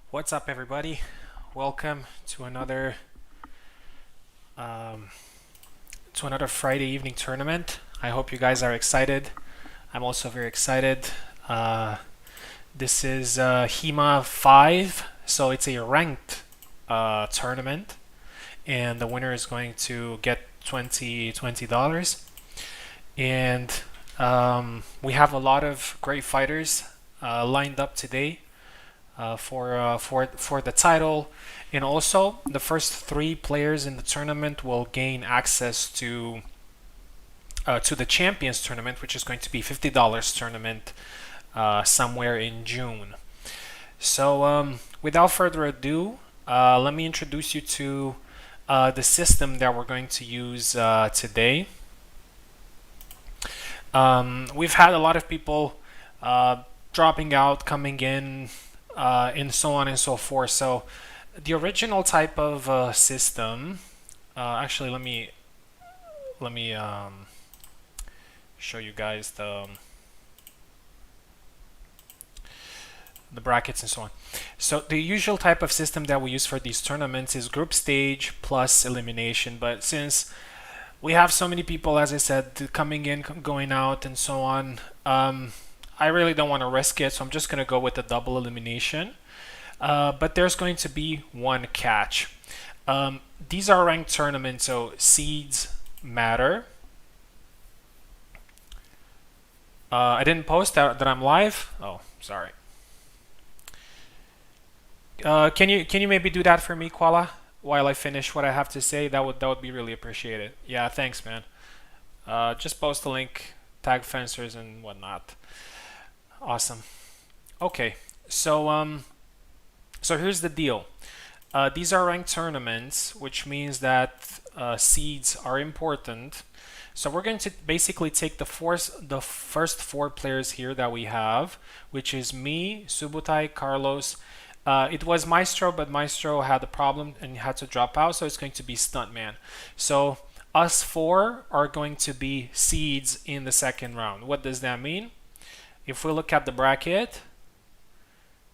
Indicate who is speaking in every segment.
Speaker 1: What's up, everybody? Welcome to um, another Friday evening tournament. I hope you guys are excited. I'm also very excited. This is HEMA 5, so it's a ranked tournament, and the winner is going to get $20. And we have a lot of great fighters lined up today. For the title, and also the first three players in the tournament will gain access to the Champions tournament, which is going to be $50 tournament somewhere in June. So without further ado, let me introduce you to the system that we're going to use today. We've had a lot of people dropping out, coming in, and so on and so forth. So the original type of system, actually, let me show you guys the brackets and so on. So the usual type of system that we use for these tournaments is group stage plus elimination. But since we have so many people, as I said, coming in, going out, and so on, I really don't want to risk it, so I'm just going to go with the double elimination. But there's going to be one catch. These are ranked tournaments, so seeds matter. I didn't post that I'm live. Oh, sorry. Can you maybe do that for me, Koala, while I finish what I have to say? That would be really appreciated. Yeah, thanks, man. Just post a link, tag fencers and whatnot. Awesome. Okay, so here's the deal. These are ranked tournaments, which means that seeds are important. So we're going to basically take the first four players here that we have, which is me, Subutai, Carlos. It was Maestro, but Maestro had a problem and had to drop out, so it's going to be Stuntman. So us four are going to be seeds in the second round. What does that mean? If we look at the bracket,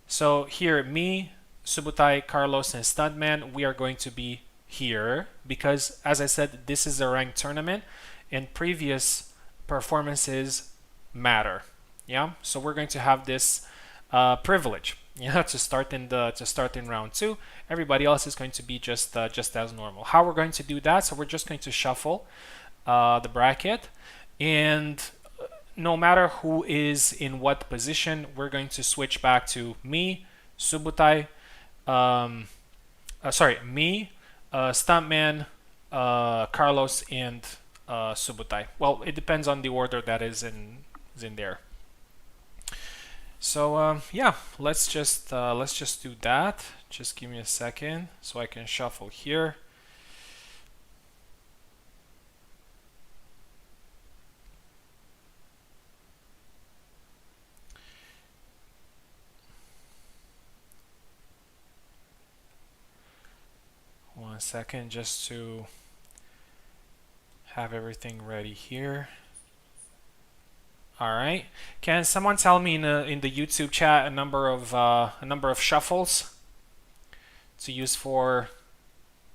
Speaker 1: so here, me, Subutai, Carlos, and Stuntman, we are going to be here because, as I said, this is a ranked tournament and previous performances matter. Yeah, so we're going to have this privilege, to start in round two. Everybody else is going to be just as normal. How we're going to do that? So we're just going to shuffle the bracket, and no matter who is in what position, we're going to switch back to me, Subutai, me, Stuntman, Carlos, and Subutai. Well, it depends on the order that is in there. So yeah, let's just do that. Just give me a second so I can shuffle here. One second, just to have everything ready here. All right. Can someone tell me in the YouTube chat a number of shuffles to use for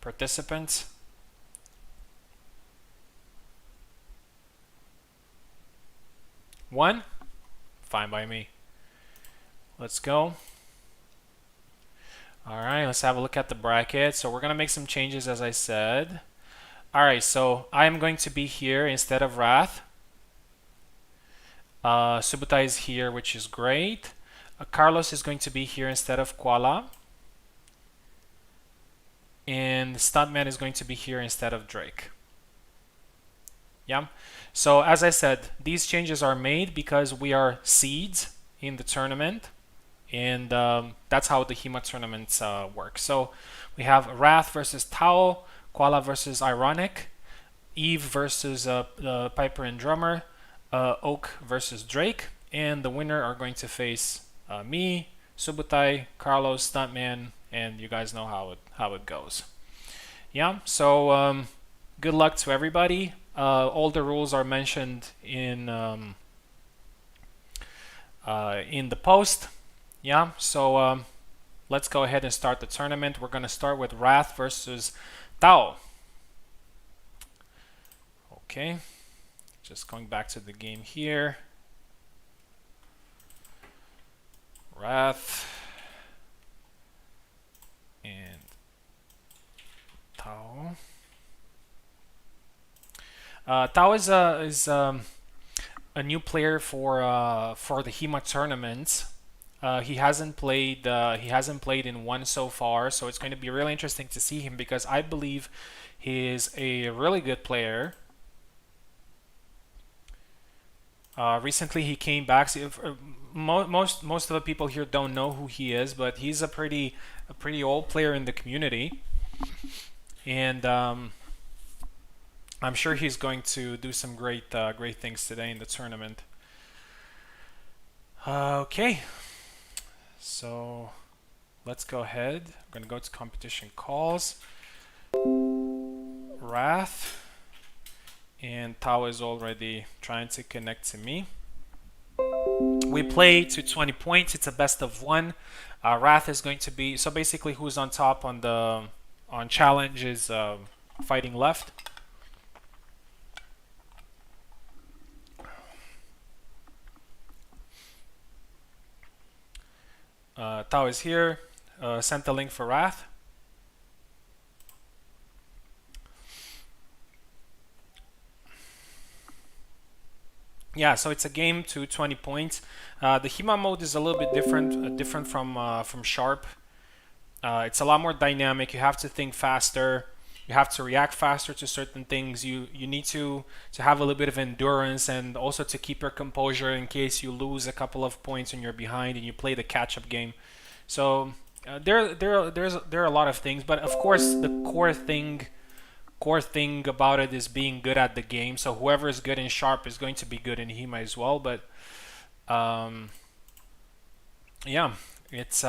Speaker 1: participants? One? Fine by me. Let's go. All right, let's have a look at the bracket. So we're going to make some changes, as I said. All right, so I'm going to be here instead of Wrath. Subutai is here, which is great. Carlos is going to be here instead of Koala. And Stuntman is going to be here instead of Drake. Yeah. So as I said, these changes are made because we are seeds in the tournament. And that's how the HEMA tournaments work. So we have Wrath versus Tao, Koala versus Ironic, Eve versus Piper and Drummer, Oak versus Drake, and the winner are going to face me, Subutai, Carlos, Stuntman, and you guys know how it goes. Yeah, so good luck to everybody. All the rules are mentioned in the post. Yeah, so let's go ahead and start the tournament. We're going to start with Wrath versus Tao. Okay, just going back to the game here. Wrath and Tao. Tao is a new player for the HEMA tournament. He hasn't played in one so far, so it's going to be really interesting to see him because I believe he is a really good player. Recently he came back. Most of the people here don't know who he is, but he's a pretty old player in the community, and I'm sure he's going to do some great things today in the tournament. Okay, so let's go ahead. I'm going to go to competition calls. Wrath. And Tao is already trying to connect to me. We play to 20 points. It's a best of one. Wrath is going to be, so basically who's on top on challenge is fighting left. Tao is here. Sent the link for Wrath. Yeah, so it's a game to 20 points. The HEMA mode is a little bit different from Sharp. It's a lot more dynamic. You have to think faster. You have to react faster to certain things. You need to have a little bit of endurance and also to keep your composure in case you lose a couple of points and you're behind and you play the catch-up game. So there are a lot of things, but of course the core thing about it is being good at the game. So whoever is good in Sharp is going to be good in HEMA as well. But yeah, it's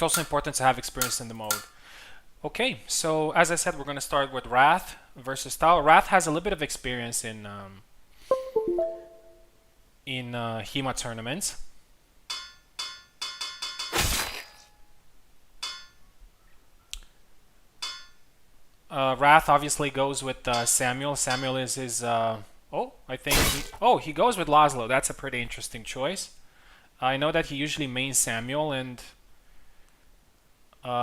Speaker 1: also important to have experience in the mode. Okay, so as I said, we're going to start with Wrath versus Tao. Wrath has a little bit of experience in HEMA tournaments. Wrath obviously goes with Samuel. Samuel is his. He goes with Laszlo. That's a pretty interesting choice. I know that he usually mains Samuel, and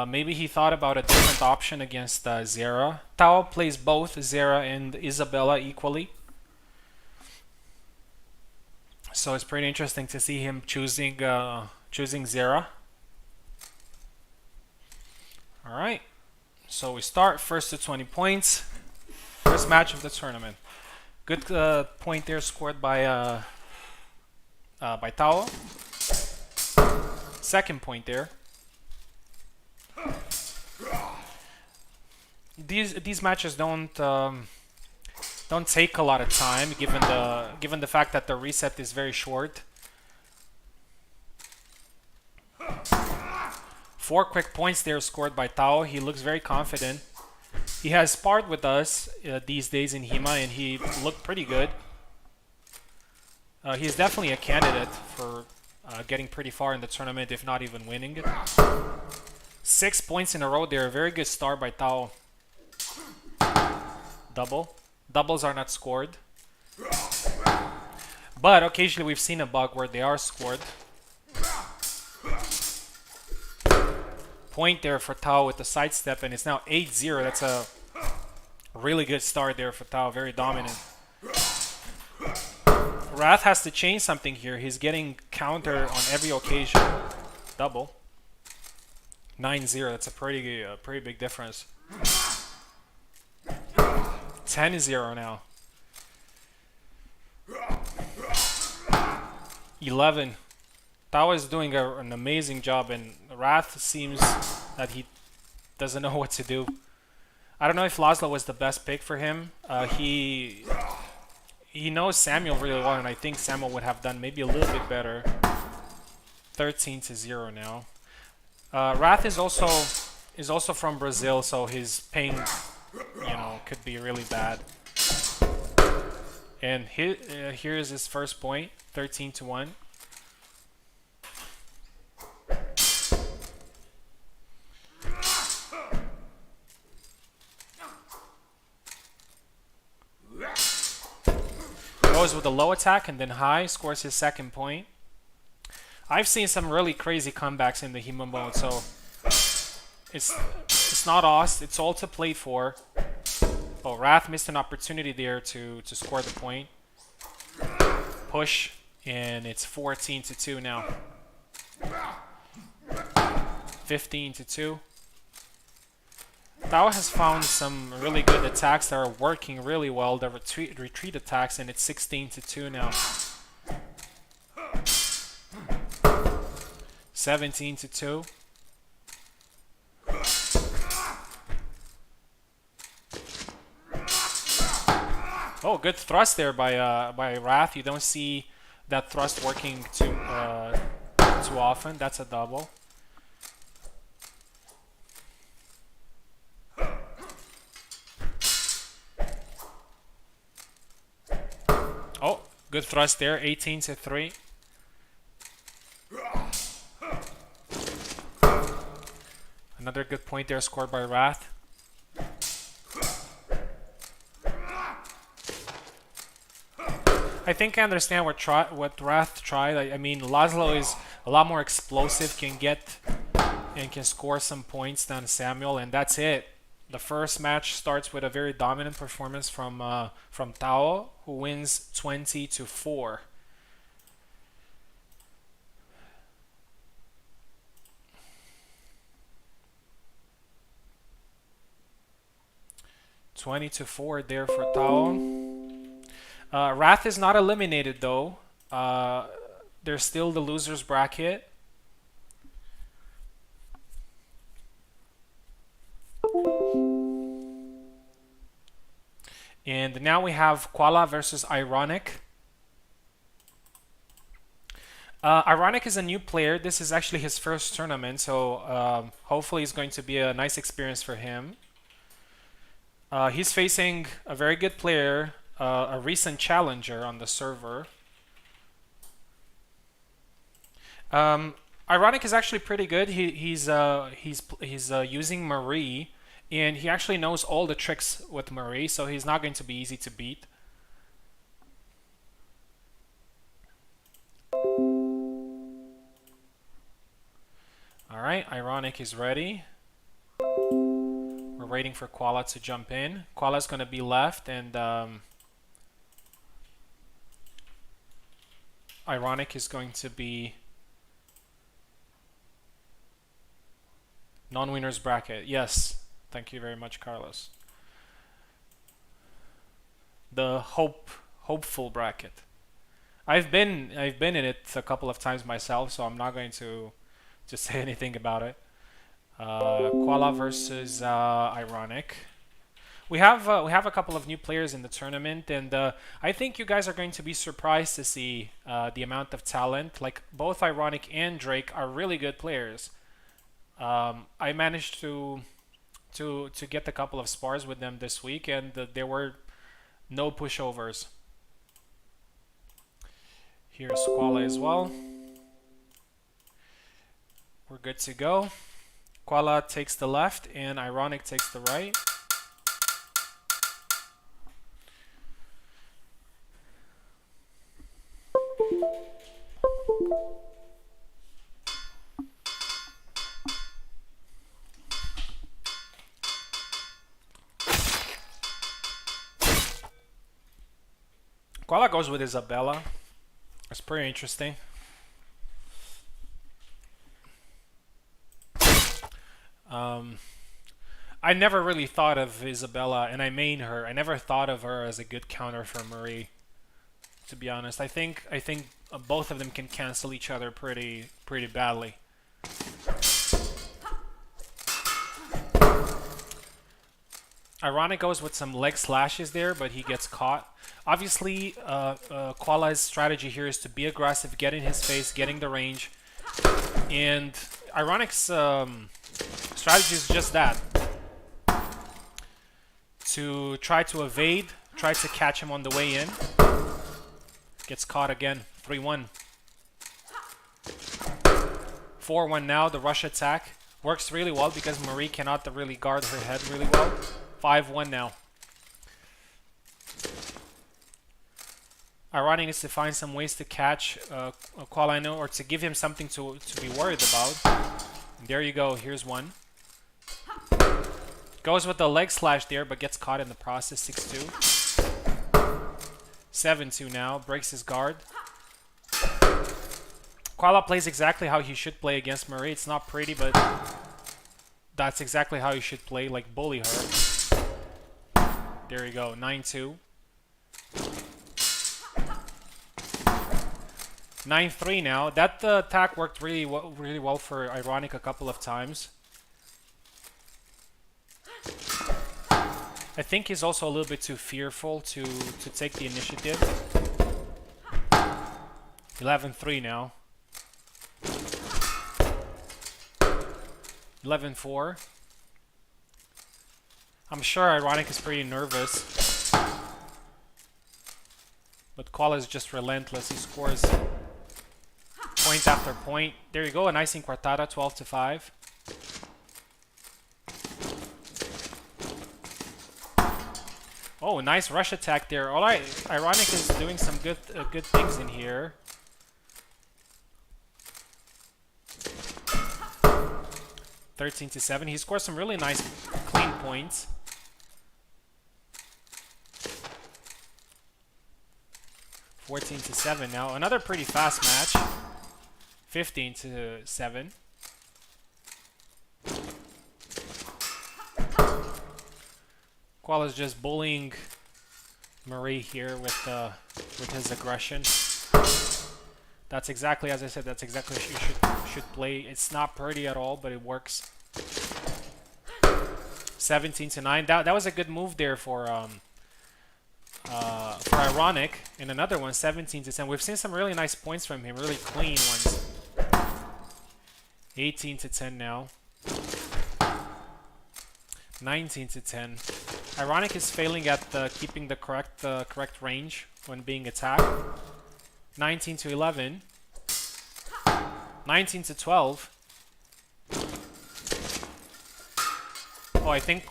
Speaker 1: maybe he thought about a different option against Zera. Tao plays both Zera and Isabella equally, so it's pretty interesting to see him choosing Zera. All right. So we start first to 20 points. First match of the tournament. Good point there scored by Tao. Second point there. These matches don't take a lot of time given the fact that the reset is very short. 4 quick points there scored by Tao. He looks very confident. He has sparred with us these days in HEMA, and he looked pretty good. He's definitely a candidate for getting pretty far in the tournament, if not even winning it. 6 points in a row there. Very good start by Tao. Double. Doubles are not scored. But occasionally we've seen a bug where they are scored. Point there for Tao with the sidestep, and it's now 8-0. That's a really good start there for Tao. Very dominant. Wrath has to change something here. He's getting counter on every occasion. Double. 9-0. That's a pretty big difference. 10-0 now. 11. Tao is doing an amazing job, and Wrath seems that he doesn't know what to do. I don't know if Laszlo was the best pick for him. He knows Samuel really well, and I think Samuel would have done maybe a little bit better. 13-0 now. Wrath is also from Brazil, so his ping, could be really bad. And here is his first point, 13-1. goes with a low attack and then high, scores his second point. I've seen some really crazy comebacks in the HEMA mode, so it's not us. It's all to play for. Oh, Wrath missed an opportunity there to score the point. Push, and it's 14-2 now. 15-2. Tao has found some really good attacks that are working really well, the retreat attacks, and it's 16-2 now. 17-2. Oh, good thrust there by Wrath. You don't see that thrust working too often. That's a double. Oh, good thrust there. 18-3. Another good point there scored by Wrath. I think I understand what Wrath tried. I mean, Laszlo is a lot more explosive, can score some points than Samuel, and that's it. The first match starts with a very dominant performance from Tao, who wins 20-4. There for Tao. Wrath is not eliminated though. There's still the losers bracket. And now we have Koala versus Ironic. Ironic is a new player. This is actually his first tournament, so hopefully it's going to be a nice experience for him. He's facing a very good player, a recent challenger on the server. Ironic is actually pretty good. He's using Marie, and he actually knows all the tricks with Marie, so he's not going to be easy to beat. All right, Ironic is ready. We're waiting for Koala to jump in. Koala's going to be left, and Ironic is going to be non-winners bracket. Yes, thank you very much, Carlos. The hopeful bracket. I've been in it a couple of times myself, so I'm not going to say anything about it. Koala versus Ironic. We have a couple of new players in the tournament, and I think you guys are going to be surprised to see the amount of talent. Like, both Ironic and Drake are really good players. I managed to get a couple of spars with them this week, and there were no pushovers. Here's Koala as well. We're good to go. Koala takes the left, and Ironic takes the right. Koala goes with Isabella. It's pretty interesting. I never really thought of Isabella, and I main her. I never thought of her as a good counter for Marie, to be honest. I think both of them can cancel each other pretty badly. Ironic goes with some leg slashes there, but he gets caught. Obviously, Koala's strategy here is to be aggressive, get in his face, getting the range. And Ironic's strategy is just that. To try to evade, try to catch him on the way in. Gets caught again. 3-1. 4-1 now, the rush attack. Works really well because Marie cannot really guard her head really well. 5-1 now. Ironic is to find some ways to catch Qualino or to give him something to be worried about. And there you go. Here's one. Goes with the leg slash there, but gets caught in the process. 6-2. 7-2 now. Breaks his guard. Koala plays exactly how he should play against Marie. It's not pretty, but that's exactly how you should play. Like, bully her. There you go. 9-2. 9-3 now. That attack worked really well for Ironic a couple of times. I think he's also a little bit too fearful to take the initiative. 11-3 now. 11-4. I'm sure Ironic is pretty nervous. But Koala is just relentless. He scores point after point. There you go, a nice Inquartada, 12-5. Oh, nice rush attack there. All right, Ironic is doing some good things in here. (13-7). He scores some really nice clean points. 14-7 now. Another pretty fast match. 15-7. Koala's just bullying Marie here with his aggression. That's exactly, as I said, that's exactly what you should play. It's not pretty at all, but it works. 17-9. That was a good move there for Ironic. And another one, 17-10. We've seen some really nice points from him, really clean ones. 18-10 now. 19-10. Ironic is failing at keeping the correct range when being attacked. 19-11. 19-12. Oh, I think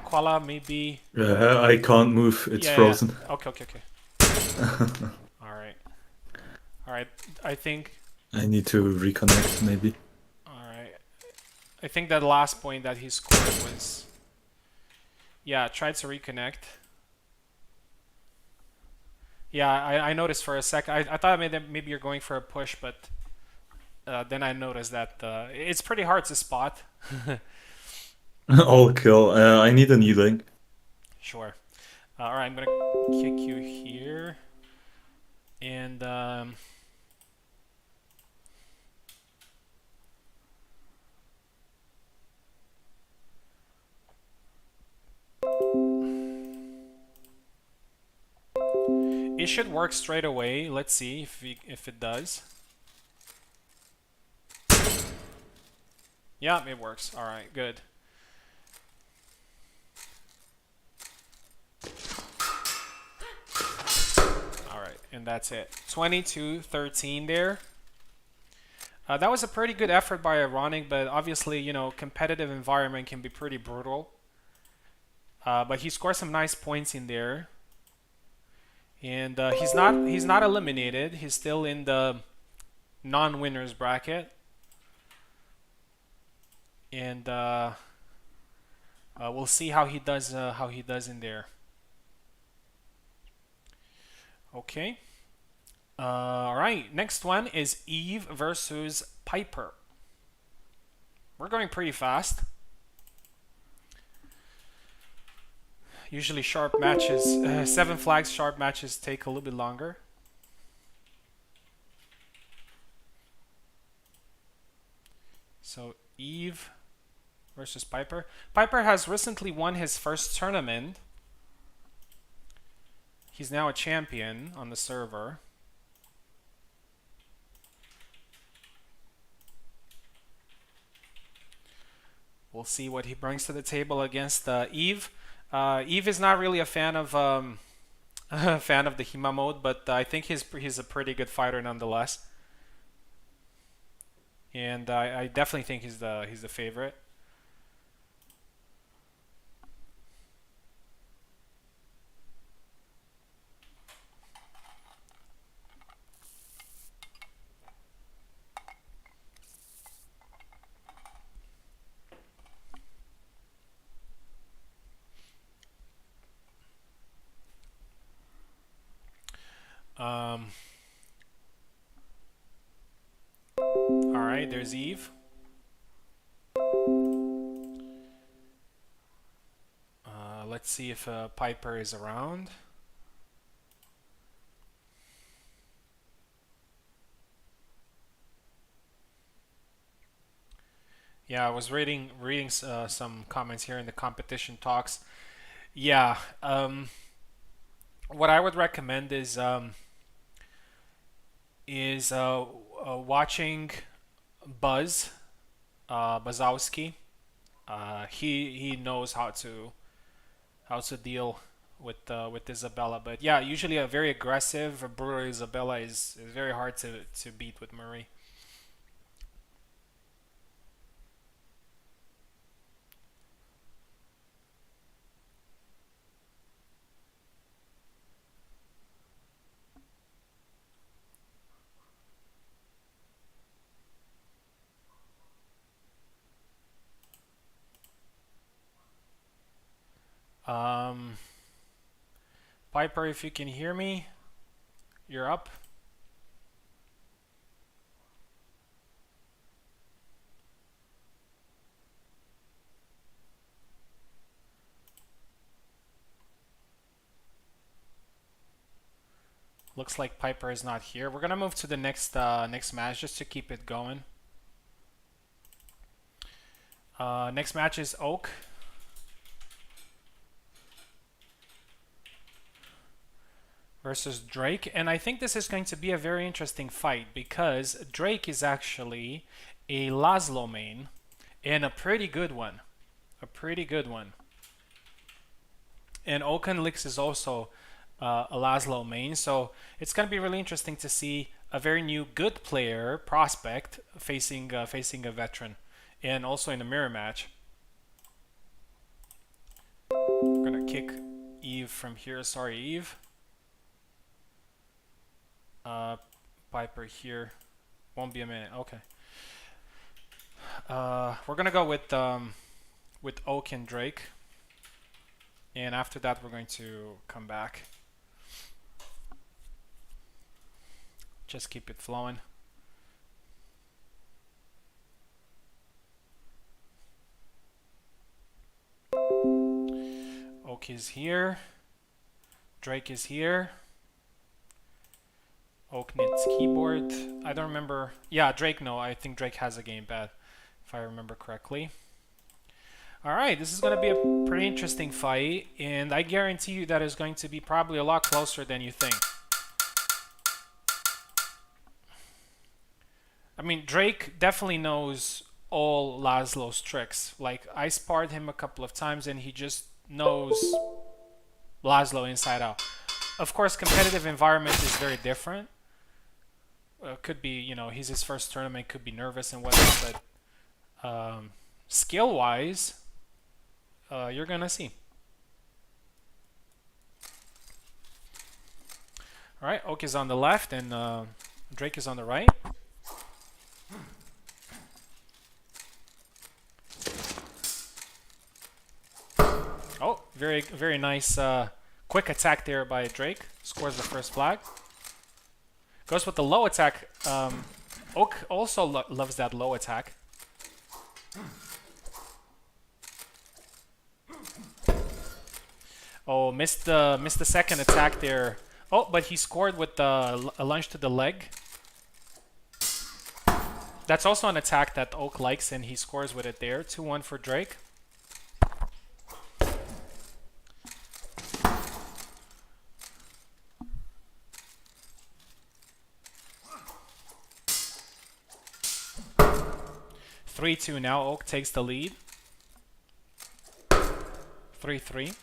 Speaker 1: Koala maybe.
Speaker 2: Yeah, I can't move. It's frozen.
Speaker 1: Yeah. Okay. All right. I think.
Speaker 2: I need to reconnect, maybe.
Speaker 1: All right. I think that last point that he scored was. Yeah, tried to reconnect. Yeah, I noticed for a sec. I thought maybe you're going for a push, but then I noticed that it's pretty hard to spot.
Speaker 2: All kill. I need a new link.
Speaker 1: Sure. All right, I'm gonna kick you here, and it should work straight away. Let's see if it does. Yeah, it works. All right, good. All right, and that's it. 22-13 there. That was a pretty good effort by Ironic, but obviously, you know, competitive environment can be pretty brutal. But he scored some nice points in there. And he's not eliminated. He's still in the non-winners bracket. And we'll see how he does in there. Okay. All right. Next one is Eve versus Piper. We're going pretty fast. Usually sharp matches, 7 flags sharp matches take a little bit longer. So Eve versus Piper. Piper has recently won his first tournament. He's now a champion on the server. We'll see what he brings to the table against Eve. Eve is not really a fan of the HEMA mode, but I think he's a pretty good fighter nonetheless. And I definitely think he's the favorite. Alright, there's Eve. Let's see if Piper is around. Yeah, I was reading some comments here in the competition talks. Yeah, what I would recommend is watching Buzz Bazowski. He knows how to deal with Isabella. But yeah, usually a very aggressive Brewer Isabella is very hard to beat with Murray. Um, Piper, if you can hear me, you're up. Looks like Piper is not here. We're gonna move to the next match just to keep it going. Next match is Oak versus Drake, and I think this is going to be a very interesting fight because Drake is actually a Laszlo main and a pretty good one. A pretty good one. And Oakenlix is also a Laszlo main, so it's going to be really interesting to see a very new good player prospect facing a veteran, and also in a mirror match. We're gonna kick Eve from here. Sorry, Eve. Piper here. Won't be a minute. Okay. We're gonna go with Oak and Drake, and after that we're going to come back. Just keep it flowing. Oak is here. Drake is here. Oak needs keyboard. I don't remember. Yeah, Drake, no. I think Drake has a gamepad, if I remember correctly. Alright, this is going to be a pretty interesting fight, and I guarantee you that it's going to be probably a lot closer than you think. I mean, Drake definitely knows all Laszlo's tricks. Like, I sparred him a couple of times, and he just knows Laszlo inside out. Of course, competitive environment is very different. Could be, you know, he's his first tournament, could be nervous and whatnot, but skill-wise, you're gonna see. Alright, Oak is on the left and Drake is on the right. Oh, very nice quick attack there by Drake. Scores the first flag. Goes with the low attack. Oak also loves that low attack. Oh, missed the second attack there. Oh, but he scored with a lunge to the leg. That's also an attack that Oak likes, and he scores with it there. 2-1 for Drake. (3-2) now. Oak takes the lead. 3-3.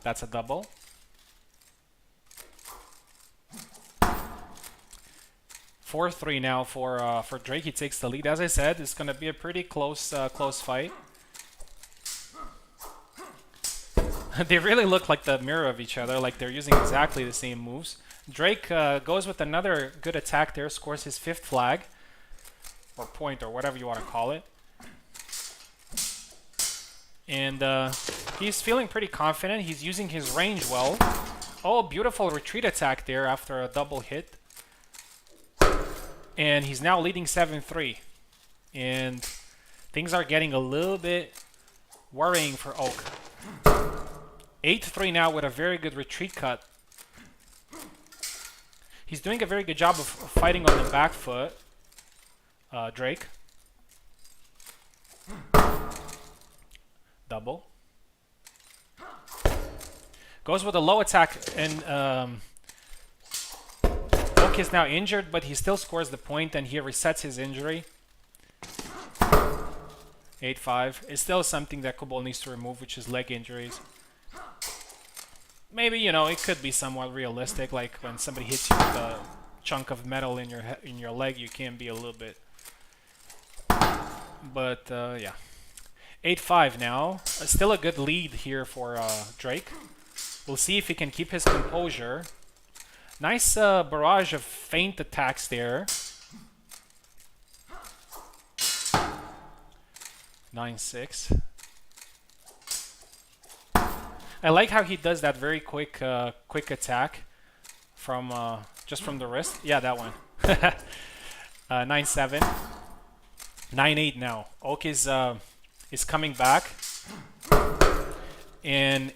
Speaker 1: That's a double. 4-3 now for Drake. He takes the lead. As I said, it's going to be a pretty close fight. They really look like the mirror of each other, like they're using exactly the same moves. Drake goes with another good attack there, scores his 5th flag, or point, or whatever you want to call it. And he's feeling pretty confident. He's using his range well. Oh, beautiful retreat attack there after a double hit. And he's now leading 7-3. And things are getting a little bit worrying for Oak. 8-3 now with a very good retreat cut. He's doing a very good job of fighting on the back foot. Drake. Double. Goes with a low attack, and Oak is now injured, but he still scores the point, and he resets his injury. 8-5. It's still something that Kubal needs to remove, which is leg injuries. Maybe, you know, it could be somewhat realistic, like when somebody hits you with a chunk of metal in your leg, you can be a little bit. But yeah. 8-5 now. Still a good lead here for Drake. We'll see if he can keep his composure. Nice barrage of feint attacks there. 9-6. I like how he does that very quick attack from just from the wrist. Yeah, that one. 9-7. 9-8 now. Oak is coming back. And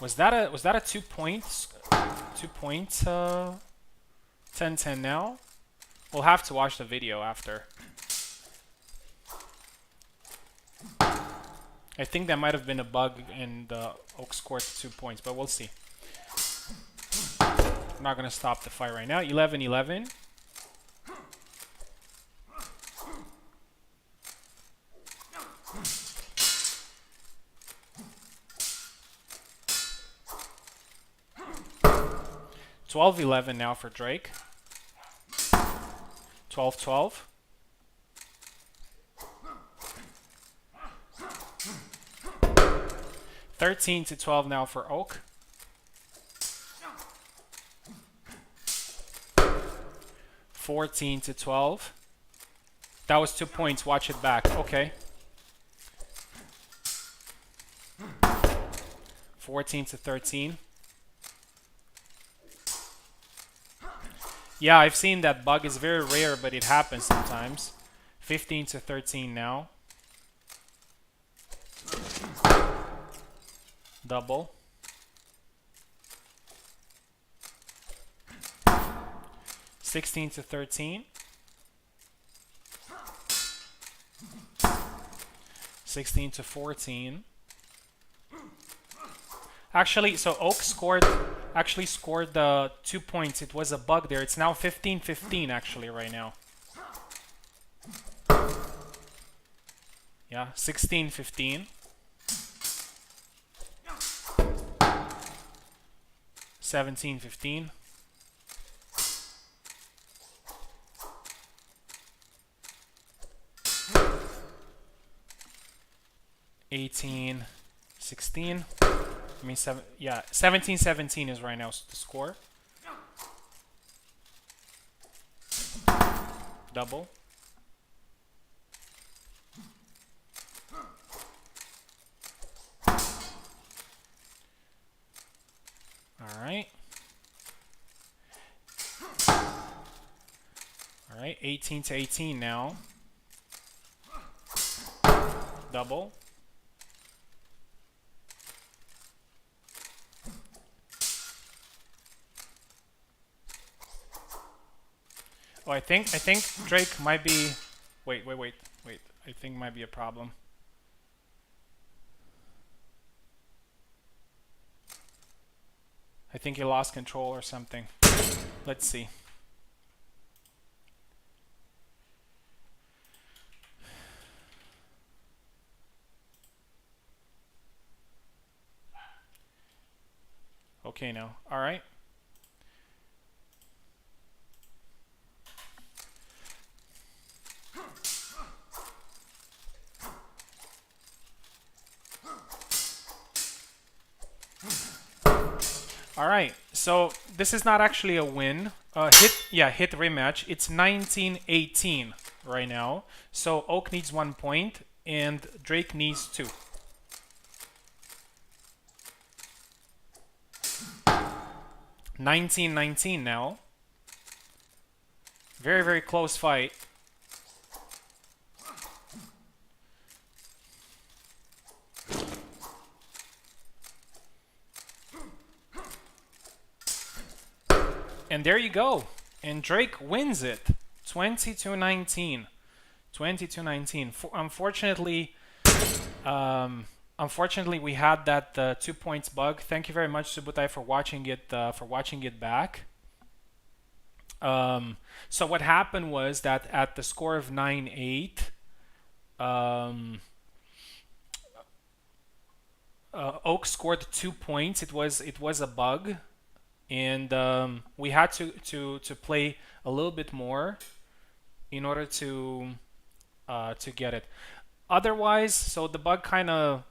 Speaker 1: was that a 2 points? 2 points 10-10 now? We'll have to watch the video after. I think that might have been a bug and Oak scored 2 points, but we'll see. I'm not going to stop the fight right now. 11-11. $12-11 now for Drake. 12-12. 13-12 now for Oak. 14-12. That was 2 points. Watch it back. Okay. 14-13. Yeah, I've seen that bug. It's very rare, but it happens sometimes. 15-13 now. Double. 16-13. 16-14. Actually, so Oak actually scored the 2 points. It was a bug there. It's now 15-15 actually right now. Yeah, 16-15. 17-15. 18-16. I mean, 17-17 is right now the score. Double. All right. All right, 18-18 now. Double. Oh, I think Drake might be. Wait. I think might be a problem. I think he lost control or something. Let's see. Okay, now. All right. All right, so this is not actually a win. Hit rematch. It's 19-18 right now. So Oak needs 1 point and Drake needs 2. 19-19 now. Very, very close fight. And there you go. And Drake wins it. 22-19. 22-19. Unfortunately, we had that 2 points bug. Thank you very much, Subutai, for watching it back. So what happened was that at the score of 9-8, Oak scored 2 points. It was a bug, and we had to play a little bit more in order to get it. Otherwise, so the bug kind of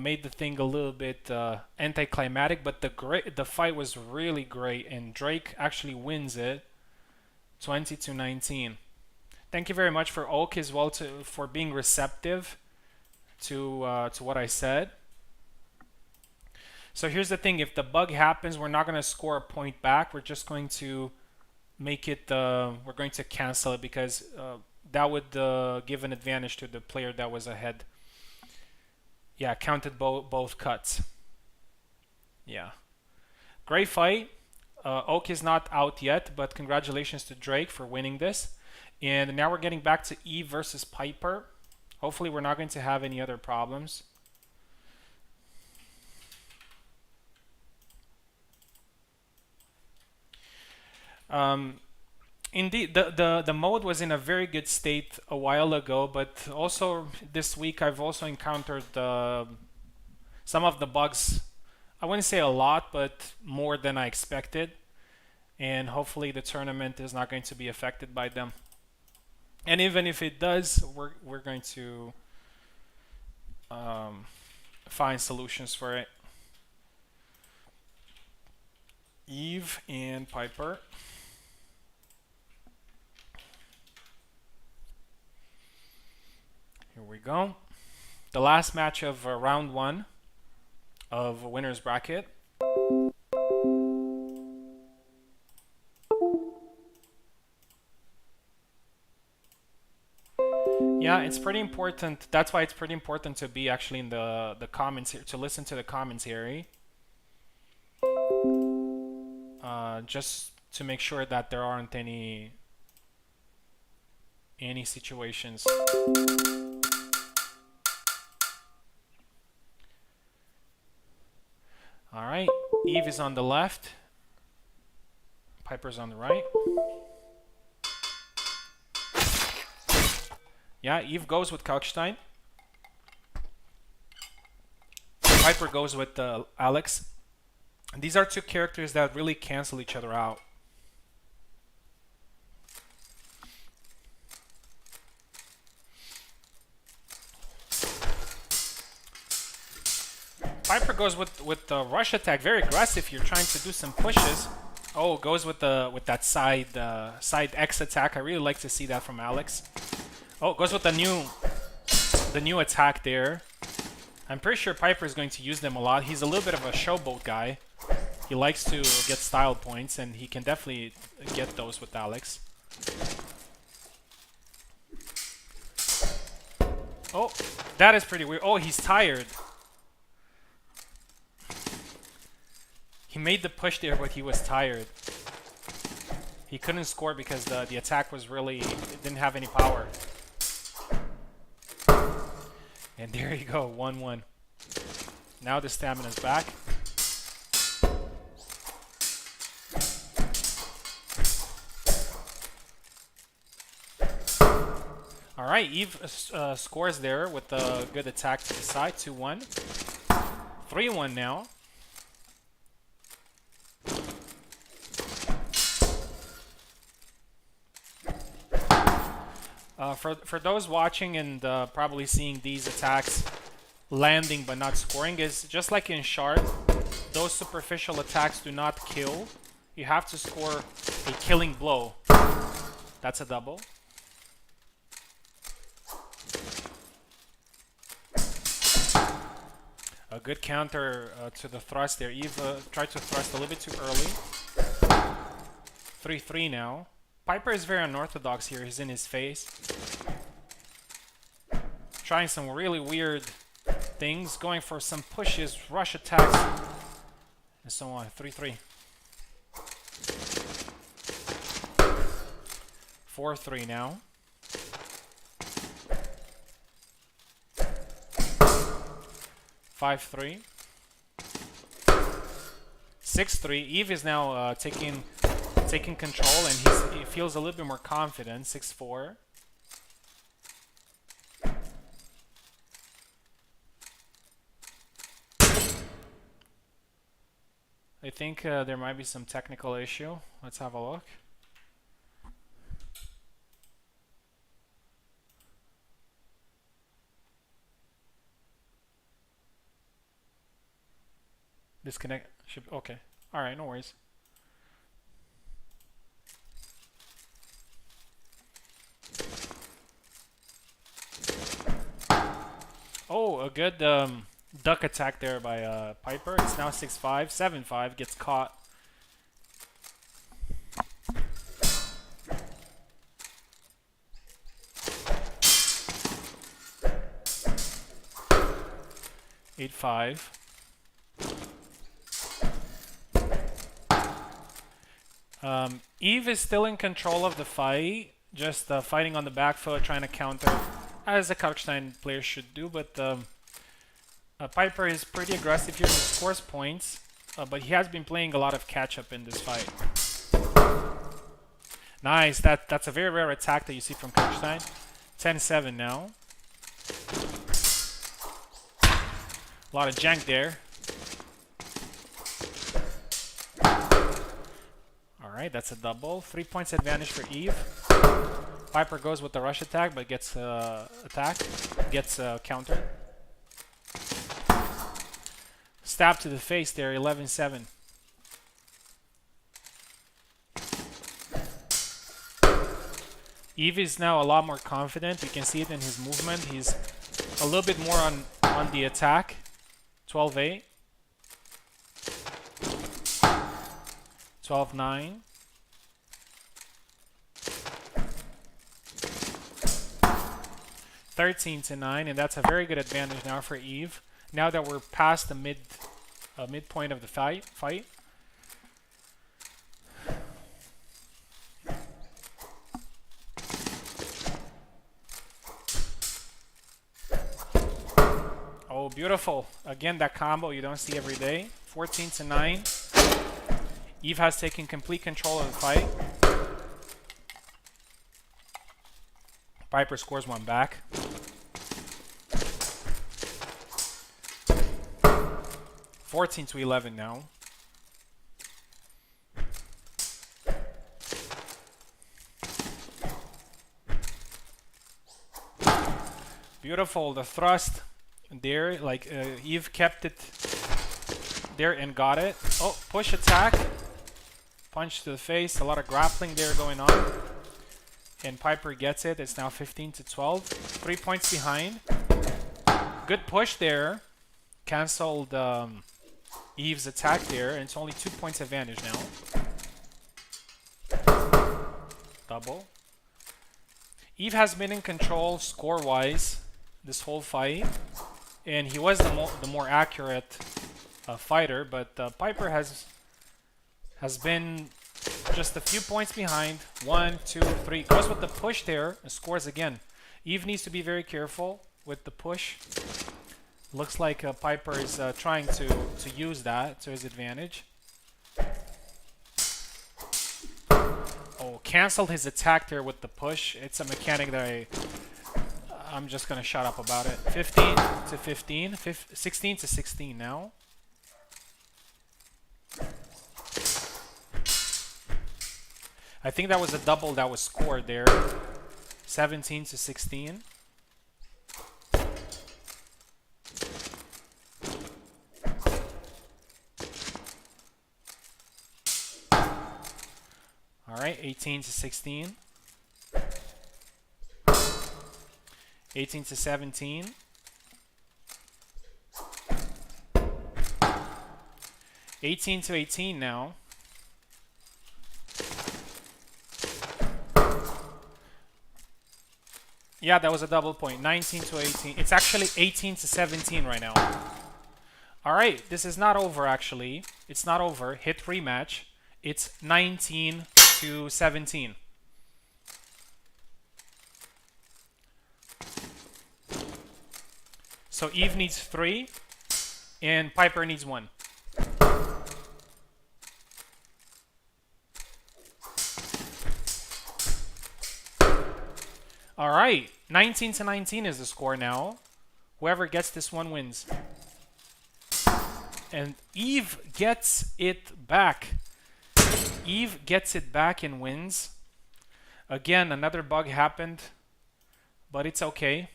Speaker 1: made the thing a little bit anticlimactic, but the fight was really great, and Drake actually wins it 20-19. Thank you very much for Oak as well for being receptive to what I said. So here's the thing: if the bug happens, we're not going to score a point back. We're just going to make it. We're going to cancel it because that would give an advantage to the player that was ahead. Yeah, counted both cuts. Yeah, great fight. Oak is not out yet, but congratulations to Drake for winning this. And now we're getting back to Eve versus Piper. Hopefully we're not going to have any other problems. Indeed, the mode was in a very good state a while ago, but also this week I've also encountered some of the bugs. I wouldn't say a lot, but more than I expected. And hopefully the tournament is not going to be affected by them. And even if it does, we're going to find solutions for it. Eve and Piper. Here we go. The last match of round 1 of winner's bracket. Yeah, it's pretty important. That's why it's pretty important to be actually in the comments here, to listen to the commentary. Just to make sure that there aren't any situations. All right, Eve is on the left. Piper's on the right. Yeah, Eve goes with Kalkstein. Piper goes with Alex. These are two characters that really cancel each other out. Piper goes with the rush attack, very aggressive. You're trying to do some pushes. Oh, goes with that side X attack. I really like to see that from Alex. Oh, goes with the new attack there. I'm pretty sure Piper is going to use them a lot. He's a little bit of a showboat guy. He likes to get style points, and he can definitely get those with Alex. Oh, that is pretty weird. Oh, he's tired. He made the push there, but he was tired. He couldn't score because the attack was really... it didn't have any power. And there you go, 1-1. Now the stamina's back. Alright, Eve scores there with a good attack to the side, 2-1. 3-1 now. For those watching and probably seeing these attacks landing but not scoring, is just like in Shard, those superficial attacks do not kill. You have to score a killing blow. That's a double. A good counter to the thrust there. Eve tried to thrust a little bit too early. 3-3 now. Piper is very unorthodox here. He's in his face. Trying some really weird things. Going for some pushes, rush attacks, and so on. 3-3. 4-3 now. 5-3. 6-3. Eve is now taking control, and he feels a little bit more confident. 6-4. I think there might be some technical issue. Let's have a look. Disconnect. Okay. All right. No worries. Oh, a good duck attack there by Piper. It's now 6-5. 7-5 gets caught. Eight, 5. Eve is still in control of the fight, just fighting on the back foot, trying to counter, as a Kalkstein player should do, but Piper is pretty aggressive here, he scores points, but he has been playing a lot of catch-up in this fight. Nice, that's a very rare attack that you see from Kalkstein. 10-7 now. A lot of jank there. Alright, that's a double. 3 points advantage for Eve. Piper goes with the rush attack, but gets attacked. Gets countered. Stab to the face there, 11-7. Eve is now a lot more confident. You can see it in his movement. He's a little bit more on the attack. 12-8. 12-9. 13-9, and that's a very good advantage now for Eve. Now that we're past the midpoint of the fight. Oh, beautiful. Again, that combo you don't see every day. 14-9. Eve has taken complete control of the fight. Piper scores one back. 14-11 now. Beautiful, the thrust there, like Eve kept it there and got it. Oh, push attack. Punch to the face, a lot of grappling there going on. And Piper gets it, it's now 15-12. 3 points behind. Good push there. Cancelled Eve's attack there, and it's only 2 points advantage now. Double. Eve has been in control score-wise this whole fight, and he was the more accurate fighter, but Piper has been just a few points behind. 1, 2, 3. Goes with the push there and scores again. Eve needs to be very careful with the push. Looks like Piper is trying to use that to his advantage. Oh, canceled his attack there with the push. It's a mechanic that I'm just gonna shut up about it. 15-15, 16-16 now. I think that was a double that was scored there. 17-16. All right, 18-16. 18-17. 18 to 18 now. Yeah, that was a double point. 19 to 18. It's actually 18 to 17 right now. All right, this is not over actually. It's not over. Hit rematch. It's 19 to 17. So Eve needs 3 and Piper needs 1. All right, 19 to 19 is the score now. Whoever gets this one wins. And Eve gets it back. Eve gets it back and wins. Again, another bug happened, but it's okay.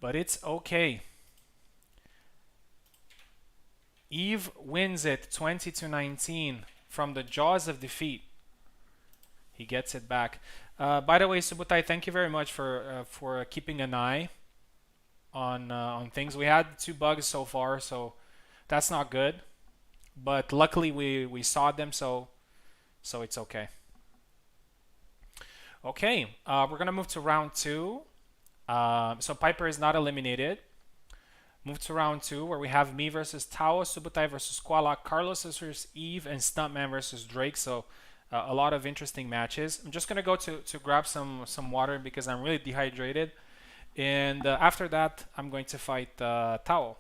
Speaker 1: But it's okay. Eve wins it 20 to 19 from the jaws of defeat. He gets it back. By the way, Subutai, thank you very much for keeping an eye on things. We had 2 bugs so far, so that's not good. But luckily we saw them, so it's okay. Okay, we're gonna move to round 2. So Piper is not eliminated. Move to round 2, where we have me versus Tao, Subutai versus Koala, Carlos versus Eve, and Stuntman versus Drake. So a lot of interesting matches. I'm just gonna go to grab some water because I'm really dehydrated. And after that, I'm going to fight Tao.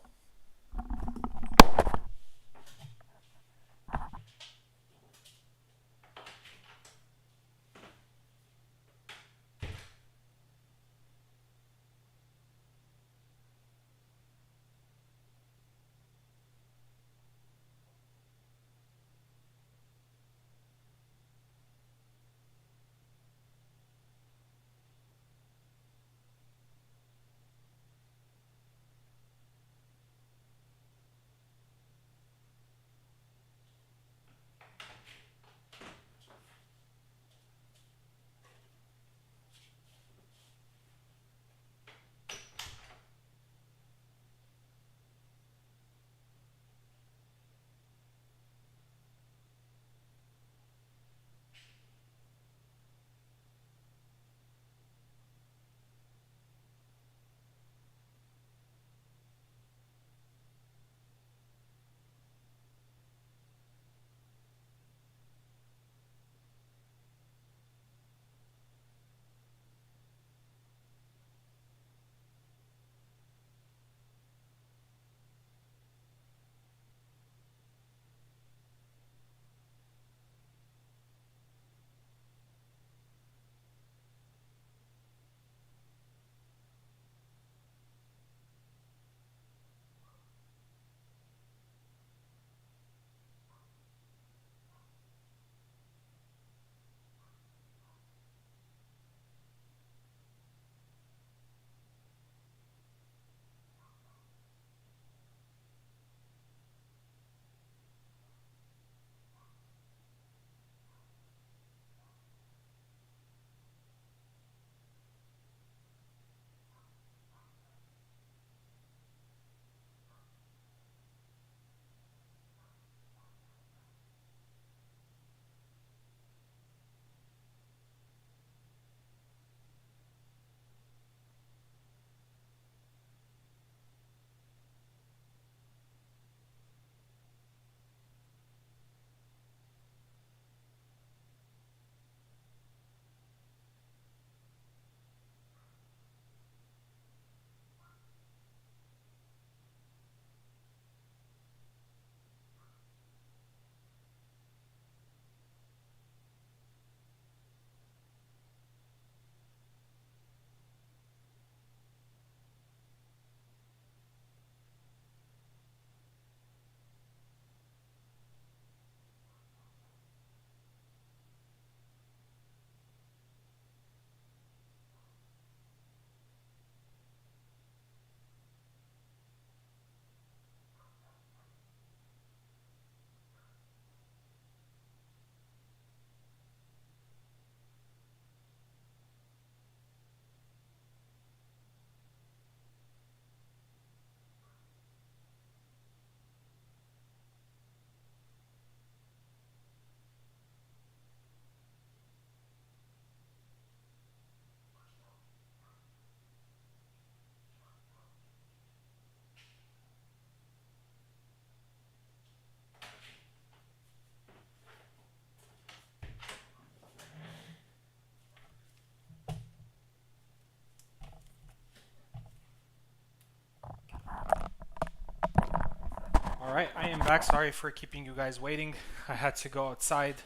Speaker 1: Alright, I am back. Sorry for keeping you guys waiting. I had to go outside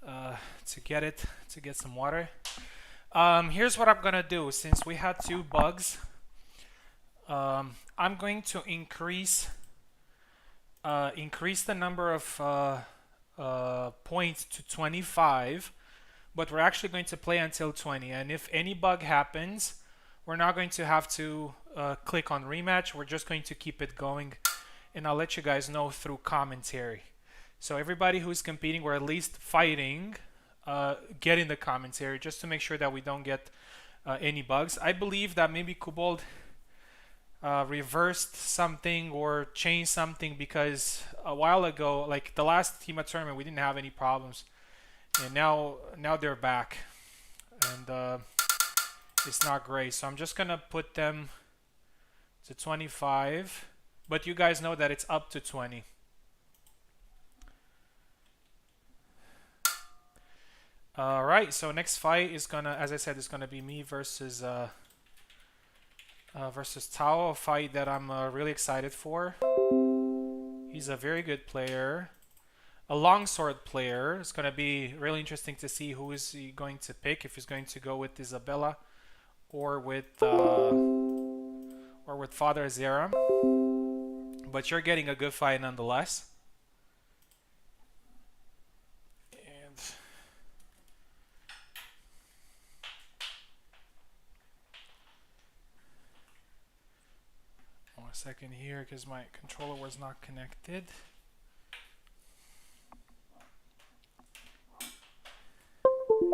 Speaker 1: to get some water. Here's what I'm gonna do. Since we had 2 bugs, I'm going to increase the number of points to 25, but we're actually going to play until 20. And if any bug happens, we're not going to have to click on rematch. We're just going to keep it going, and I'll let you guys know through commentary. So everybody who's competing or at least fighting, get in the commentary just to make sure that we don't get any bugs. I believe that maybe Kubold reversed something or changed something, because a while ago, like the last HEMA tournament, we didn't have any problems, and now they're back, and it's not great. So I'm just gonna put them to 25, but you guys know that it's up to 20. Alright, so next fight is gonna, as I said, is gonna be me versus Tao, a fight that I'm really excited for. He's a very good player, a longsword player. It's gonna be really interesting to see who is he going to pick, if he's going to go with Isabella or with Father Zera. But you're getting a good fight nonetheless. And one second here, because my controller was not connected.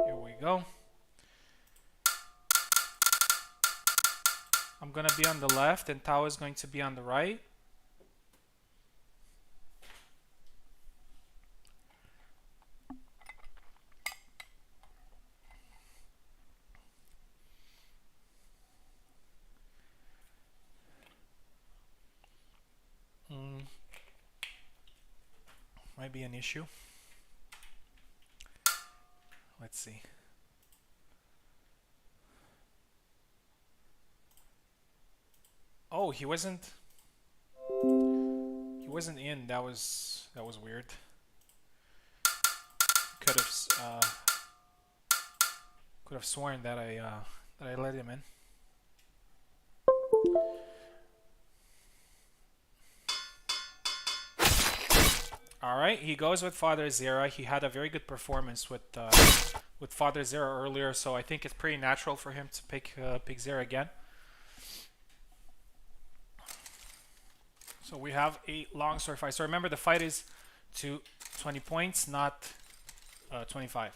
Speaker 1: Here we go. I'm gonna be on the left and Tao is going to be on the right. Might be an issue. Let's see. Oh, he wasn't in. That was weird. Could have sworn that I let him in. All right, he goes with Father Zera. He had a very good performance with Father Zera earlier, so I think it's pretty natural for him to pick Zera again. So we have a longsword fight. So remember, the fight is to 20 points, not 25.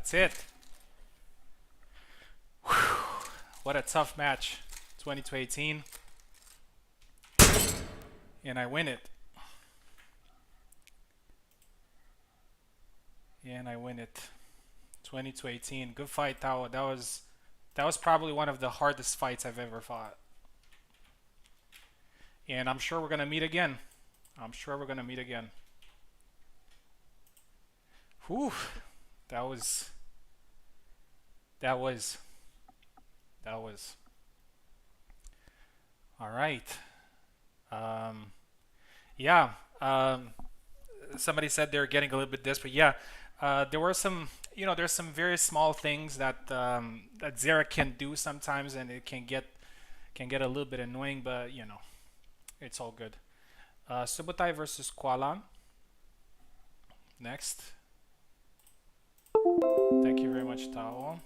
Speaker 1: That's it. Whew. What a tough match. 20 to 18. And I win it. And I win it. 20 to 18. Good fight, Tao. That was probably one of the hardest fights I've ever fought. And I'm sure we're gonna meet again. I'm sure we're gonna meet again. Whew. That was. All right. Yeah. Somebody said they're getting a little bit desperate. Yeah. There were some, there's some very small things that that Zera can do sometimes, and it can get a little bit annoying, but it's all good. Subotai versus Kuala. Next. Thank you very much, Tao.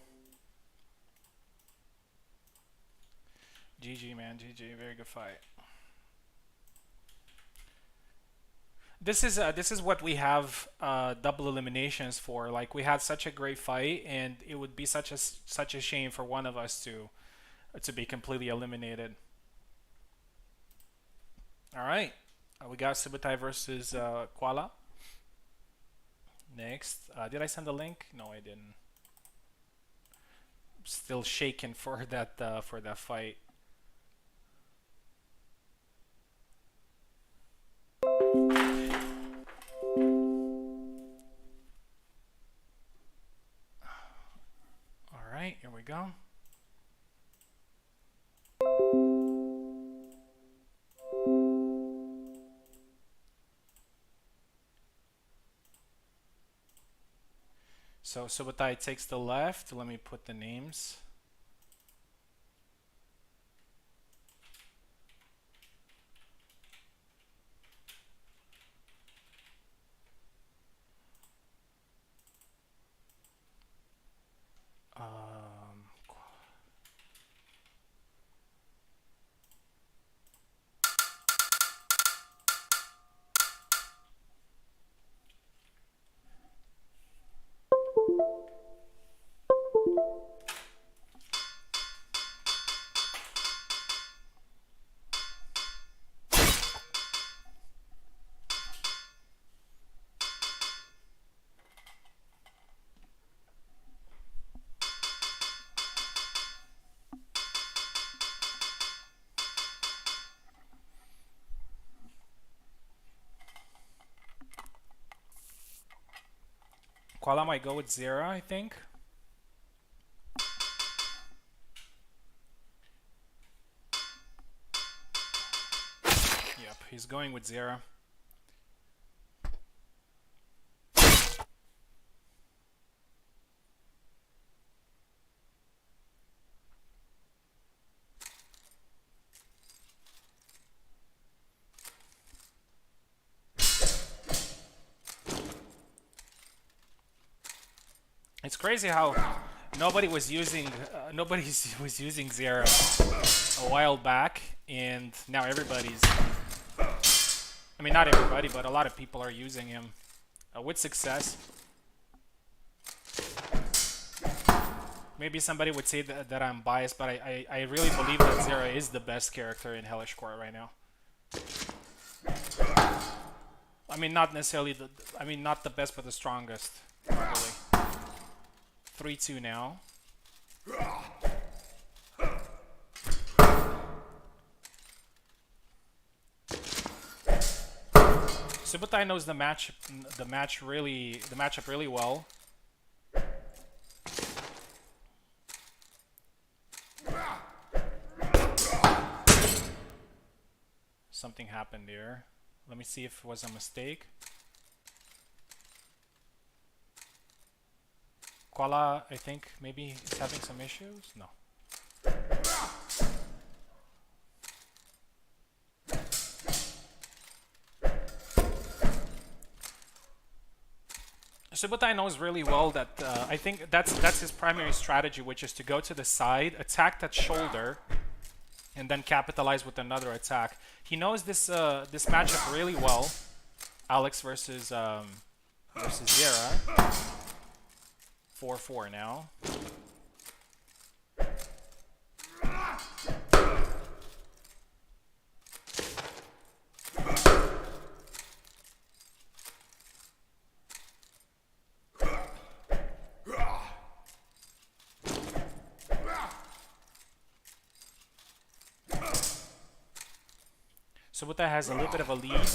Speaker 1: GG, man. GG. Very good fight. This is what we have double eliminations for. Like, we had such a great fight, and it would be such a shame for one of us to be completely eliminated. All right, we got Subotai versus Kuala. Next, did I send a link? No, I didn't. Still shaking for that fight. All right, here we go. So Subotai takes the left. Let me put the names. Kuala might go with Zera, I think. Yep, he's going with Zera. It's crazy how nobody was using Zera a while back, and now everybody's. I mean, not everybody, but a lot of people are using him with success. Maybe somebody would say that I'm biased, but I really believe that Zera is the best character in Hellish Quart right now. I mean, not necessarily not the best, but the strongest, probably. 3-2 now. Subotai knows the matchup really well. Something happened there. Let me see if it was a mistake. Kuala, I think, maybe is having some issues? No. Subotai knows really well that I think that's his primary strategy, which is to go to the side, attack that shoulder, and then capitalize with another attack. He knows this this matchup really well. Alex versus Zera. 4-4 now. Subutai has a little bit of a lead.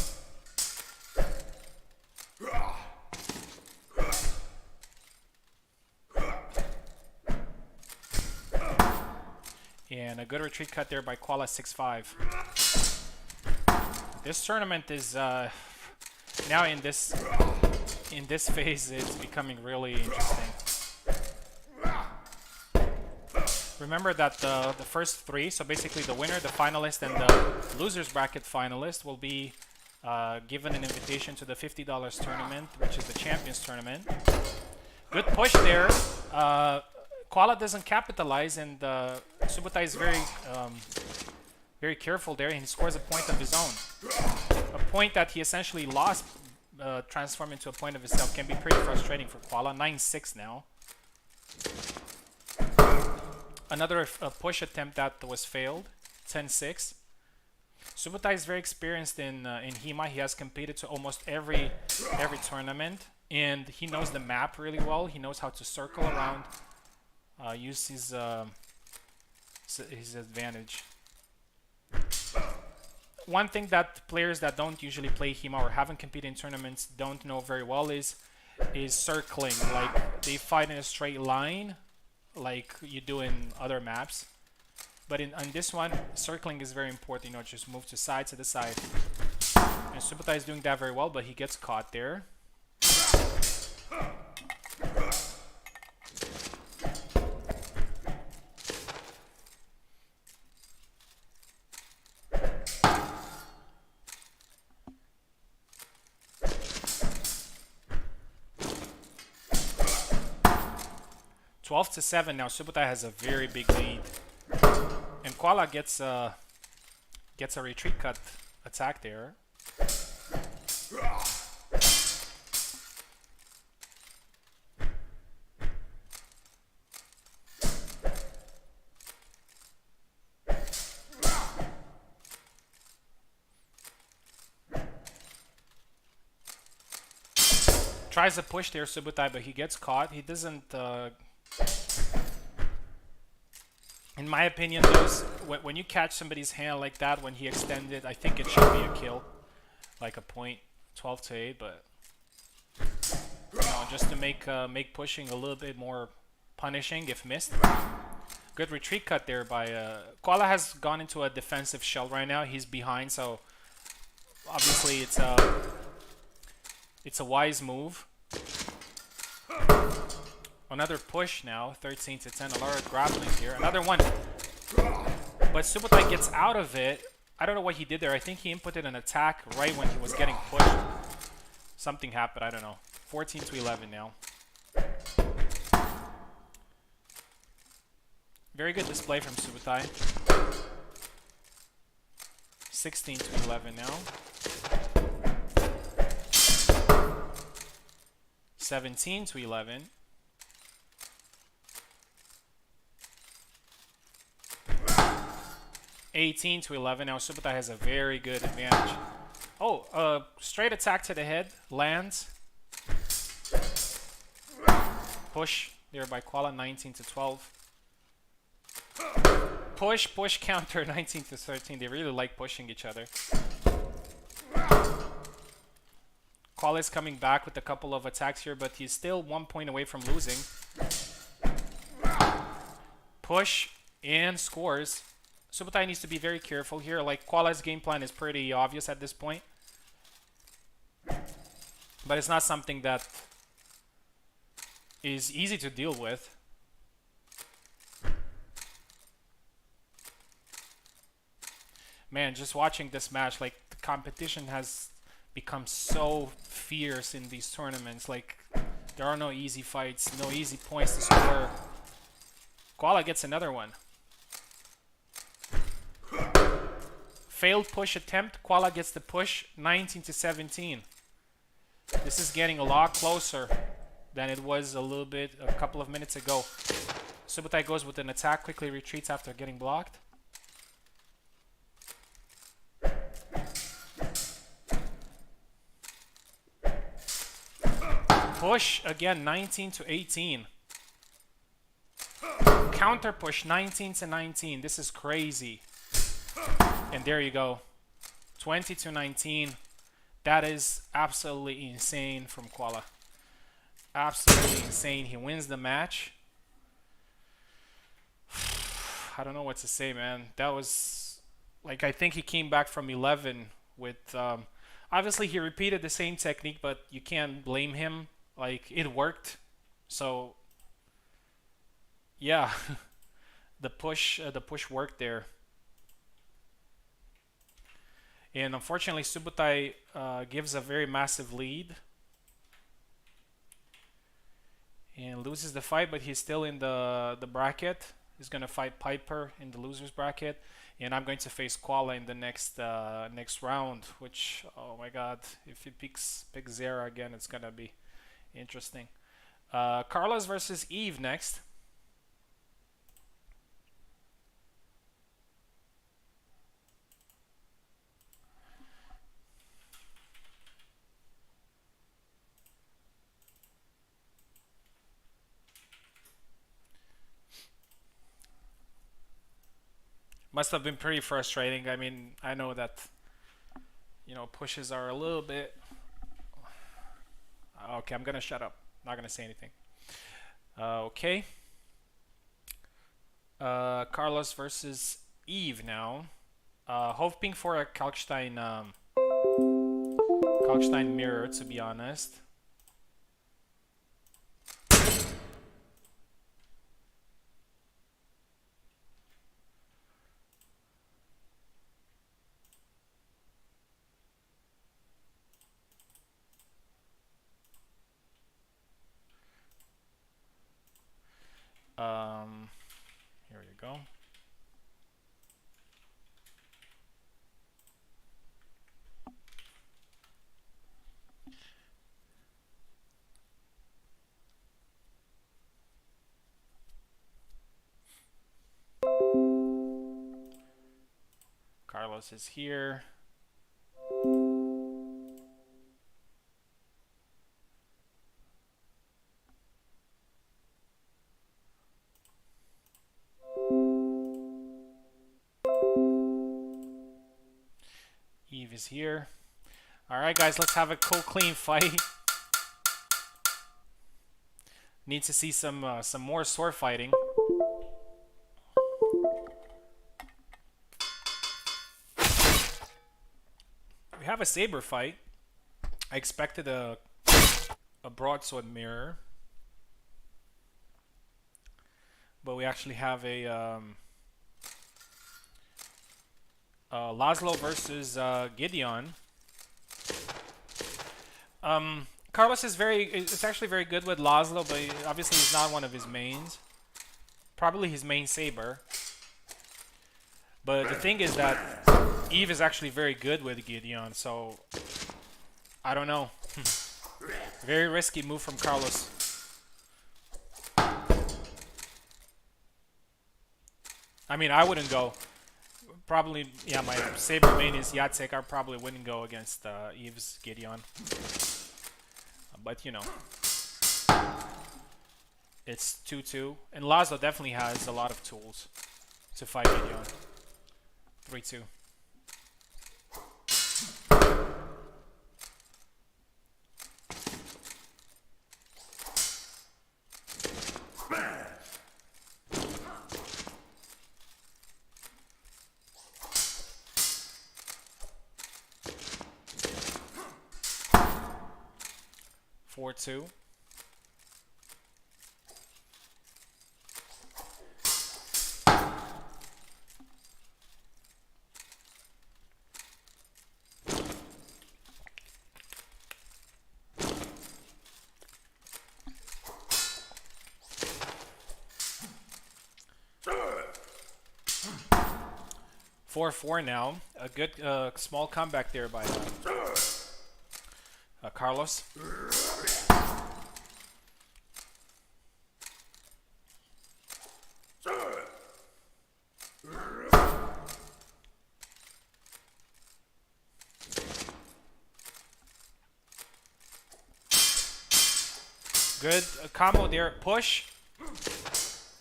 Speaker 1: And a good retreat cut there by Koala 6-5. This tournament is now in this phase, it's becoming really interesting. Remember that the first three, so basically the winner, the finalist, and the losers bracket finalist will be given an invitation to the $50 tournament, which is the Champions Tournament. Good push there. Koala doesn't capitalize, and Subutai is very careful there, and he scores a point of his own. A point that he essentially lost, transformed into a point of himself, can be pretty frustrating for Koala. 9-6 now. Another push attempt that was failed, 10-6. Subutai is very experienced in HEMA. He has competed to almost every tournament, and he knows the map really well. He knows how to circle around, use his advantage. One thing that players that don't usually play HEMA or haven't competed in tournaments don't know very well is circling. Like, they fight in a straight line, like you do in other maps, but on this one, circling is very important. You know, just move to side to the side, and Subutai is doing that very well, but he gets caught there. Twelve to 7 now. Subutai has a very big lead, and Koala gets a retreat cut attack there. Tries to push there, Subutai, but he gets caught. He doesn't. In my opinion, when you catch somebody's hand like that, when he extended, I think it should be a kill, like a point, 12 to 8. But you know, just to make pushing a little bit more punishing if missed. Good retreat cut there by Koala has gone into a defensive shell right now. He's behind, so obviously it's a wise move. Another push now, 13 to 10. A lot of grappling here. Another one. But Subutai gets out of it. I don't know what he did there. I think he inputted an attack right when he was getting pushed. Something happened. I don't know. 14 to 11 now. Very good display from Subutai. 16 to 11 now. 17 to 11. 18 to 11. Now Subutai has a very good advantage. Oh, straight attack to the head. Lands. Push there by Koala, 19 to 12. Push, push, counter, 19 to 13. They really like pushing each other. Koala is coming back with a couple of attacks here, but he's still 1 point away from losing. Push and scores. Subutai needs to be very careful here. Like, Koala's game plan is pretty obvious at this point. But it's not something that is easy to deal with. Man, just watching this match, like, the competition has become so fierce in these tournaments. Like, there are no easy fights, no easy points to score. Koala gets another one. Failed push attempt. Koala gets the push, 19 to 17. This is getting a lot closer. than it was a couple of minutes ago. Subotai goes with an attack, quickly retreats after getting blocked. Push again, 19 to 18. Counter push, 19 to 19. This is crazy. And there you go, 20 to 19. That is absolutely insane from Koala. Absolutely insane. He wins the match. I don't know what to say, man. That was like, I think he came back from 11 with obviously he repeated the same technique, but you can't blame him. Like, it worked. So yeah, the push worked there. And unfortunately, Subotai gives a very massive lead and loses the fight, but he's still in the bracket. He's gonna fight Piper in the losers bracket, and I'm going to face Koala in the next round. Which, oh my God, if he picks Zera again, it's gonna be interesting. Carlos versus Eve next. Must have been pretty frustrating. I mean, I know that, you know, pushes are a little bit... Okay, I'm gonna shut up. Not gonna say anything. Okay. Carlos versus Eve now. Hoping for a Kalkstein mirror, to be honest. Here you go. Carlos is here. Eve is here. Alright guys, let's have a cool clean fight. Need to see some more sword fighting. We have a saber fight. I expected a broadsword mirror, but we actually have a Laszlo versus Gideon. Carlos is actually very good with Laszlo, but obviously he's not one of his mains. Probably his main saber. But the thing is that Eve is actually very good with Gideon, so I don't know. Very risky move from Carlos. I mean, I wouldn't go. Probably, yeah, my saber main is Jacek. I probably wouldn't go against Eve's Gideon. But, you know, it's 2-2. And Laszlo definitely has a lot of tools to fight Gideon. 3-2. Four, 2. Four now. A good small comeback there by Carlos. Good combo there. Push.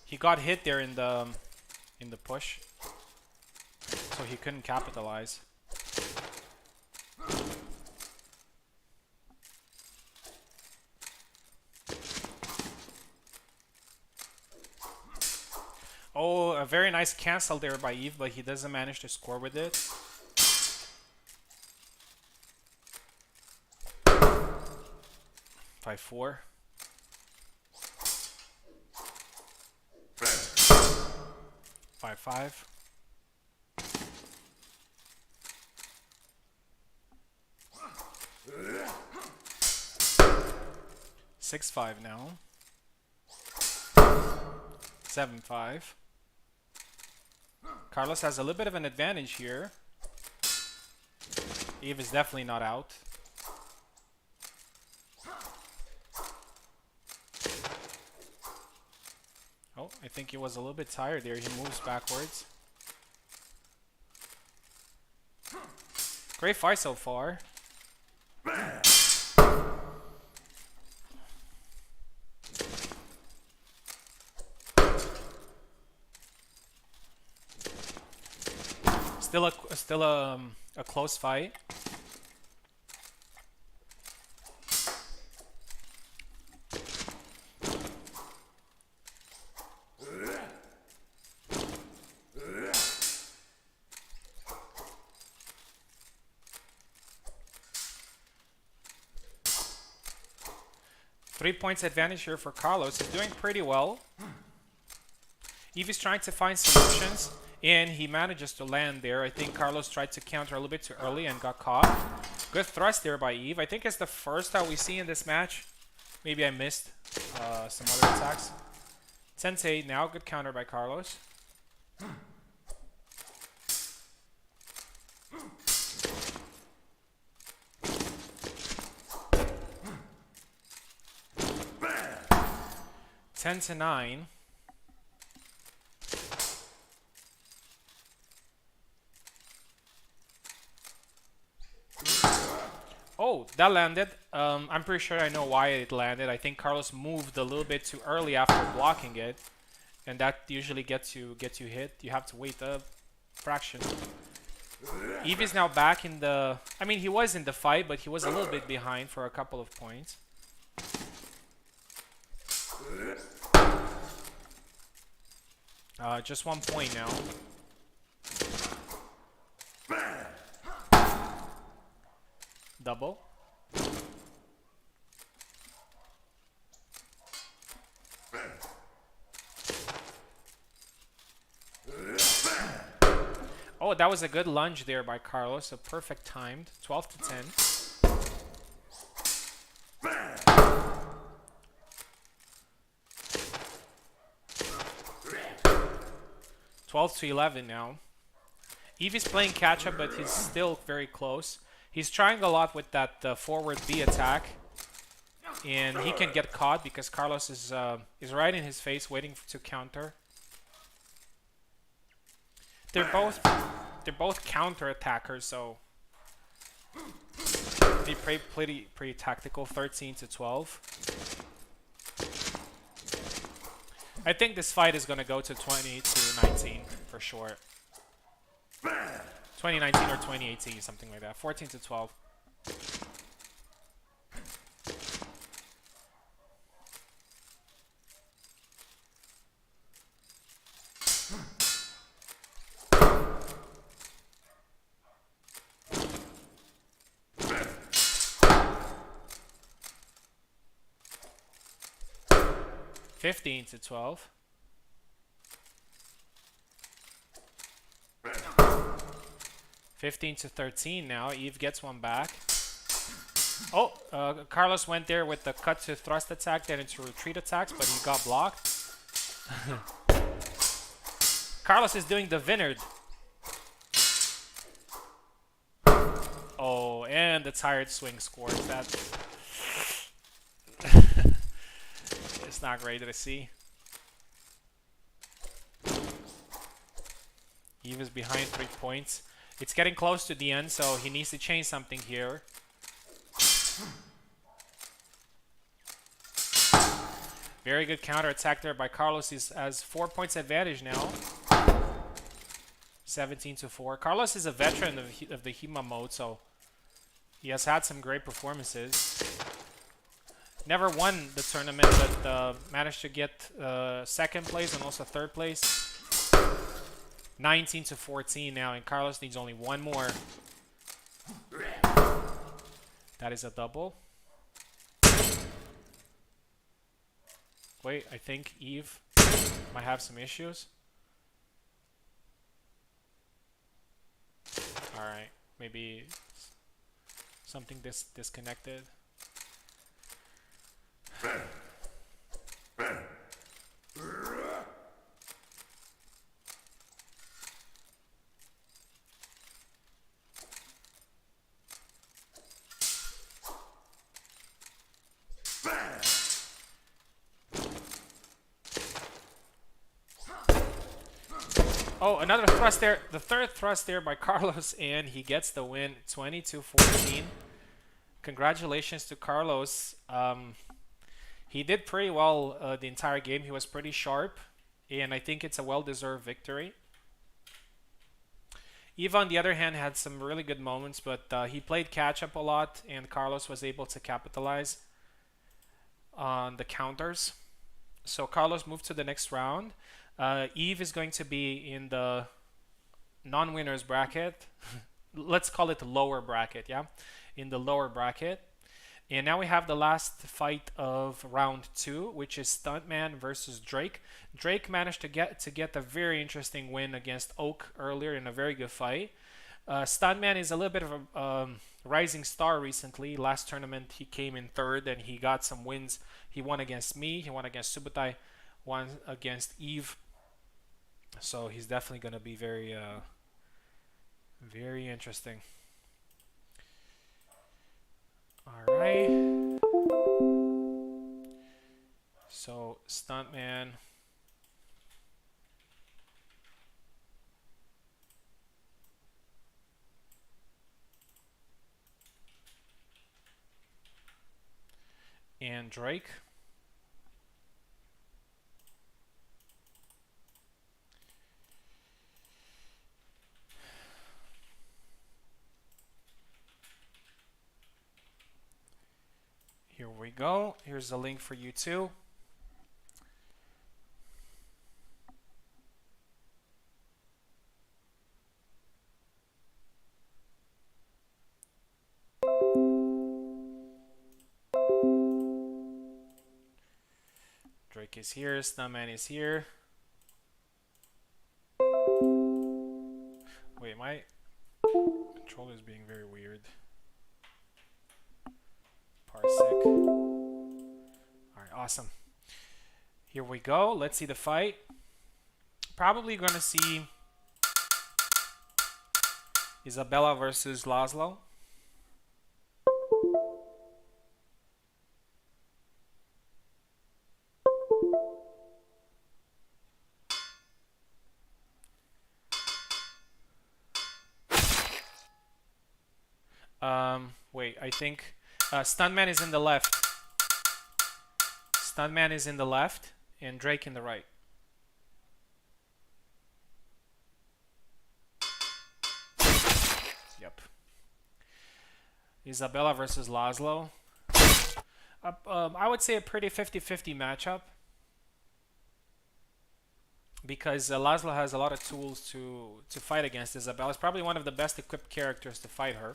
Speaker 1: He got hit there in the push, so he couldn't capitalize. Oh, a very nice cancel there by Eve, but he doesn't manage to score with it. By 4. By 5. 6-5 now. 7-5. Carlos has a little bit of an advantage here. Eve is definitely not out. Oh, I think he was a little bit tired there. He moves backwards. Great fight so far. Still a close fight. Three-points advantage here for Carlos. He's doing pretty well. Eve is trying to find solutions, and he manages to land there. I think Carlos tried to counter a little bit too early and got caught. Good thrust there by Eve. I think it's the first that we see in this match. Maybe I missed some other attacks. 10-8 now. Good counter by Carlos. Ten to 9. Oh, that landed. I'm pretty sure I know why it landed. I think Carlos moved a little bit too early after blocking it, and that usually gets you hit. You have to wait a fraction. Eve is now back in the... I mean, he was in the fight, but he was a little bit behind for a couple of points. Just 1 point now. Double. Oh, that was a good lunge there by Carlos. A perfect timed. 12 to 10. 12 to 11 now. Eve is playing catch up, but he's still very close. He's trying a lot with that forward B attack, and he can get caught because Carlos is right in his face, waiting to counter. They're both counter attackers, so they play pretty tactical. 13 to 12. I think this fight is gonna go to 20 to 19 for sure. 2019 or 2018, something like that. 14 to 12. $15 to 12. $15 to 13 now. Eve gets one back. Oh, Carlos went there with the cut to thrust attack, then into retreat attacks, but he got blocked. Carlos is doing the Vineyard. Oh, and the tired swing scores. That it's not great to see. Eve is behind 3 points. It's getting close to the end, so he needs to change something here. Very good counter attack there by Carlos. He has 4 points advantage now. 17-4. Carlos is a veteran of the HEMA mode, so he has had some great performances. Never won the tournament, but managed to get second place and also third place. 19-14 now, and Carlos needs only one more. That is a double. Wait, I think Eve might have some issues. Alright, maybe something disconnected. Oh, another thrust there. The third thrust there by Carlos, and he gets the win, 20-14. Congratulations to Carlos. He did pretty well the entire game. He was pretty sharp, and I think it's a well-deserved victory. Eve, on the other hand, had some really good moments, but he played catch-up a lot, and Carlos was able to capitalize on the counters. So Carlos moved to the next round. Eve is going to be in the non-winners bracket. Let's call it the lower bracket, yeah? In the lower bracket. And now we have the last fight of round 2, which is Stuntman versus Drake. Drake managed to get a very interesting win against Oak earlier in a very good fight. Stuntman is a little bit of a rising star recently. Last tournament he came in third and he got some wins. He won against me, he won against Subotai, won against Eve. So he's definitely going to be very, very interesting. All right. So Stuntman. And Drake. Here we go. Here's the link for you too. Drake is here, Stuntman is here. Wait, my controller is being very weird. Parsec. Alright, awesome. Here we go. Let's see the fight. Probably gonna see Isabella versus Laszlo. Wait, I think Stuntman is in the left. Stuntman is in the left and Drake in the right. Yep. Isabella versus Laszlo. I would say a pretty 50-50 matchup. Because Laszlo has a lot of tools to fight against Isabella. It's probably one of the best equipped characters to fight her.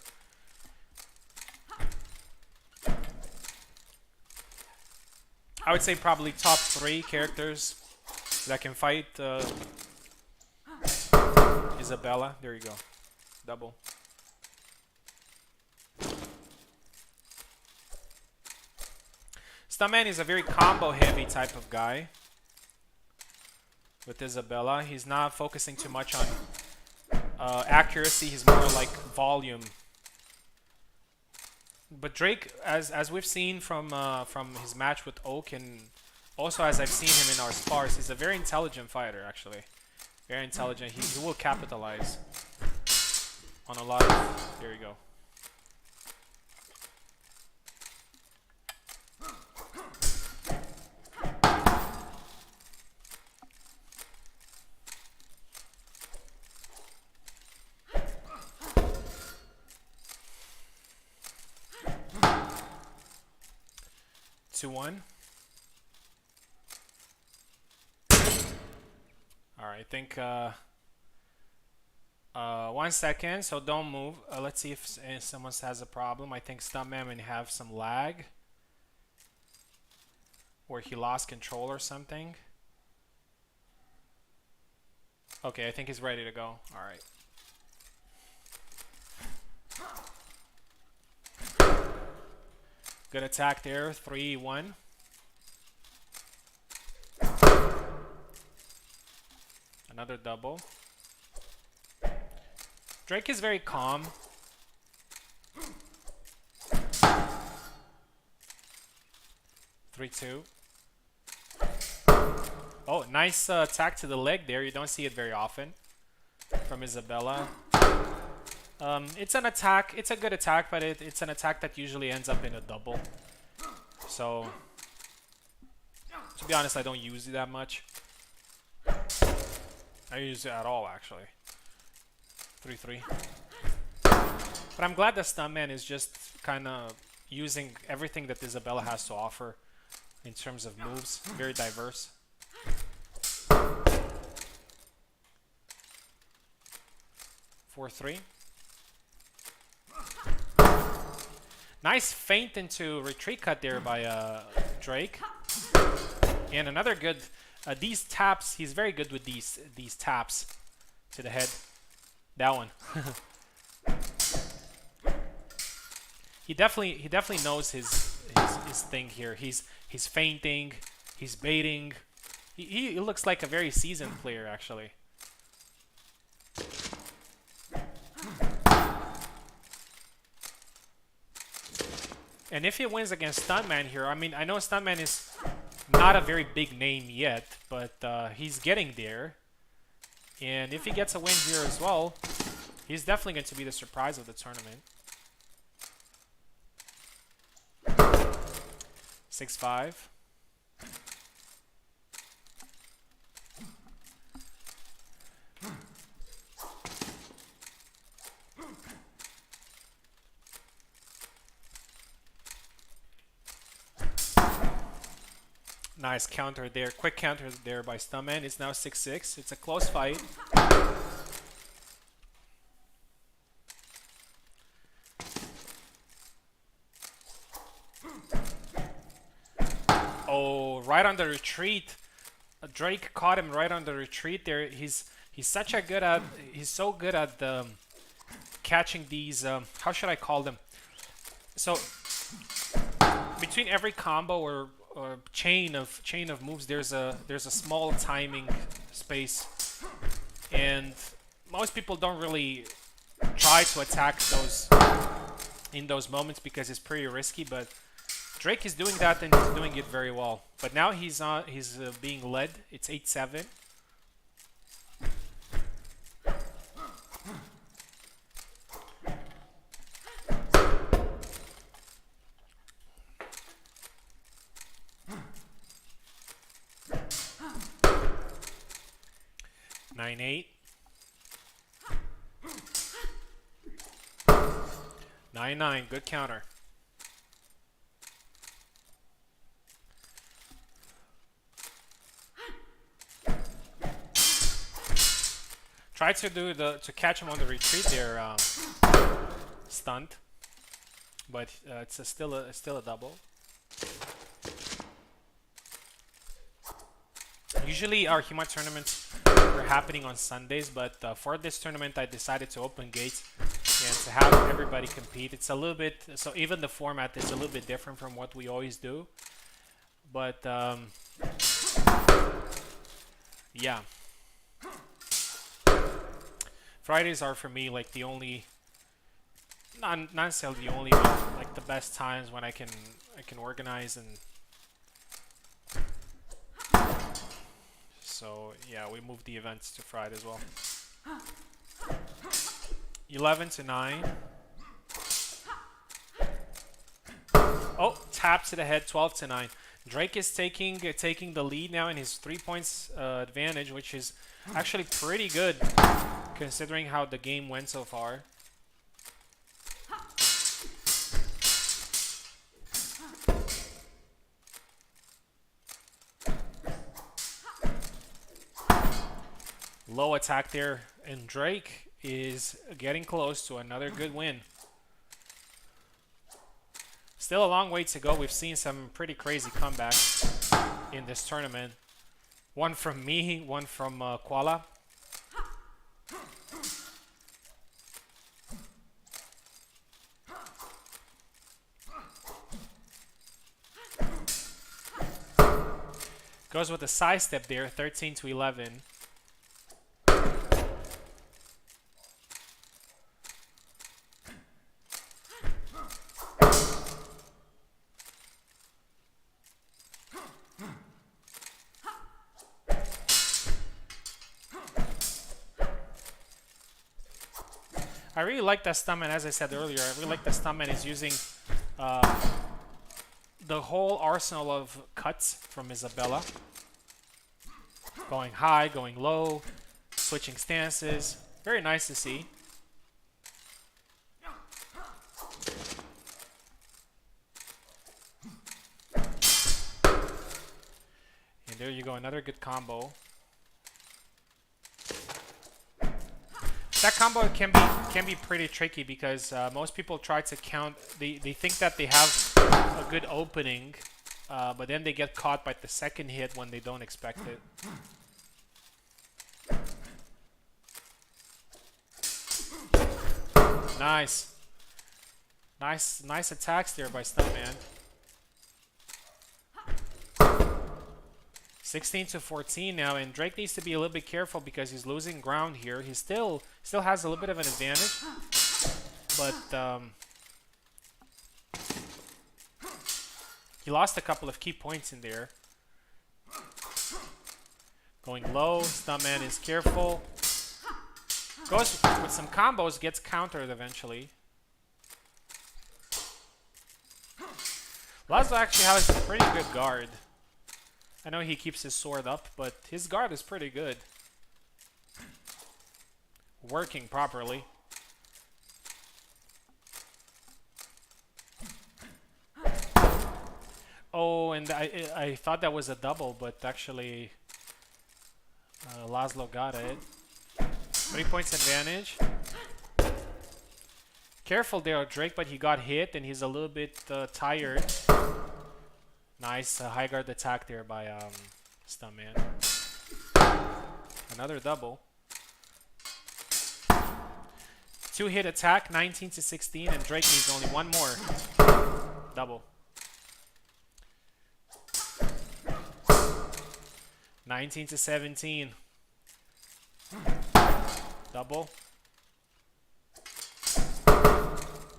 Speaker 1: I would say probably top 3 characters that can fight Isabella. There you go. Double. Stuntman is a very combo heavy type of guy. With Isabella, he's not focusing too much on accuracy. He's more like volume. But Drake, as we've seen from his match with Oak, and also as I've seen him in our spars, he's a very intelligent fighter. Actually, very intelligent. He will capitalize on a lot of. There you go. 2-1. Alright, I think 1 second, so don't move. Let's see if someone has a problem. I think Stuntman may have some lag, or he lost control or something. Okay, I think he's ready to go. Alright. Good attack there, 3-1. Another double. Drake is very calm. Three, two. Oh, nice attack to the leg there. You don't see it very often from Isabella. It's an attack. It's a good attack, but it's an attack that usually ends up in a double. So, to be honest, I don't use it that much. I use it at all, actually. 3-3. But I'm glad that Stuntman is just kind of using everything that Isabella has to offer in terms of moves. Very diverse. 4-3. Nice feint into retreat cut there by Drake. And another good... these taps, he's very good with these taps to the head. That one. He definitely knows his thing here. He's feinting, he's baiting. He looks like a very seasoned player, actually. And if he wins against Stuntman here, I mean, I know Stuntman is not a very big name yet, but he's getting there. And if he gets a win here as well, he's definitely going to be the surprise of the tournament. 6-5. Nice counter there. Quick counter there by Stuntman. It's now 6-6. It's a close fight. Oh, right on the retreat. Drake caught him right on the retreat there. He's so good at catching these how should I call them? So between every combo or chain of moves, there's a small timing space, and most people don't really try to attack those in those moments because it's pretty risky. But Drake is doing that, and he's doing it very well. But now he's being led. It's 8-7. Nine, 8. 9-9. Good counter. Tried to catch him on the retreat there, stunt, but it's still a double. Usually our HEMA tournaments are happening on Sundays, but for this tournament I decided to open gates and to have everybody compete. It's a little bit, so even the format is a little bit different from what we always do, but yeah. Fridays are for me like the only, not necessarily the only, but like the best times when I can organize. And so yeah, we moved the events to Friday as well. 11-9. Oh, tap to the head. 12-9. Drake is taking the lead now in his 3 points advantage, which is actually pretty good considering how the game went so far. Low attack there, and Drake is getting close to another good win. Still a long way to go. We've seen some pretty crazy comebacks in this tournament. One from me, one from Koala. Goes with a side step there, 13 to 11. I really like that stuntman, as I said earlier. I really like the stuntman is using the whole arsenal of cuts from Isabella. Going high, going low, switching stances. Very nice to see. And there you go, another good combo. That combo can be pretty tricky because most people try to count. They think that they have a good opening, but then they get caught by the second hit when they don't expect it. Nice. Nice attacks there by Stuntman. 16 to 14 now, and Drake needs to be a little bit careful because he's losing ground here. He still has a little bit of an advantage, but he lost a couple of key points in there. Going low, Stuntman is careful. Goes with some combos, gets countered eventually. Laszlo actually has a pretty good guard. I know he keeps his sword up, but his guard is pretty good. Working properly. Oh, and I thought that was a double, but actually Laszlo got it. 3 points advantage. Careful there, Drake, but he got hit and he's a little bit tired. Nice high guard attack there by Stuntman. Another double. 2-hit attack, 19 to 16, and Drake needs only one more. Double. 19 to 17. Double.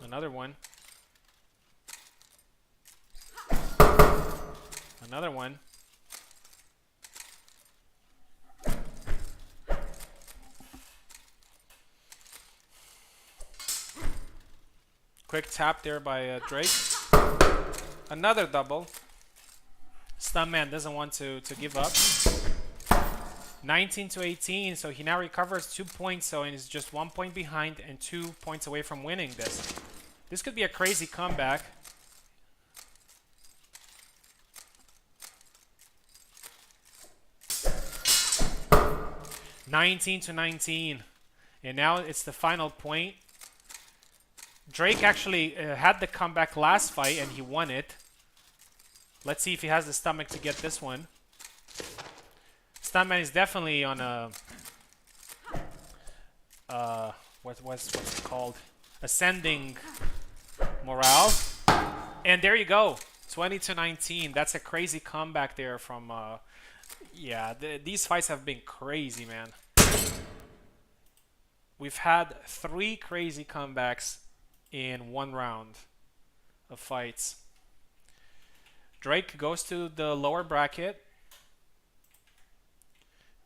Speaker 1: Another one. Another one. Quick tap there by Drake. Another double. Stuntman doesn't want to give up. 19 to 18, so he now recovers 2 points, so and is just 1 point behind and 2 points away from winning this. This could be a crazy comeback. (19 to 19), and now it's the final point. Drake actually had the comeback last fight and he won it. Let's see if he has the stomach to get this one. Stuntman is definitely on a what's it called? Ascending morale. And there you go. 20 to 19. That's a crazy comeback there from yeah, these fights have been crazy, man. We've had 3 crazy comebacks in 1 round of fights. Drake goes to the lower bracket.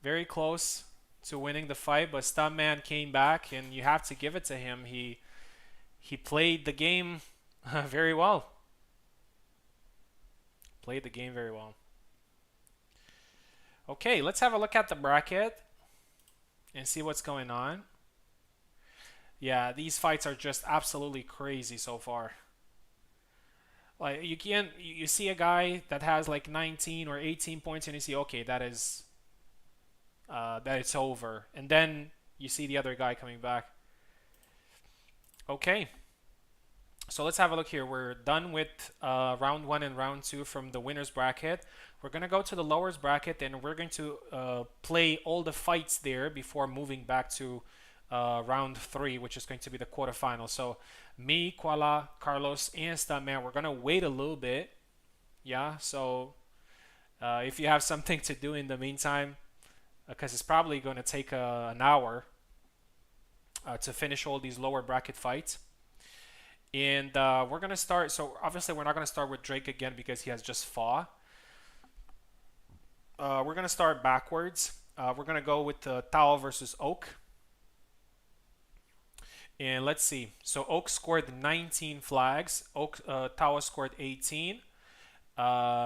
Speaker 1: Very close to winning the fight, but Stuntman came back, and you have to give it to him. He played the game very well. Played the game very well. Okay, let's have a look at the bracket and see what's going on. Yeah, these fights are just absolutely crazy so far. Like you see a guy that has like 19 or 18 points and you see, okay, that is that it's over. And then you see the other guy coming back. Okay. So let's have a look here. We're done with round 1 and round 2 from the winner's bracket. We're going to go to the lowers bracket and we're going to play all the fights there before moving back to round 3, which is going to be the quarterfinal. So me, Kuala, Carlos, and Stuntman, we're going to wait a little bit. Yeah, so if you have something to do in the meantime, because it's probably going to take an hour to finish all these lower bracket fights. And we're going to start, so obviously we're not going to start with Drake again because he has just fought. We're going to start backwards. We're going to go with Tao versus Oak. And let's see. So Oak scored 19 flags. Tao scored 18.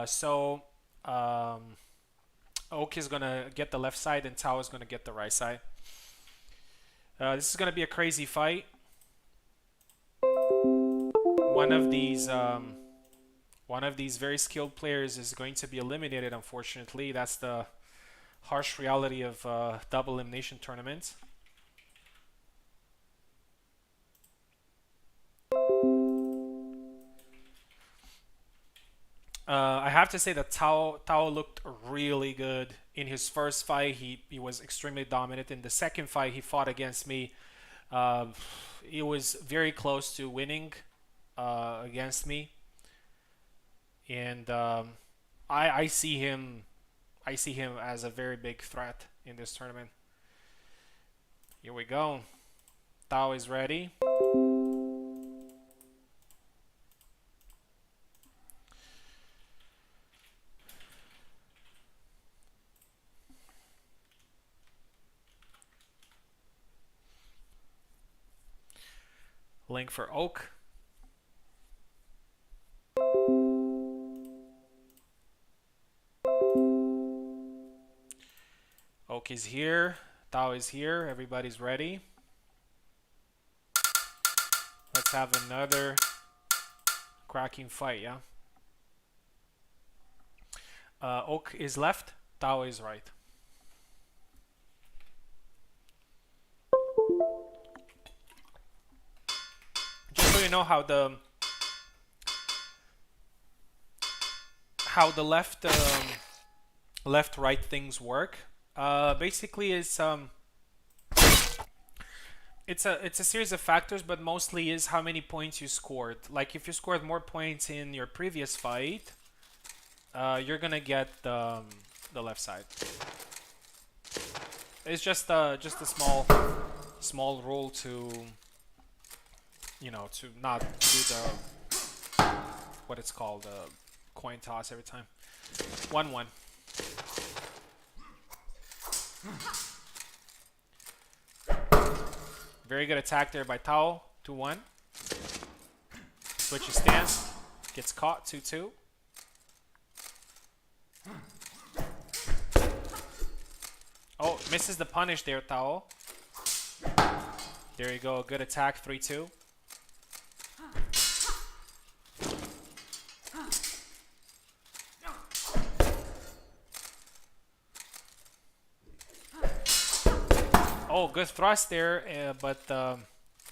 Speaker 1: So Oak is going to get the left side and Tao is going to get the right side. This is going to be a crazy fight. One of these very skilled players is going to be eliminated, unfortunately. That's the harsh reality of double elimination tournaments. I have to say that Tao looked really good in his first fight. He was extremely dominant. In the second fight he fought against me, he was very close to winning against me, and I see him as a very big threat in this tournament. Here we go. Tao is ready. Link for Oak. Oak is here. Tao is here. Everybody's ready. Let's have another cracking fight, yeah? Oak is left. Tao is right. Just so you know how the left right things work. Basically it's a series of factors, but mostly is how many points you scored. Like if you scored more points in your previous fight, you're gonna get the left side. It's just a small rule to, you know, to not do the what it's called, coin toss every time. 1-1. Very good attack there by Tao. 2-1. Switches stance. Gets caught. 2-2. Oh, misses the punish there, Tao. There you go. Good attack. 3-2. Oh, good thrust there, but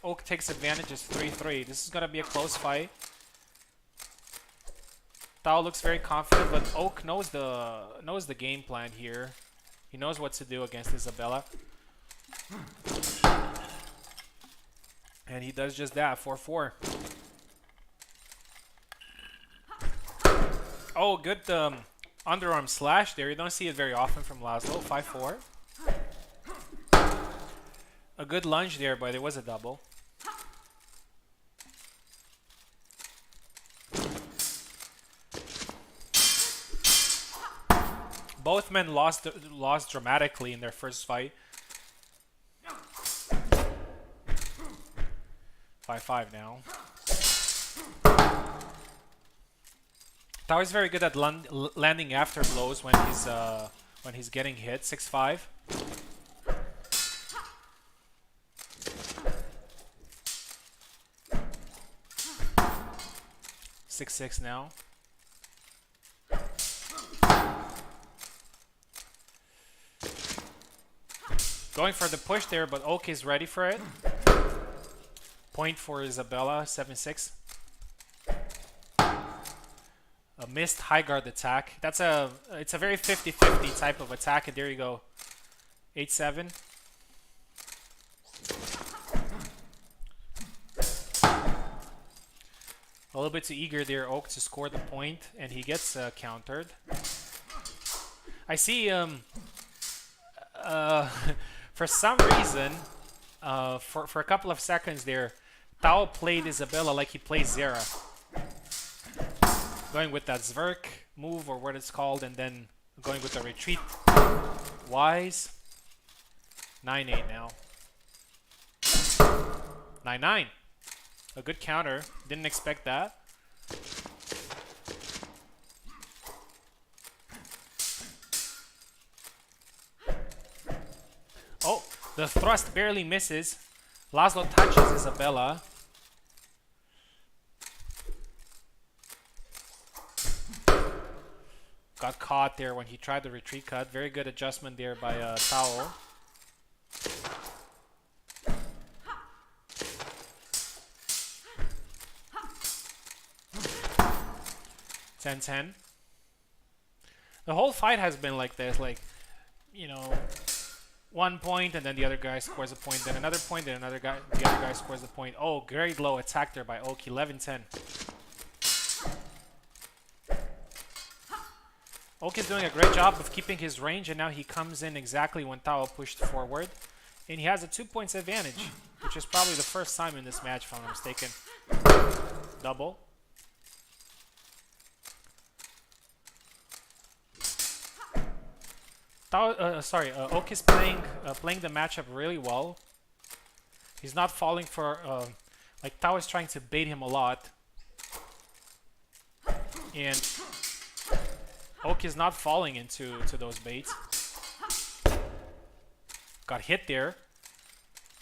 Speaker 1: Oak takes advantage. It's 3-3. This is gonna be a close fight. Tao looks very confident, but Oak knows the game plan here. He knows what to do against Isabella, and he does just that. 4-4. Oh, good underarm slash there. You don't see it very often from Laszlo. 5-4. A good lunge there, but it was a double. Both men lost dramatically in their first fight. 5-5 now. Tao is very good at landing after blows when he's getting hit. 6-5. 6-6 now. Going for the push there, but Oak is ready for it. Point for Isabella, 7-6. A missed high guard attack. It's a very 50-50 type of attack, and there you go. 8-7. A little bit too eager there, Oak, to score the point, and he gets countered. I see, for some reason, for a couple of seconds there, Tao played Isabella like he plays Zera. Going with that Zwerk move, or what it's called, and then going with the retreat. Wise. 9-8 now. 9-9. A good counter. Didn't expect that. Oh, the thrust barely misses. Laszlo touches Isabella. Got caught there when he tried the retreat cut. Very good adjustment there by Tao. The whole fight has been like this, like, you know, 1 point and then the other guy scores a point, then another point, then the other guy scores a point. Oh, great low attack there by Oak, 11-10. Oak is doing a great job of keeping his range, and now he comes in exactly when Tao pushed forward. And he has a 2 points advantage, which is probably the first time in this match, if I'm not mistaken. Double. Oak is playing the matchup really well. He's not falling for like Tao is trying to bait him a lot, and Oak is not falling into those baits. Got hit there,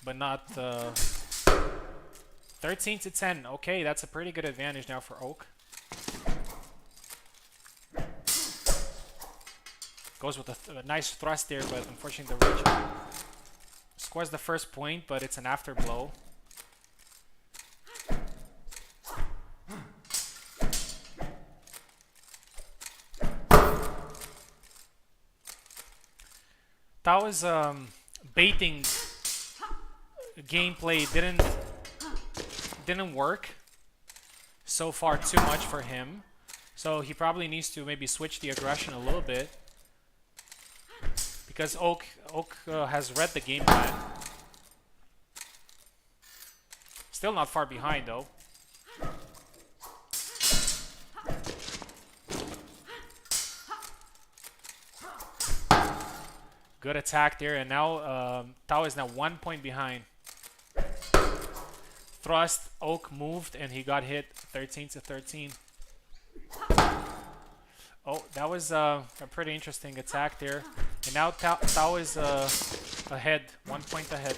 Speaker 1: but not 13-10. Okay, that's a pretty good advantage now for Oak. Goes with a nice thrust there, but unfortunately the reach scores the first point, but it's an after blow. Tao's baiting gameplay didn't work so far too much for him, so he probably needs to maybe switch the aggression a little bit. Because Oak has read the game plan. Still not far behind though. Good attack there, and now Tao is now 1 point behind. Thrust, Oak moved, and he got hit 13-13. Oh, that was a pretty interesting attack there. And now Tao is ahead, 1 point ahead.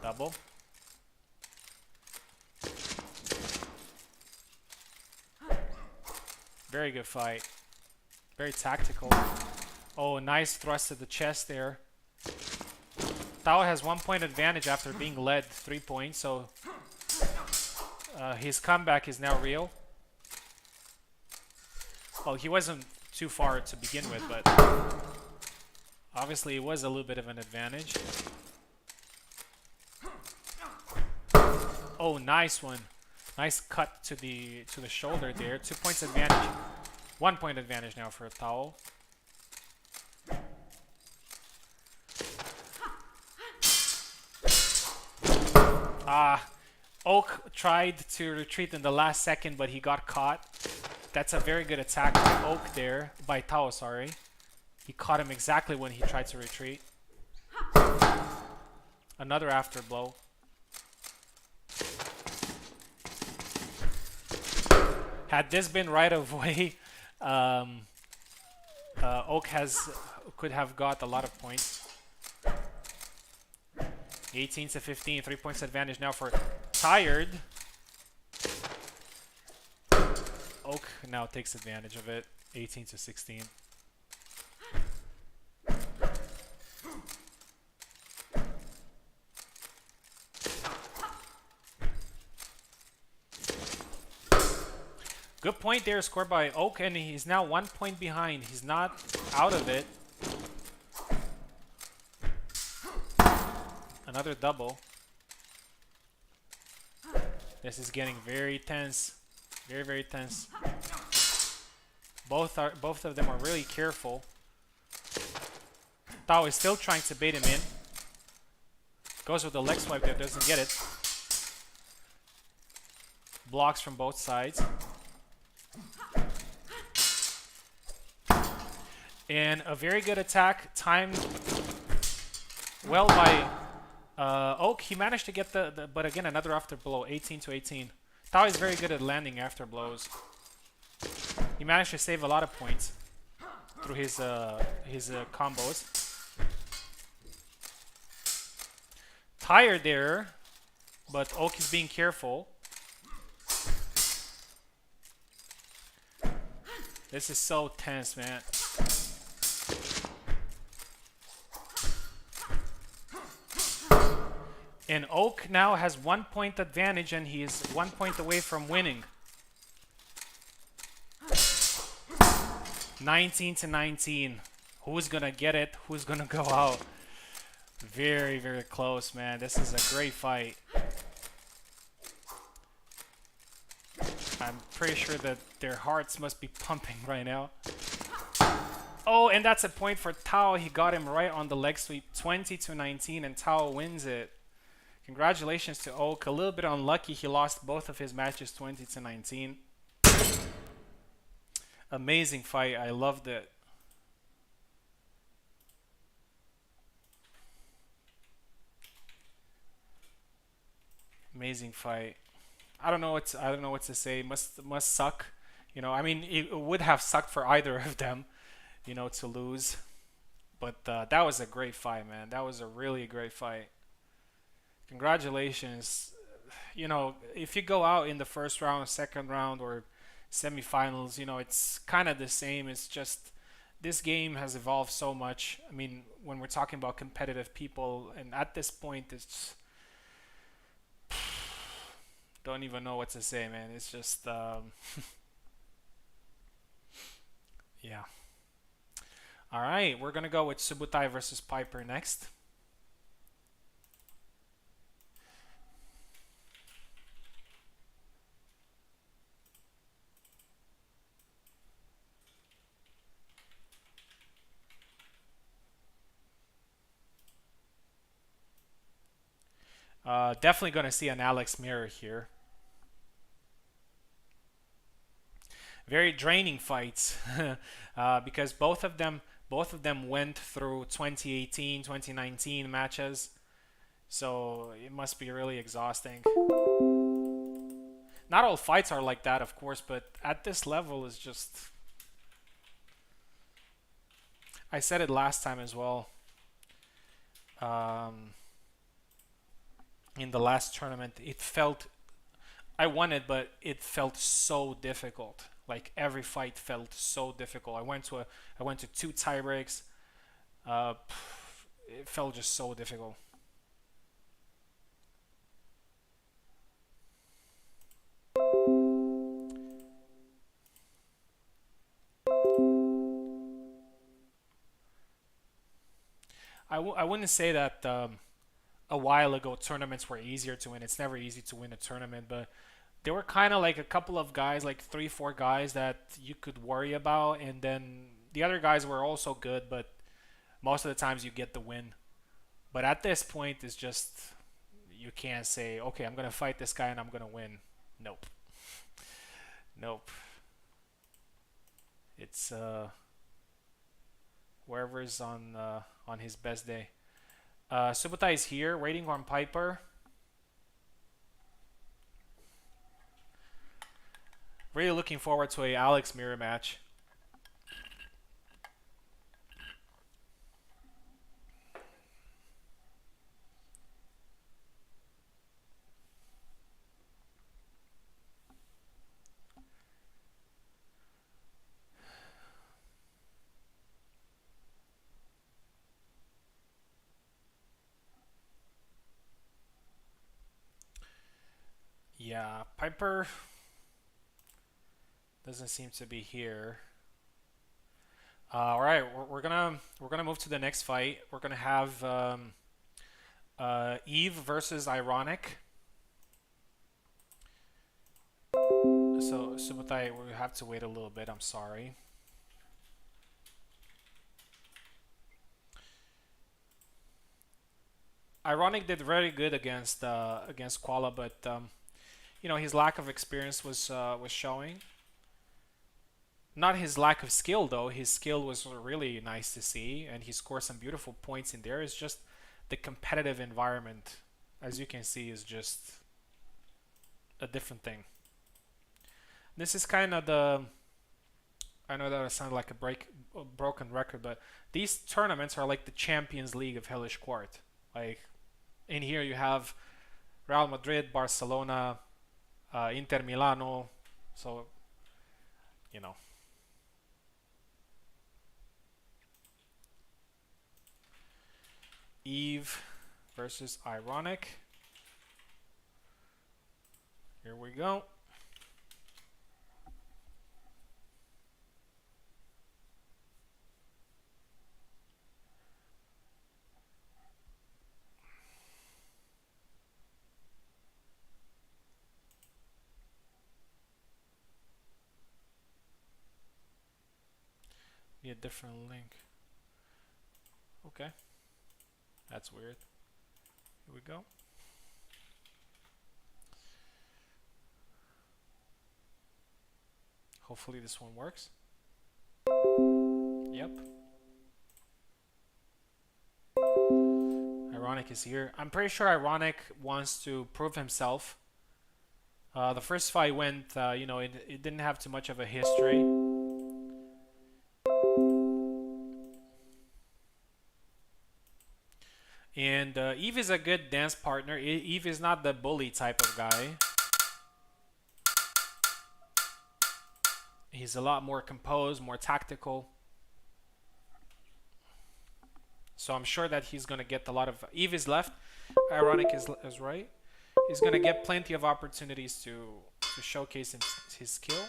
Speaker 1: Double. Very good fight. Very tactical. Oh, nice thrust to the chest there. Tao has 1 point advantage after being led 3 points, so his comeback is now real. Well, he wasn't too far to begin with, but obviously it was a little bit of an advantage. Oh, nice one. Nice cut to the shoulder there. 2 points advantage. 1 point advantage now for Tao. Oak tried to retreat in the last second, but he got caught. That's a very good attack by Oak there, by Tao, sorry. He caught him exactly when he tried to retreat. Another after blow. Had this been right of way, Oak could have got a lot of points. 18 to 15. 3 points advantage now for Tired. Oak now takes advantage of it. 18 to 16. Good point there scored by Oak, and he's now 1 point behind. He's not out of it. Another double. This is getting very tense. Very, very tense. Both of them are really careful. Tao is still trying to bait him in. Goes with the leg swipe there, doesn't get it. Blocks from both sides. And a very good attack, timed well by Oak. He managed to get but again, another after blow, 18 to 18. Tao is very good at landing after blows. He managed to save a lot of points through his combos. Tired there, but Oak is being careful. This is so tense, man. And Oak now has 1 point advantage, and he is 1 point away from winning. 19 to 19. Who's gonna get it? Who's gonna go out? Very, very close, man. This is a great fight. I'm pretty sure that their hearts must be pumping right now. Oh, and that's a point for Tao. He got him right on the leg sweep. 20 to 19, and Tao wins it. Congratulations to Oak. A little bit unlucky. He lost both of his matches 20 to 19. Amazing fight. I loved it. Amazing fight. I don't know what to say. Must suck. You know, I mean, it would have sucked for either of them, you know, to lose. But that was a great fight, man. That was a really great fight. Congratulations. You know, if you go out in the first round, second round, or semifinals, you know, it's kind of the same. It's just this game has evolved so much. I mean, when we're talking about competitive people, and at this point, it's don't even know what to say, man. It's just yeah. All right, we're gonna go with Subutai versus Piper next. Definitely going to see an Alex mirror here. Very draining fights because both of them went through 2018, 2019 matches, so it must be really exhausting. Not all fights are like that, of course, but at this level is just. I said it last time as well. In the last tournament, it felt, I won it, but it felt so difficult. Like every fight felt so difficult. I went to 2 tie breaks. It felt just so difficult. I wouldn't say that a while ago tournaments were easier to win. It's never easy to win a tournament, but there were kind of like a couple of guys, like 3-4 guys that you could worry about, and then the other guys were also good, but most of the times you get the win. But at this point, it's just, you can't say, okay, I'm gonna fight this guy and I'm gonna win. Nope. Nope. It's wherever's on his best day. Subutai is here, waiting on Piper. Really looking forward to a Alex mirror match. Yeah, Piper doesn't seem to be here. All right, we're gonna move to the next fight. We're gonna have Eve versus Ironic. So Subutai, we have to wait a little bit. I'm sorry. Ironic did very good against Koala, but you know, his lack of experience was showing. Not his lack of skill though. His skill was really nice to see, and he scored some beautiful points in there. It's just the competitive environment, as you can see, is just a different thing. This is kind of the. I know that sounds like a broken record, but these tournaments are like the Champions League of Hellish Quart. Like in here you have Real Madrid, Barcelona, Inter Milano. So, you know. Eve versus Ironic. Here we go. Be a different link. Okay. That's weird. Here we go. Hopefully this one works. Yep. Ironic is here. I'm pretty sure Ironic wants to prove himself. The first fight went, you know, it didn't have too much of a history. And Eve is a good dance partner. Eve is not the bully type of guy. He's a lot more composed, more tactical. So I'm sure that he's going to get a lot of... Eve is left. Ironic is right. He's going to get plenty of opportunities to showcase his skill.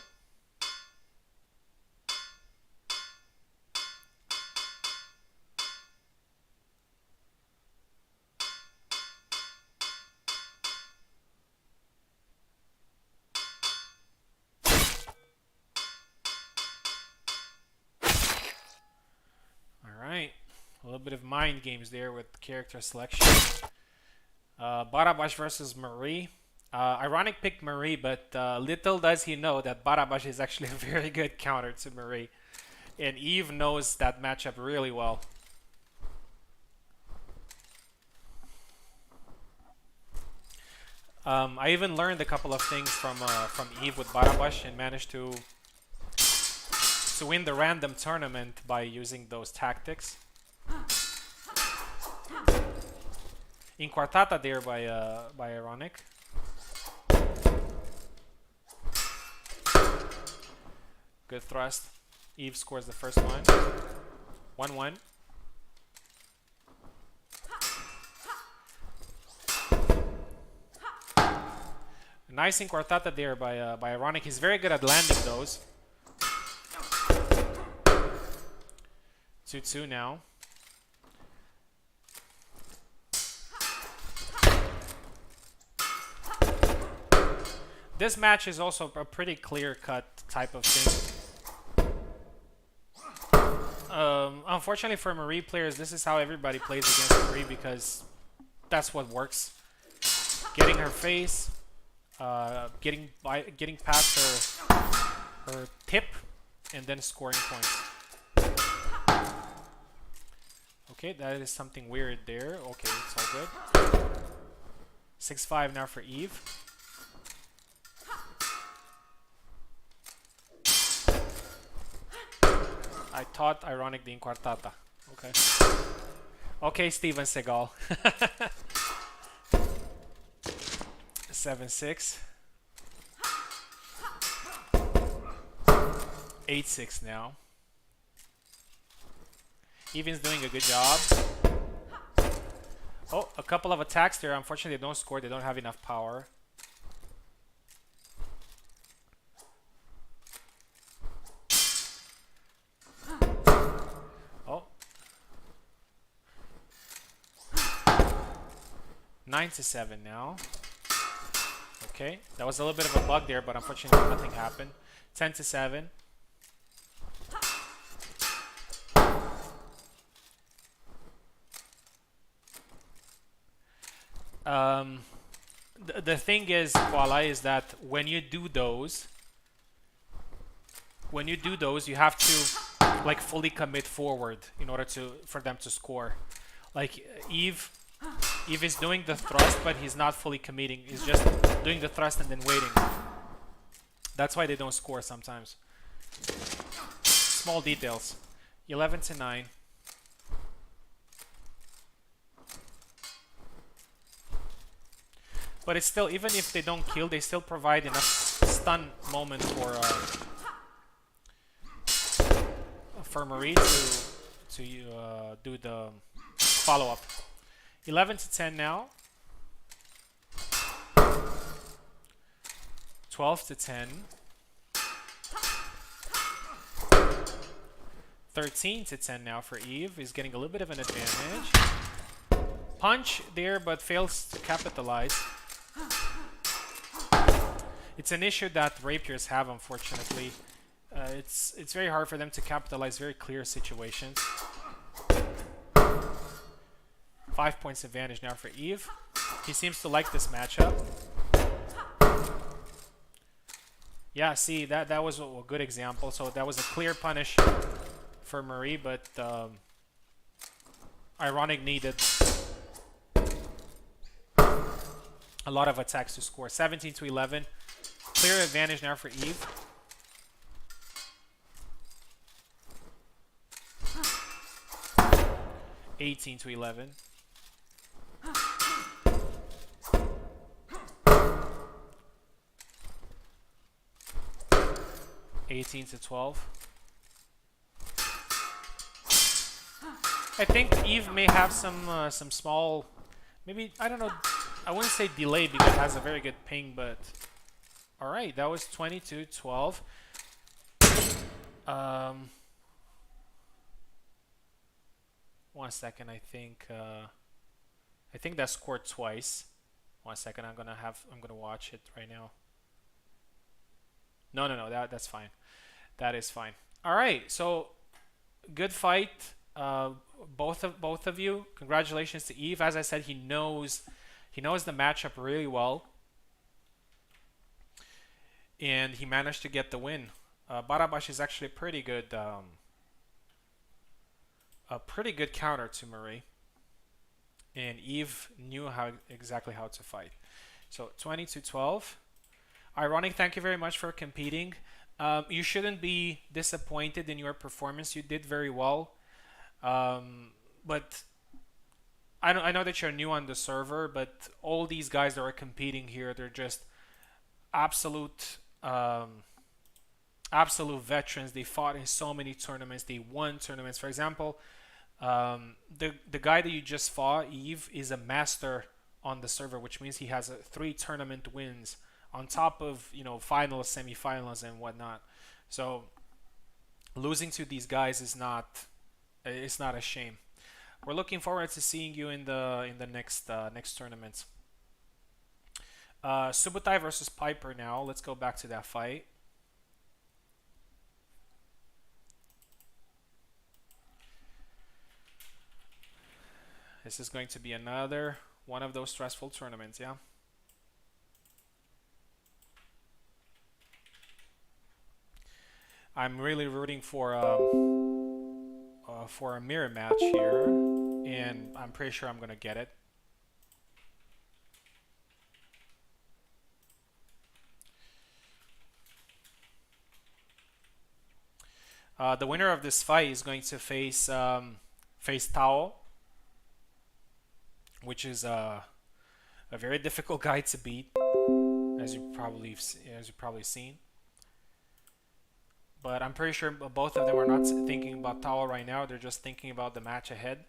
Speaker 1: A little bit of mind games there with character selection. Barabash versus Marie. Ironic picked Marie, but little does he know that Barabash is actually a very good counter to Marie. And Eve knows that matchup really well. I even learned a couple of things from Eve with Barabash and managed to win the random tournament by using those tactics. In Quartata there by Ironic. Good thrust. Eve scores the first one. 1-1. Nice in Quartata there by Ironic. He's very good at landing those. 2-2 now. This match is also a pretty clear-cut type of thing. Unfortunately for Marie players, this is how everybody plays against Marie because that's what works. Getting her face, getting past her tip, and then scoring points. Okay, that is something weird there. Okay, it's all good. 6-5 now for Eve. I taught Ironic the Inquartata. Okay. Okay, Steven Seagal. 7-6. 8-6 now. Even's doing a good job. Oh, a couple of attacks there. Unfortunately, they don't score. They don't have enough power. 9-7 now. Okay, that was a little bit of a bug there, but unfortunately nothing happened. 10-7. The thing is, Koala, is that when you do those, you have to like fully commit forward in order for them to score. Like Eve is doing the thrust, but he's not fully committing. He's just doing the thrust and then waiting. That's why they don't score sometimes. Small details. 11-9. But it's still, even if they don't kill, they still provide enough stun moment for Marie to do the follow-up. 11-10 now. 12-10. 13-10 now for Eve. He's getting a little bit of an advantage. Punch there, but fails to capitalize. It's an issue that rapiers have, unfortunately. It's very hard for them to capitalize very clear situations. 5 points advantage now for Eve. He seems to like this matchup. Yeah, see, that was a good example. So that was a clear punish for Marie, but Ironic needed a lot of attacks to score. 17-11. Clear advantage now for Eve. (18-11). 18-12. I think Eve may have some small, maybe, I don't know, I wouldn't say delay because it has a very good ping, but all right, that was 22-12. One second, I think that scored twice. 1 second, I'm gonna watch it right now. No, that's fine. That is fine. All right, so good fight, both of you. Congratulations to Eve. As I said, he knows the matchup really well, and he managed to get the win. Barabash is actually a pretty good counter to Marie, and Eve knew exactly how to fight. So 22-12. Ironic, thank you very much for competing. You shouldn't be disappointed in your performance. You did very well. But I know that you're new on the server, but all these guys that are competing here, they're just absolute veterans. They fought in so many tournaments. They won tournaments. For example, the guy that you just fought, Eve, is a master on the server, which means he has 3 tournament wins on top of, finals, semifinals, and whatnot. So losing to these guys is not a shame. We're looking forward to seeing you in the next tournament. Subutai versus Piper now. Let's go back to that fight. This is going to be another one of those stressful tournaments, yeah? I'm really rooting for a mirror match here, and I'm pretty sure I'm gonna get it. The winner of this fight is going to face Tao, which is a very difficult guy to beat, as you probably seen. But I'm pretty sure both of them are not thinking about Tao right now. They're just thinking about the match ahead.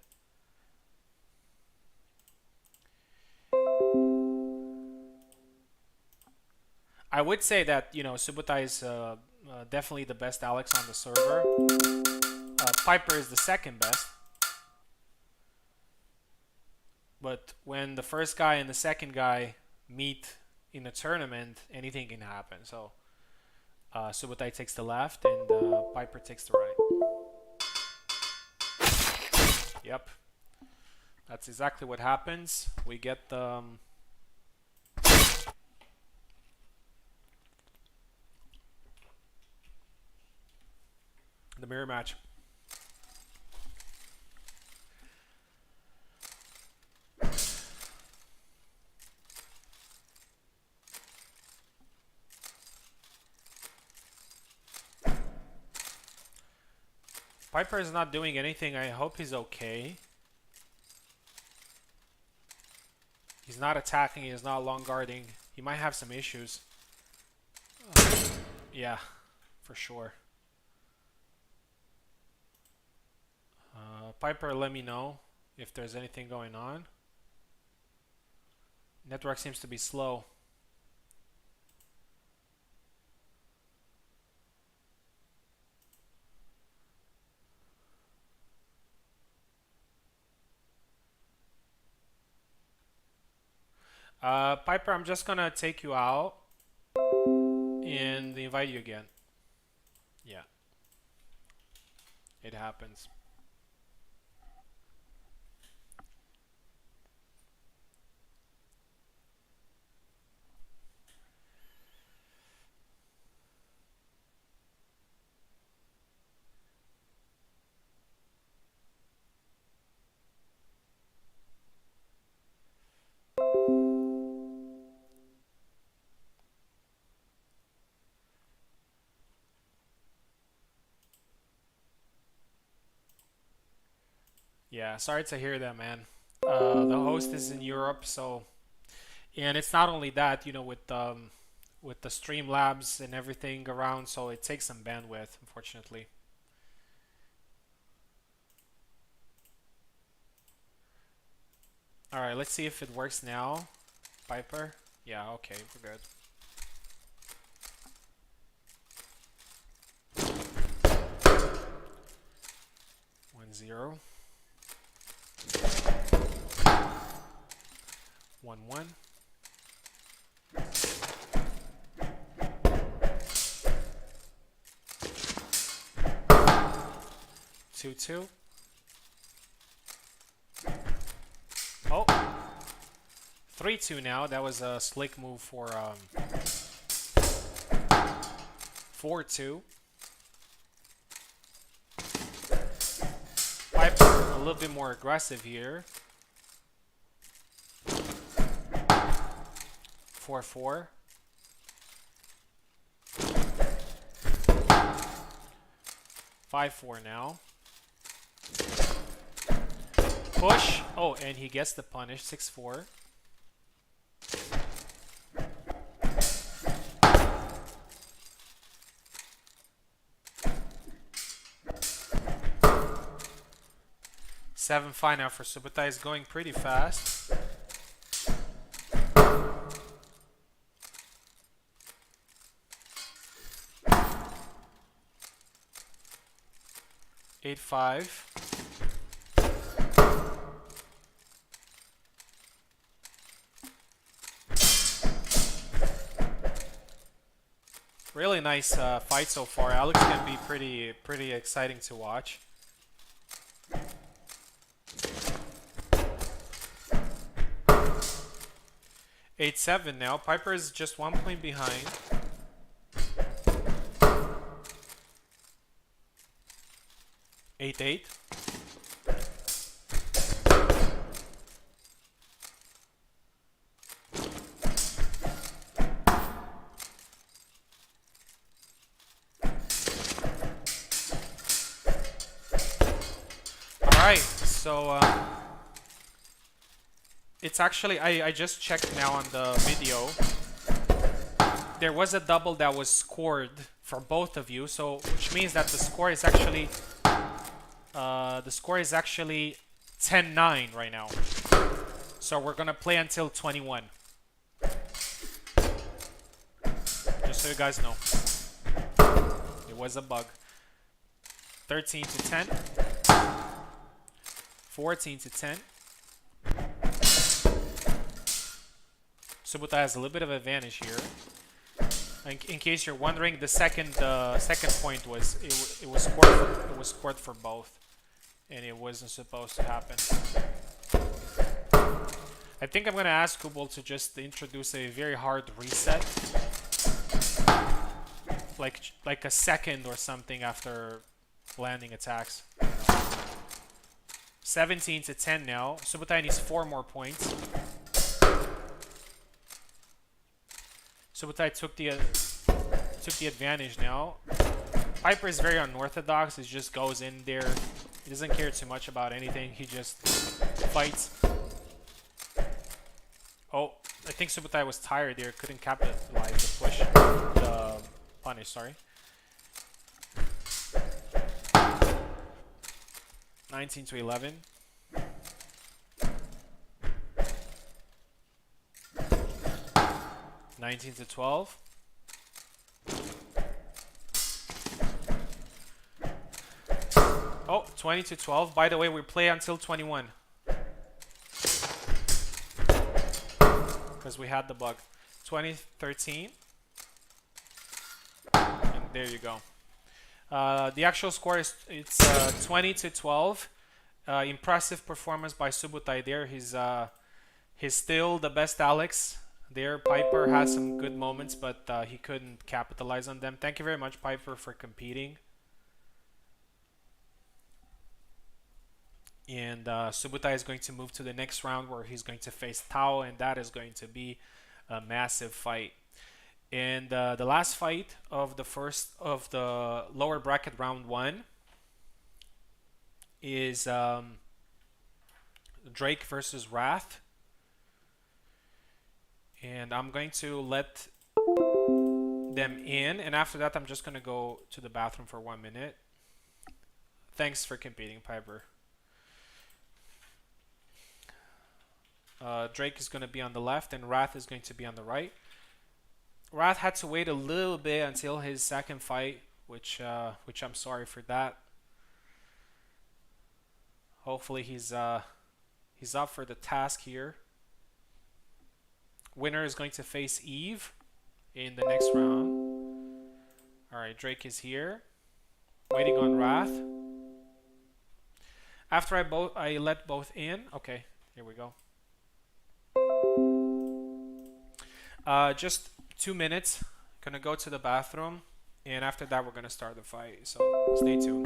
Speaker 1: I would say that, Subutai is definitely the best Alex on the server. Piper is the second best. But when the first guy and the second guy meet in a tournament, anything can happen. So Subotai takes the left and Piper takes the right. Yep. That's exactly what happens. We get the mirror match. Piper is not doing anything. I hope he's okay. He's not attacking. He's not long guarding. He might have some issues. Yeah, for sure. Piper, let me know if there's anything going on. Network seems to be slow. Piper, I'm just gonna take you out and invite you again. Yeah, it happens. Yeah, sorry to hear that, man. The host is in Europe, so and it's not only that, you know, with the Streamlabs and everything around, so it takes some bandwidth, unfortunately. All right, let's see if it works now. Piper? Yeah, okay, we're good. One zero. 1-1. Two two. Oh, 3-2 now. That was a slick move for 4-2. Piper a little bit more aggressive here. 4-4. 5-4 now. Push. Oh, and he gets the punish. 6-4. Seven five now for Subotai. Is going pretty fast. Eight five. Really nice fight so far. Alex can be pretty exciting to watch. Eight seven now. Piper is just 1 point behind. Eight eight. Alright, so it's actually, I just checked now on the video. There was a double that was scored for both of you, so which means that the score is actually 10-9 right now. So we're gonna play until 21. Just so you guys know. It was a bug. 13-10. 14-10. Subutai has a little bit of advantage here. In case you're wondering, the second point was it was scored for both, and it wasn't supposed to happen. I think I'm gonna ask Kubal to just introduce a very hard reset, like a second or something after landing attacks. 17 to 10 now. Subutai needs 4 more points. Subutai took the advantage now. Piper is very unorthodox. He just goes in there. He doesn't care too much about anything. He just fights. Oh, I think Subutai was tired there. Couldn't capitalize the push. The punish, sorry. 19 to 11. (19 to 12). Oh, 20 to 12. By the way, we play until 21. Because we had the bug. 2013. And there you go. The actual score is 20 to 12. Impressive performance by Subutai there. He's still the best Alex there. Piper has some good moments, but he couldn't capitalize on them. Thank you very much, Piper, for competing. And Subutai is going to move to the next round where he's going to face Tao, and that is going to be a massive fight. And the last fight of the lower bracket round 1 is Drake versus Wrath. And I'm going to let them in, and after that I'm just going to go to the bathroom for 1 minute. Thanks for competing, Piper. Drake is going to be on the left and Wrath is going to be on the right. Wrath had to wait a little bit until his second fight, which I'm sorry for that. Hopefully he's up for the task here. Winner is going to face Eve in the next round. Alright, Drake is here, waiting on Wrath. After I let both in. Okay, here we go. Just 2 minutes. Gonna go to the bathroom, and after that we're gonna start the fight. So stay tuned.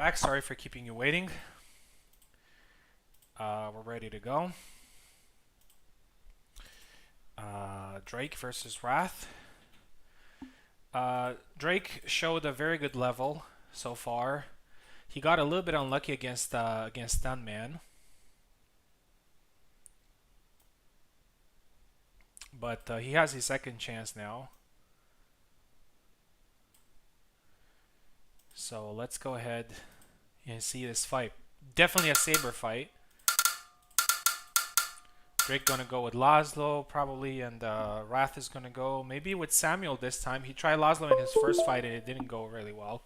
Speaker 1: back. Sorry for keeping you waiting. We're ready to go. Drake versus Wrath. Drake showed a very good level so far. He got a little bit unlucky against Tounament, but he has his second chance now. So let's go ahead and see this fight. Definitely a saber fight. Drake gonna go with Laszlo probably, and Wrath is gonna go maybe with Samuel this time. He tried Laszlo in his first fight and it didn't go really well.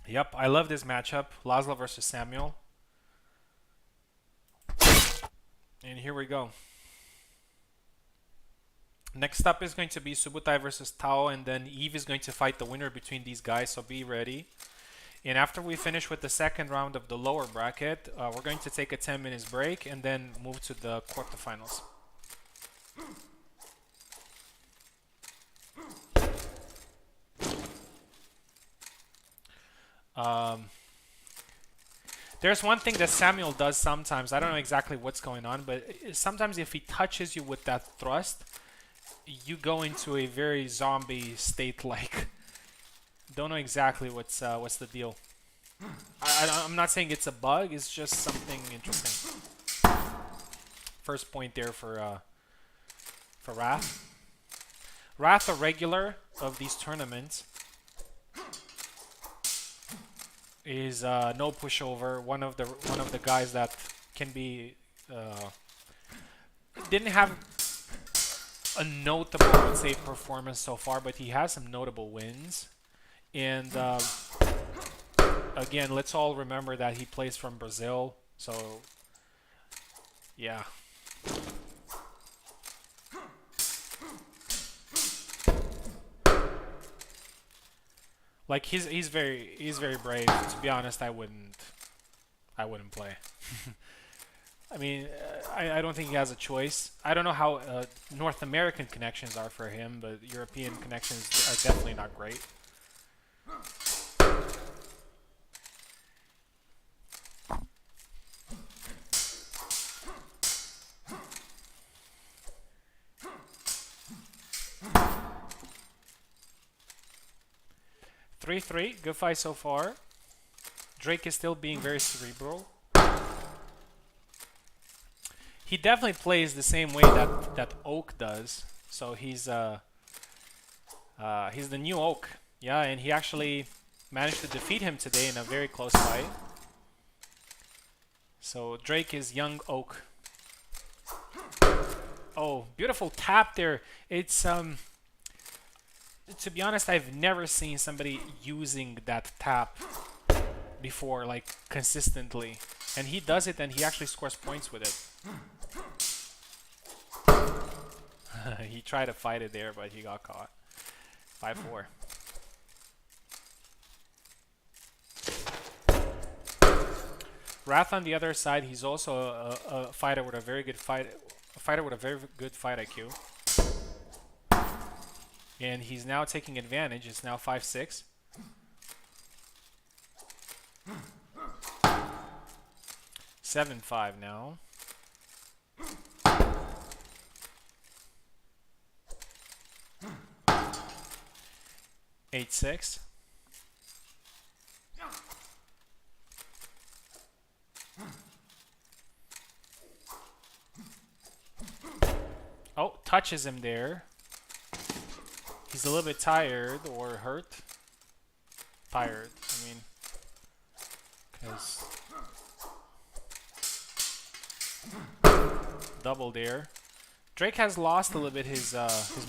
Speaker 1: Yep, I love this matchup. Laszlo versus Samuel. And here we go. Next up is going to be Subutai versus Tao, and then Eve is going to fight the winner between these guys, so be ready. And after we finish with the second round of the lower bracket, we're going to take a 10 minutes break and then move to the quarterfinals. There's one thing that Samuel does sometimes. I don't know exactly what's going on, but sometimes if he touches you with that thrust, you go into a very zombie state. Like, don't know exactly what's the deal. I'm not saying it's a bug. It's just something interesting. First point there for Wrath. Wrath, a regular of these tournaments, is no pushover. One of the guys that can be didn't have a notable, let's say, performance so far, but he has some notable wins. And again, let's all remember that he plays from Brazil, so yeah. Like he's very brave. To be honest, I wouldn't play. I mean, I don't think he has a choice. I don't know how North American connections are for him, but European connections are definitely not great. Three, good fight so far. Drake is still being very cerebral. He definitely plays the same way that Oak does. So he's the new Oak. Yeah, and he actually managed to defeat him today in a very close fight. So Drake is young Oak. Oh, beautiful tap there. It's to be honest, I've never seen somebody using that tap before, like, consistently. And he does it and he actually scores points with it. He tried to fight it there, but he got caught. 5-4. Wrath on the other side, he's also a fighter with a very good fight IQ. And he's now taking advantage. It's now 5-6. Seven, 5 now. Eight, 6. Oh, touches him there. He's a little bit tired or hurt. Tired, I mean, because double there. Drake has lost a little bit his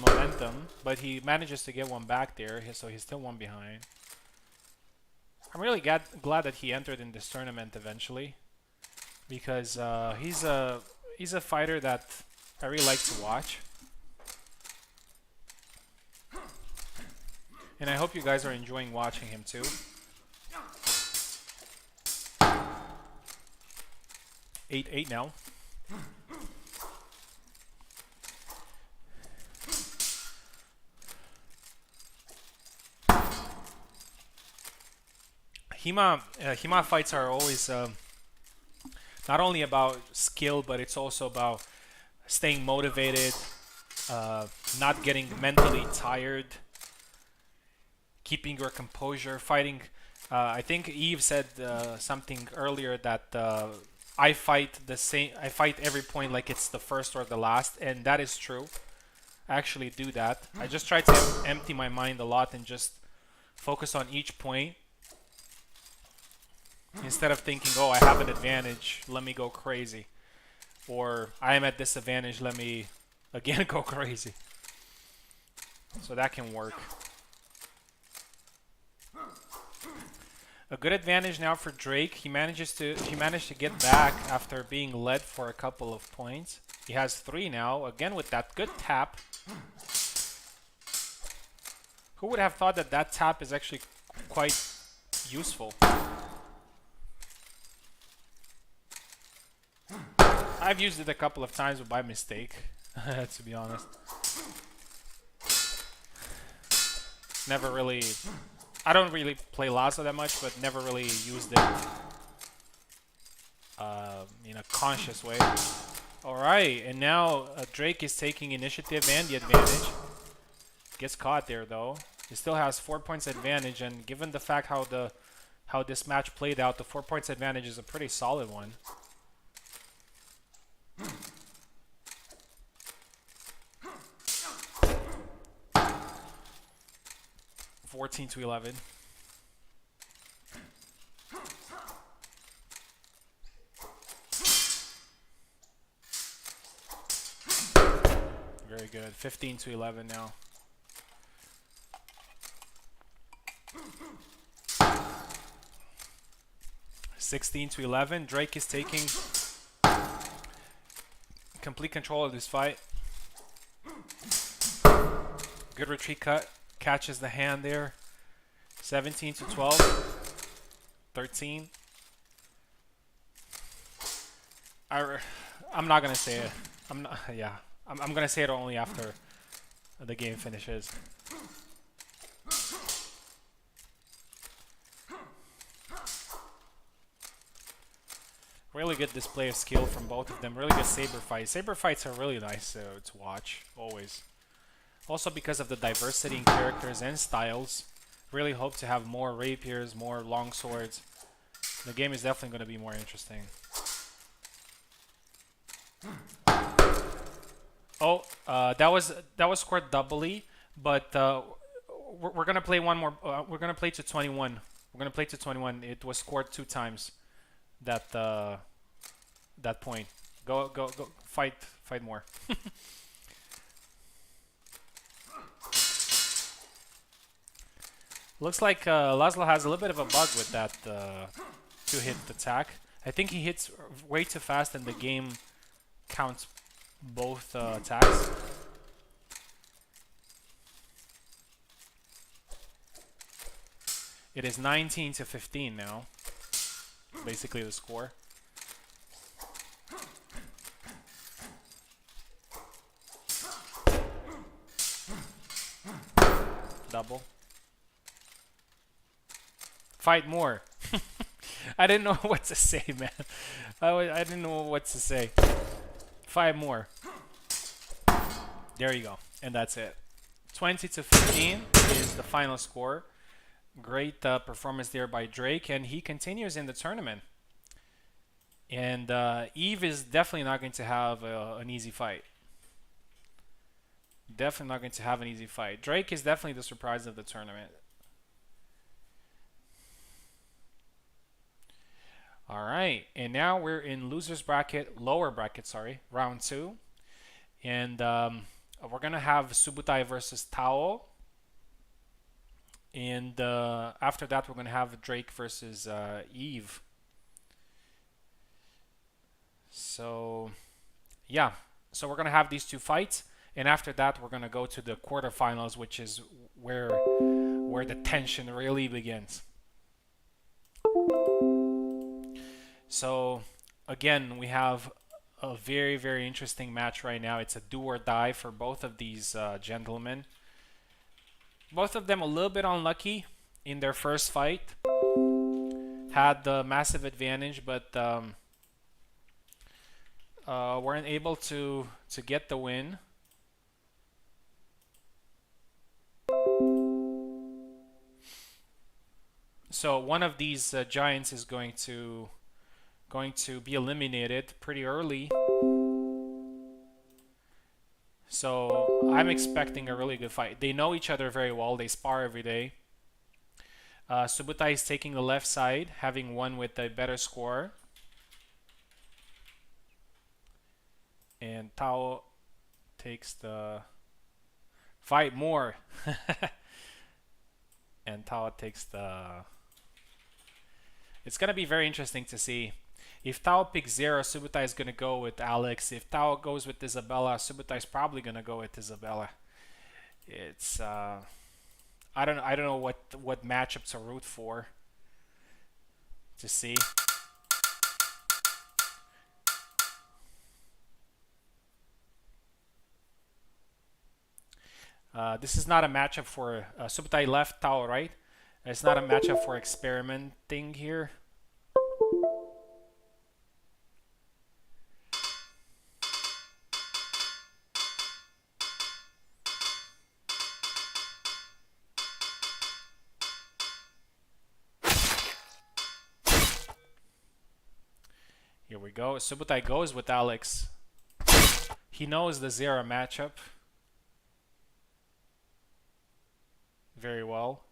Speaker 1: momentum, but he manages to get one back there, so he's still one behind. I'm really glad that he entered in this tournament eventually, because he's a fighter that I really like to watch. And I hope you guys are enjoying watching him too. 8-8 now. HEMA fights are always not only about skill, but it's also about staying motivated, not getting mentally tired, keeping your composure, fighting. I think Eve said something earlier that I fight the same. I fight every point like it's the first or the last, and that is true. I actually do that. I just try to empty my mind a lot and just focus on each point instead of thinking, oh, I have an advantage, let me go crazy, or I am at disadvantage, let me again go crazy. So that can work. A good advantage now for Drake. He managed to get back after being led for a couple of points. He has 3 now, again with that good tap. Who would have thought that that tap is actually quite useful? I've used it a couple of times by mistake, to be honest. Never really... I don't really play Lazo that much, but never really used it in a conscious way. Alright, and now Drake is taking initiative and the advantage. Gets caught there though. He still has 4 points advantage, and given the fact how this match played out, the 4 points advantage is a pretty solid one. 14-11. Very good. 15-11 now. (16-11). Drake is taking complete control of this fight. Good retreat cut. Catches the hand there. 17-12. 13. I'm not gonna say it. I'm not. Yeah. I'm gonna say it only after the game finishes. Really good display of skill from both of them. Really good saber fights. Saber fights are really nice to watch, always. Also because of the diversity in characters and styles. Really hope to have more rapiers, more long swords. The game is definitely going to be more interesting. Oh, that was scored doubly, but we're gonna play one more. We're gonna play to 21. We're gonna play to 21. It was scored 2 times. That point. Go fight more. Looks like Laszlo has a little bit of a bug with that 2-hit attack. I think he hits way too fast and the game counts both attacks. It is 19-15 now. Basically the score. Double. Fight more. I didn't know what to say, man. I didn't know what to say. 5 more. There you go. And that's it. 20-15 is the final score. Great performance there by Drake, and he continues in the tournament. And Eve is definitely not going to have an easy fight. Definitely not going to have an easy fight. Drake is definitely the surprise of the tournament. All right, and now we're in losers bracket, lower bracket, sorry, round 2. And we're going to have Subutai versus Tao. And after that, we're going to have Drake versus Eve. So, yeah. So we're going to have these 2 fights. And after that, we're going to go to the quarterfinals, which is where the tension really begins. So, again, we have a very, very interesting match right now. It's a do or die for both of these gentlemen. Both of them a little bit unlucky in their first fight. Had the massive advantage, but weren't able to get the win. So one of these giants is going to be eliminated pretty early. So I'm expecting a really good fight. They know each other very well. They spar every day. Subutai is taking the left side, having won with a better score. And Tao takes the fight more. And Tao takes the... It's going to be very interesting to see. If Tao picks Zera, Subutai is going to go with Alex. If Tao goes with Isabella, Subutai is probably going to go with Isabella. It's I don't know what matchup to root for. To see. This is not a matchup for Subutai left, Tao right. It's not a matchup for experimenting here. Here we go. Subutai goes with Alex. He knows the Zera matchup very well.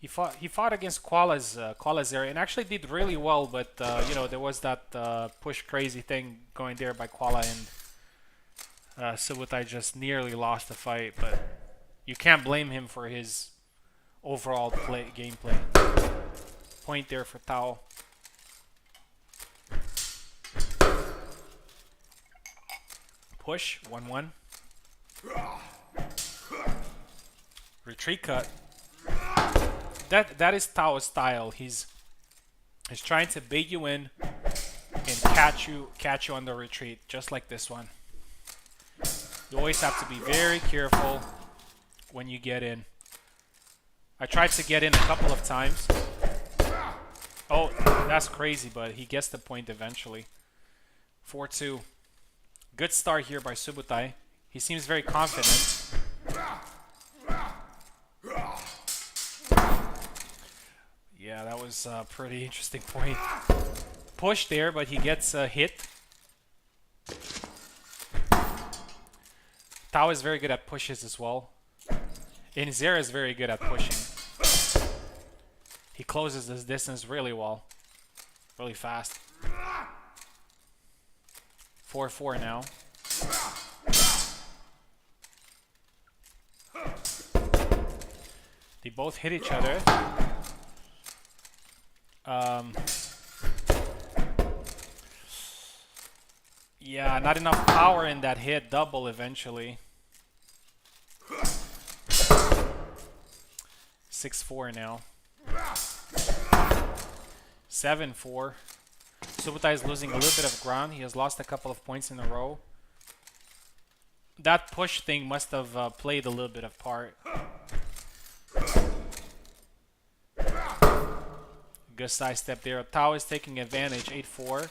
Speaker 1: He fought against Koala's Zera and actually did really well, but you know, there was that push crazy thing going there by Koala, and Subutai just nearly lost the fight, but you can't blame him for his overall gameplay. Point there for Tao. Push 1-1. Retreat cut. That is Tao's style. He's trying to bait you in and catch you on the retreat, just like this one. You always have to be very careful when you get in. I tried to get in a couple of times. Oh, that's crazy, but he gets the point eventually. 4-2. Good start here by Subutai. He seems very confident. Yeah, that was a pretty interesting point. Push there, but he gets hit. Tao is very good at pushes as well. And Zera is very good at pushing. He closes this distance really well. Really fast. 4-4 now. They both hit each other. Yeah, not enough power in that hit. Double eventually. 6-4 now. 7-4. Subutai is losing a little bit of ground. He has lost a couple of points in a row. That push thing must have played a little bit of part. Good side step there. Tao is taking advantage. 8-4.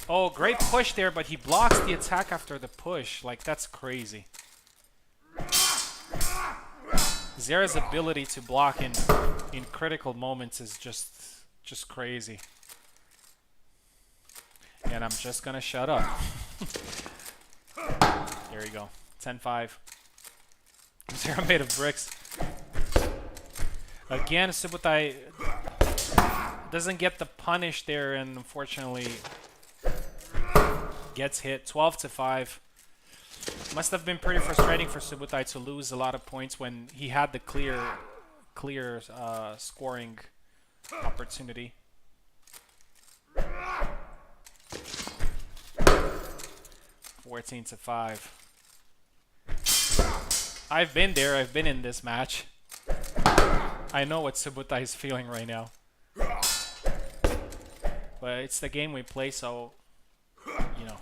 Speaker 1: Oh, great push there, but he blocks the attack after the push. Like, that's crazy. Zera's ability to block in critical moments is just crazy. And I'm just gonna shut up. There you go. 10-5. Zera made of bricks. Again, Subutai doesn't get the punish there, and unfortunately gets hit. 12-5. Must have been pretty frustrating for Subutai to lose a lot of points when he had the clear scoring opportunity. 14-5. I've been there. I've been in this match. I know what Subutai is feeling right now. But it's the game we play, so you know.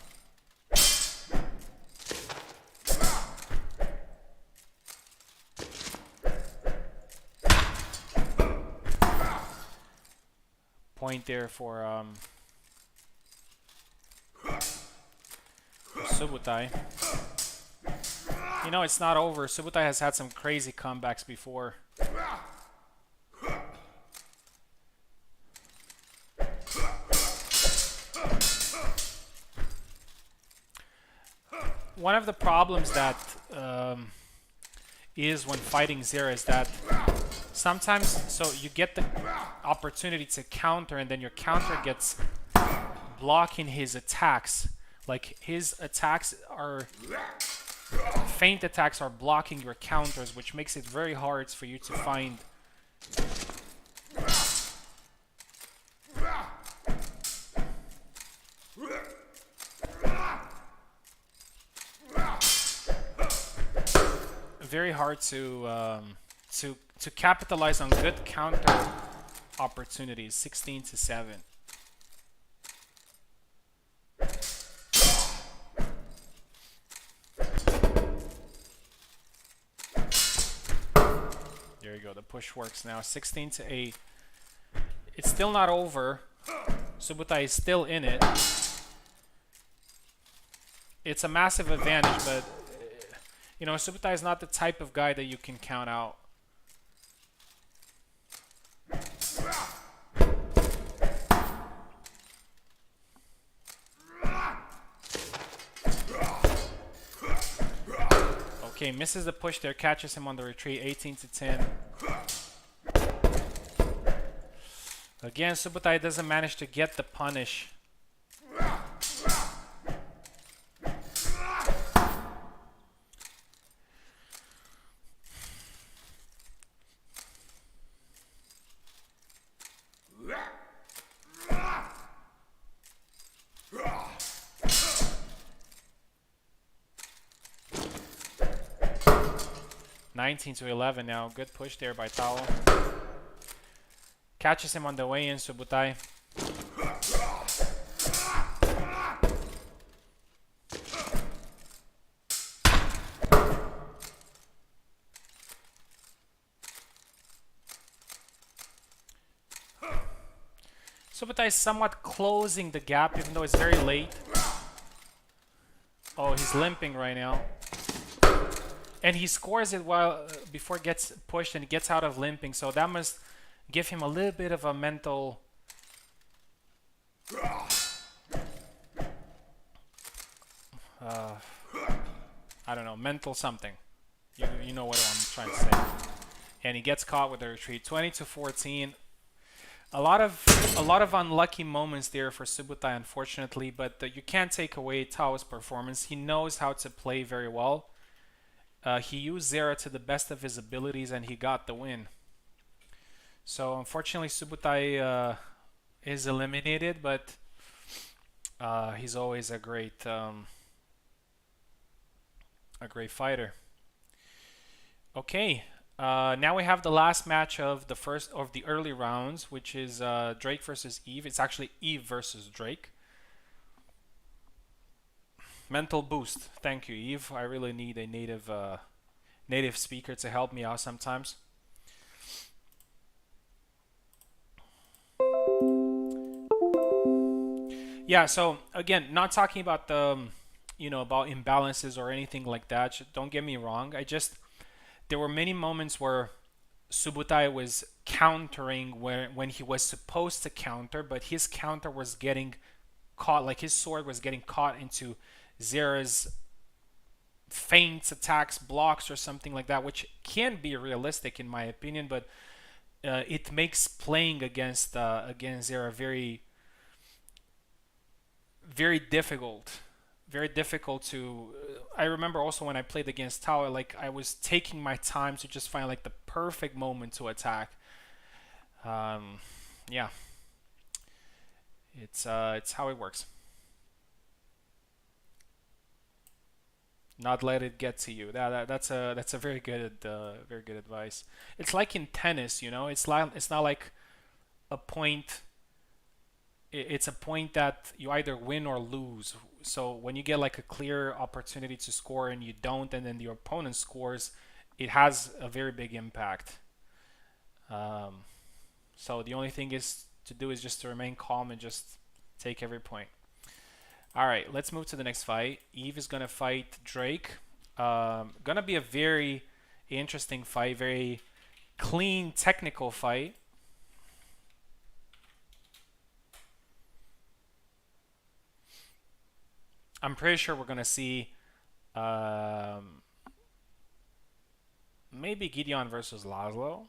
Speaker 1: Point there for Subutai. You know, it's not over. Subutai has had some crazy comebacks before. One of the problems that is when fighting Zera is that sometimes, so you get the opportunity to counter and then your counter gets blocking his attacks. Like his attacks are, feint attacks are blocking your counters, which makes it very hard for you to find to capitalize on good counter opportunities. 16-7. There you go. The push works now. 16-8. It's still not over. Subutai is still in it. It's a massive advantage, but you know, Subutai is not the type of guy that you can count out. Okay, misses the push there, catches him on the retreat, 18-10. Again, Subutai doesn't manage to get the punish. (19-11) now. Good push there by Tao. Catches him on the way in, Subutai. Subutai is somewhat closing the gap, even though it's very late. Oh, he's limping right now. And he scores it while before it gets pushed and he gets out of limping, so that must give him a little bit of a mental I don't know, mental something. You know what I'm trying to say. And he gets caught with the retreat. 20-14. A lot of unlucky moments there for Subutai, unfortunately, but you can't take away Tao's performance. He knows how to play very well. He used Zera to the best of his abilities and he got the win. So unfortunately Subutai is eliminated, but he's always a great fighter. Okay, now we have the last match of the first of the early rounds, which is Drake versus Eve. It's actually Eve versus Drake. Mental boost. Thank you, Eve. I really need a native speaker to help me out sometimes. Yeah, so again, not talking about the about imbalances or anything like that. Don't get me wrong. There were many moments where Subutai was countering when he was supposed to counter, but his counter was getting caught, like his sword was getting caught into Zera's feints, attacks, blocks, or something like that, which can be realistic in my opinion, but it makes playing against Zera very, very difficult. Very difficult to. I remember also when I played against Tao, like I was taking my time to just find like the perfect moment to attack. Yeah, it's how it works. Not let it get to you. That's a very good advice. It's like in tennis, it's not like a point. it's a point that you either win or lose. So when you get like a clear opportunity to score and you don't, and then your opponent scores, it has a very big impact. So the only thing is to do is just to remain calm and just take every point. All right, let's move to the next fight. Eve is gonna fight Drake. Gonna be a very interesting fight, very clean technical fight. I'm pretty sure we're gonna see maybe Gideon versus Laszlo.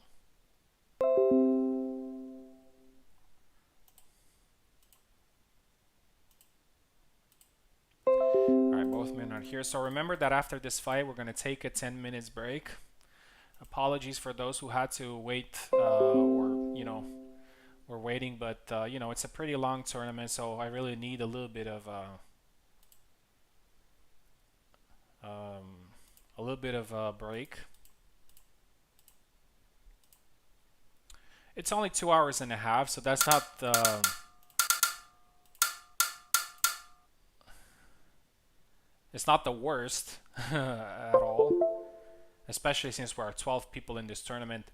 Speaker 1: Alright, both men are here. So remember that after this fight, we're gonna take a 10 minutes break. Apologies for those who had to wait or, you know, were waiting, but, you know, it's a pretty long tournament, so I really need a little bit of a break. It's only 2 hours and a half, so that's not it's not the worst at all, especially since we're 12 people in this tournament.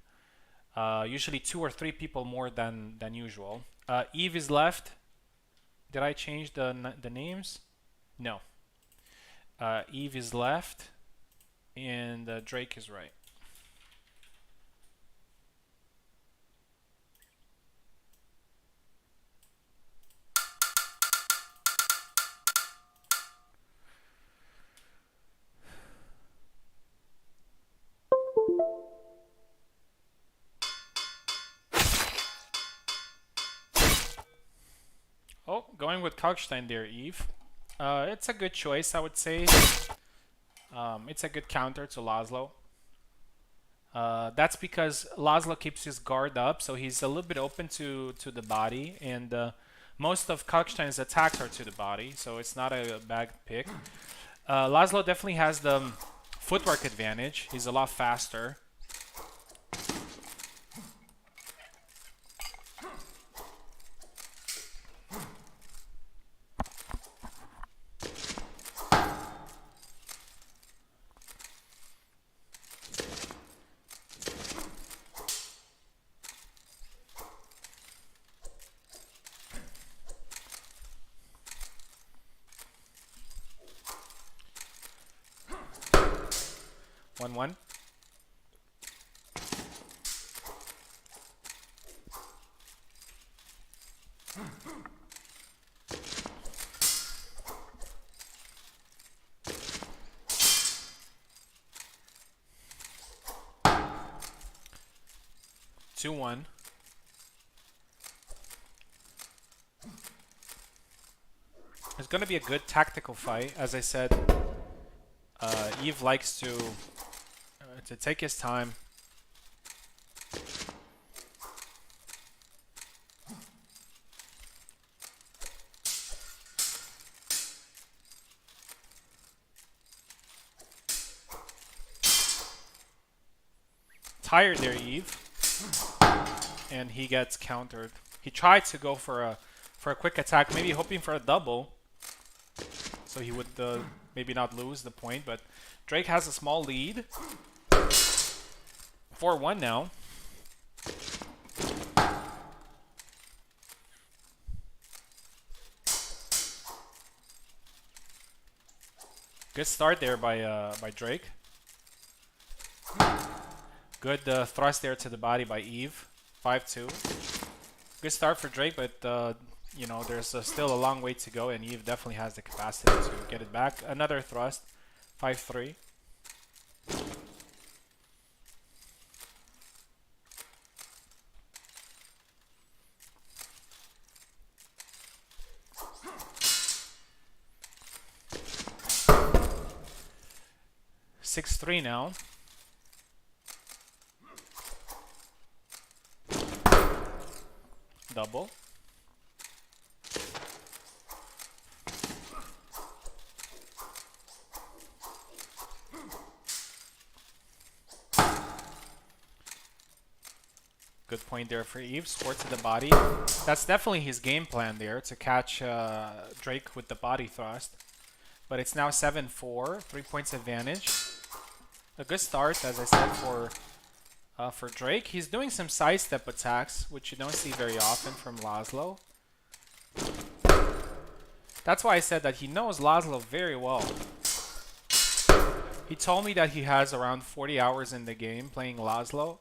Speaker 1: Usually 2 or 3 people more than usual. Eve is left. Did I change the names? No. Eve is left, and Drake is right. Oh, going with Kalkstein there, Eve. It's a good choice, I would say. It's a good counter to Laszlo. That's because Laszlo keeps his guard up, so he's a little bit open to the body, and most of Kalkstein's attacks are to the body, so it's not a bad pick. Laszlo definitely has the footwork advantage. He's a lot faster. One. 2-1. It's going to be a good tactical fight. As I said, Eve likes to take his time. Tired there, Eve. And he gets countered. He tried to go for a quick attack, maybe hoping for a double, so he would maybe not lose the point. But Drake has a small lead. 4-1 now. Good start there by Drake. Good thrust there to the body by Eve. 5-2. Good start for Drake, but you know, there's still a long way to go, and Eve definitely has the capacity to get it back. Another thrust. 5-3. Six-3 now. Double. Good point there for Eve. Score to the body. That's definitely his game plan there, to catch Drake with the body thrust. But it's now 7-4, 3 points advantage. A good start, as I said, for Drake. He's doing some sidestep attacks, which you don't see very often from Laszlo. That's why I said that he knows Laszlo very well. He told me that he has around 40 hours in the game playing Laszlo,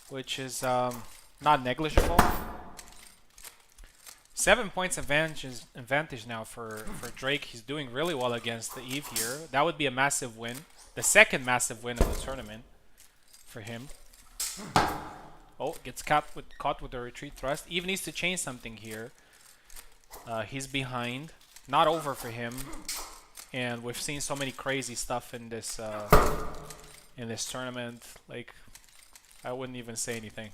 Speaker 1: which is not negligible. 7 points advantage now for Drake. He's doing really well against the Eve here. That would be a massive win. The second massive win of the tournament for him. Oh, gets caught with the retreat thrust. Eve needs to change something here. He's behind. Not over for him. And we've seen so many crazy stuff in this tournament. Like, I wouldn't even say anything.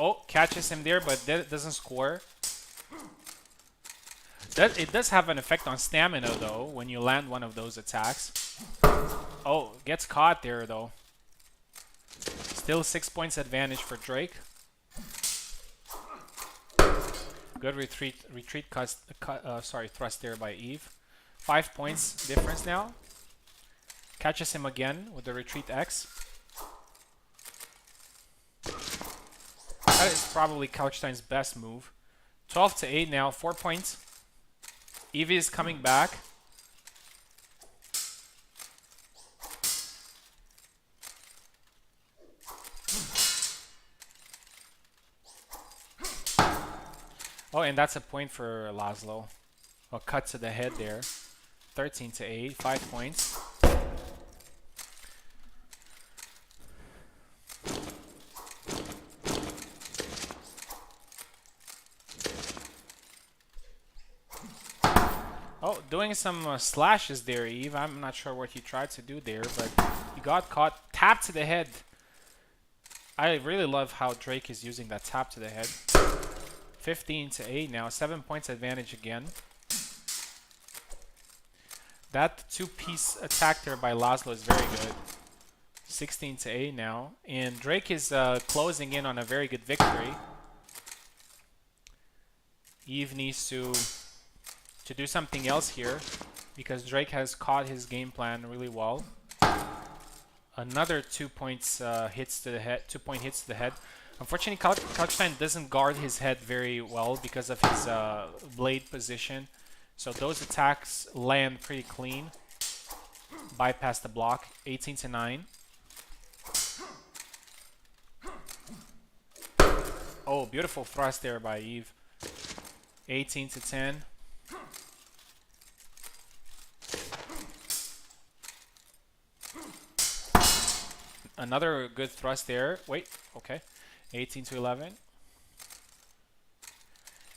Speaker 1: Oh, catches him there, but doesn't score. It does have an effect on stamina, though, when you land one of those attacks. Oh, gets caught there, though. Still 6 points advantage for Drake. Good thrust there by Eve. 5 points difference now. Catches him again with the retreat X. That is probably Kalkstein's best move. 12-8 now, 4 points. Evie is coming back. Oh, and that's a point for Laszlo. A cut to the head there. 13-8, 5 points. Oh, doing some slashes there, Eve. I'm not sure what he tried to do there, but he got caught. Tap to the head. I really love how Drake is using that tap to the head. 15-8 now. 7 points advantage again. That two-piece attack there by Laszlo is very good. 16-8 now. And Drake is closing in on a very good victory. Eve needs to do something else here, because Drake has caught his game plan really well. Another 2 points hits to the head. 2 point hits to the head. Unfortunately, Kalkstein doesn't guard his head very well because of his blade position. So those attacks land pretty clean. Bypass the block. 18-9. Oh, beautiful thrust there by Eve. 18-10. Another good thrust there. Wait, okay. 18-11.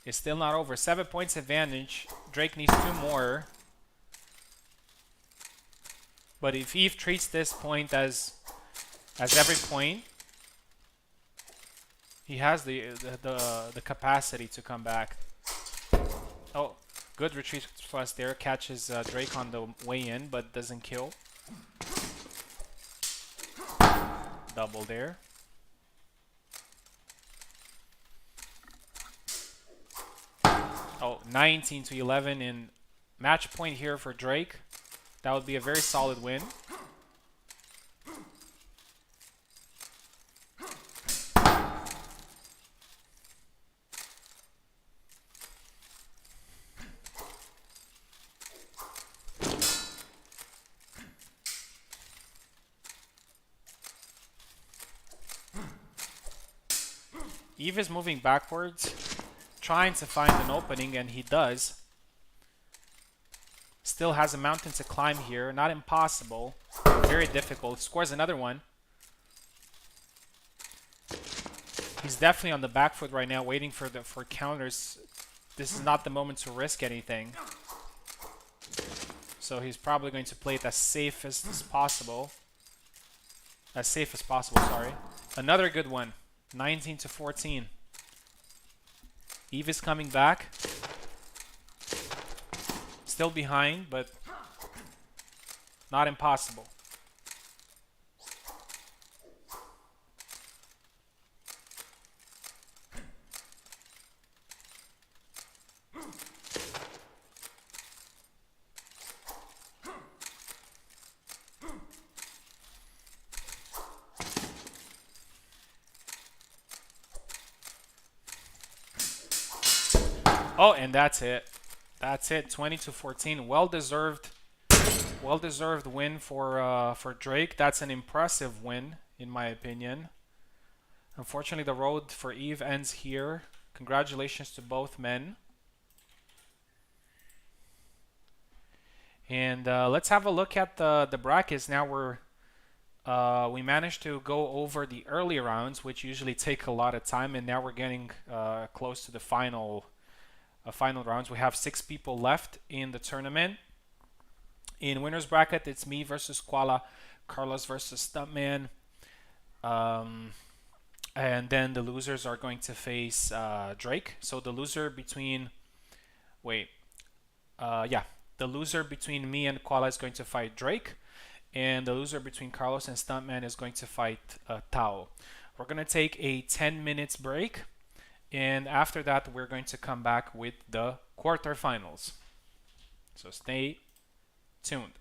Speaker 1: It's still not over. 7 points advantage. Drake needs 2 more. But if Eve treats this point as every point, he has the capacity to come back. Oh, good retreat thrust there. Catches Drake on the way in, but doesn't kill. Double there. Oh, 19-11 in match point here for Drake. That would be a very solid win. Eve is moving backwards, trying to find an opening, and he does. Still has a mountain to climb here. Not impossible, very difficult. Scores another one. He's definitely on the back foot right now, waiting for counters this is not the moment to risk anything. So he's probably going to play it as safe as possible. As safe as possible, sorry. Another good one. 19 to 14. Eve is coming back. Still behind, but not impossible. Oh, and that's it. That's it. 20 to 14. Well-deserved win for Drake. That's an impressive win, in my opinion. Unfortunately, the road for Eve ends here. Congratulations to both men. And let's have a look at the brackets. Now we managed to go over the early rounds, which usually take a lot of time, and now we're getting close to the final rounds. We have 6 people left in the tournament. In winners bracket, it's me versus Koala, Carlos versus Stuntman, and then the losers are going to face Drake. So the loser between, the loser between me and Koala is going to fight Drake, and the loser between Carlos and Stuntman is going to fight Tao. We're going to take a 10 minutes break, and after that we're going to come back with the quarterfinals. So stay tuned.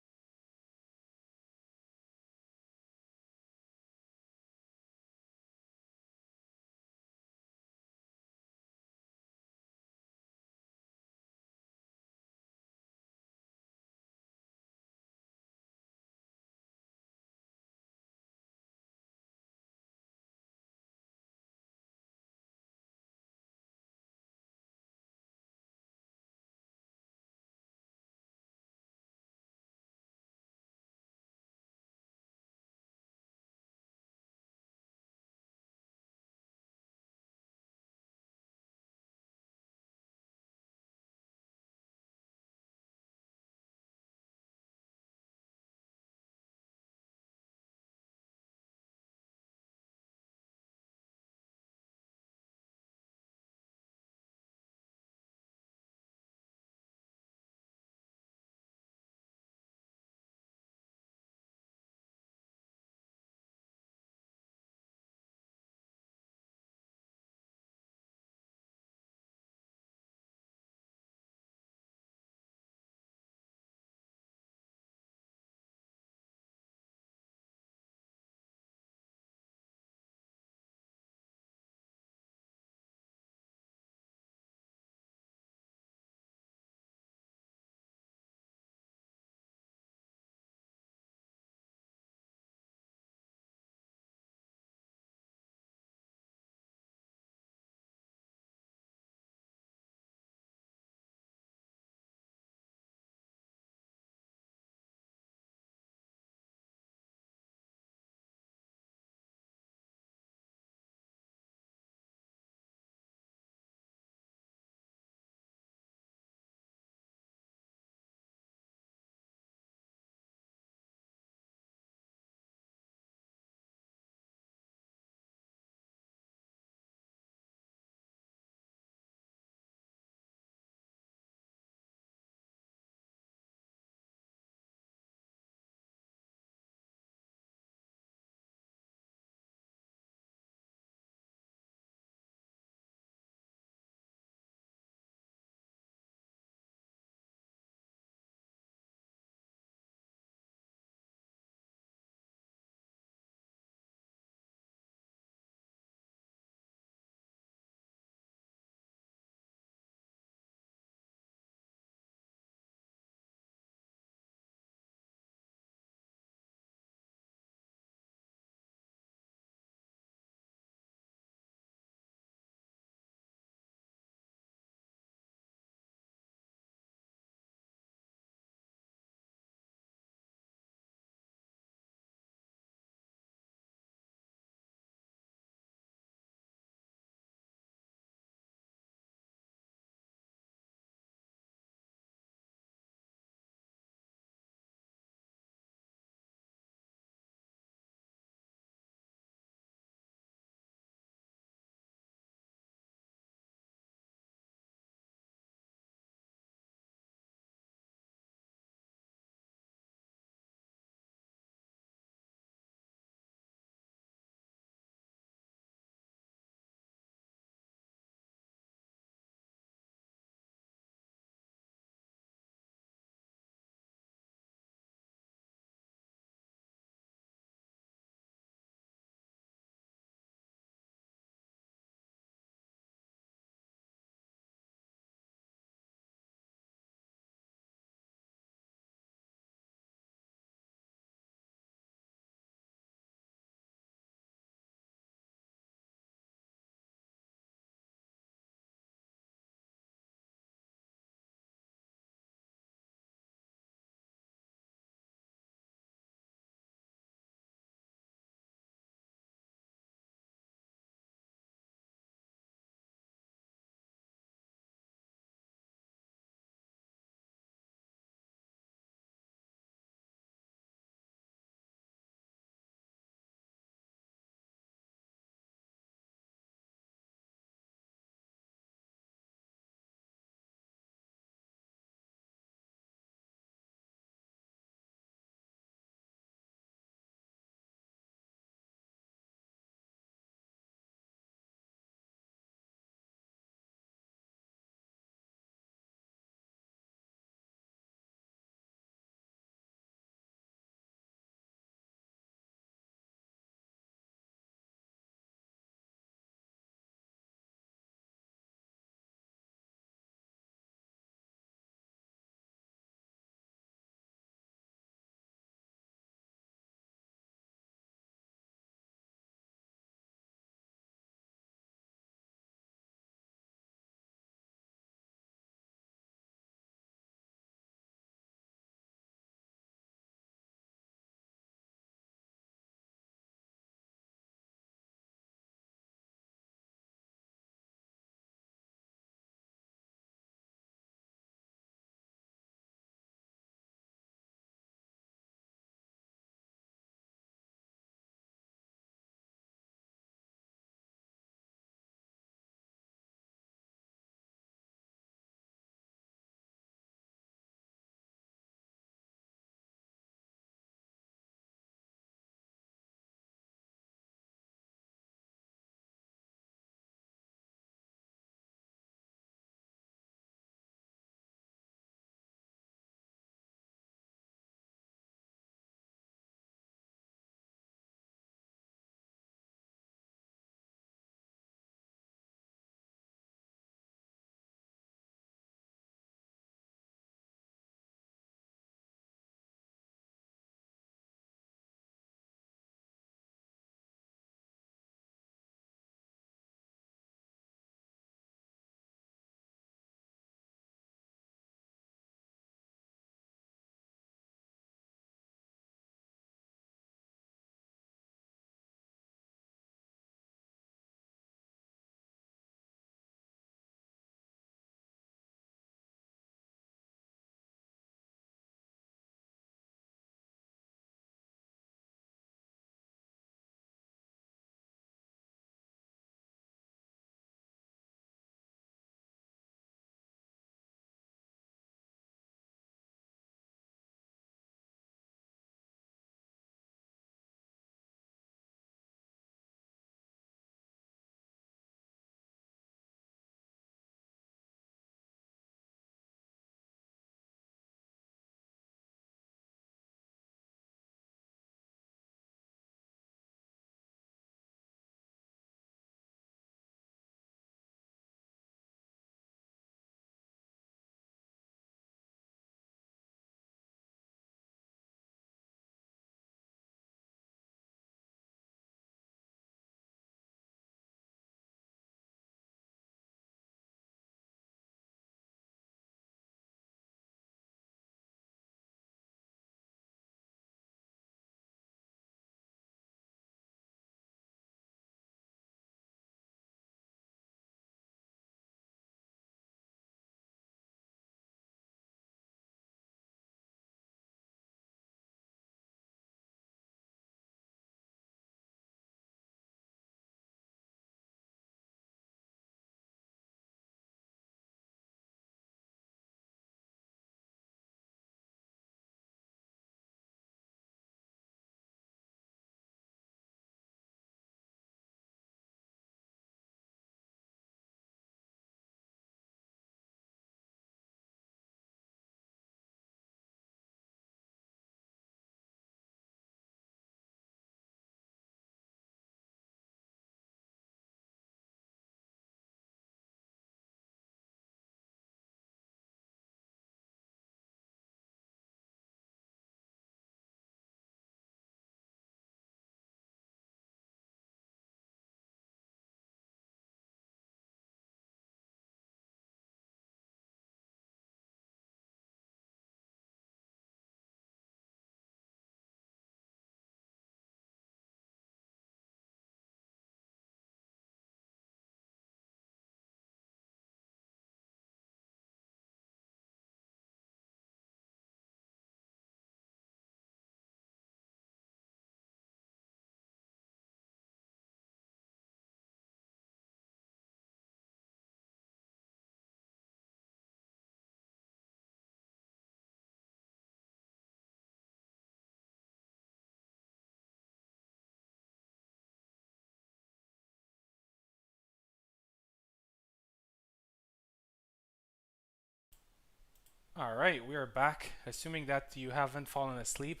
Speaker 1: All right, we are back. Assuming that you haven't fallen asleep,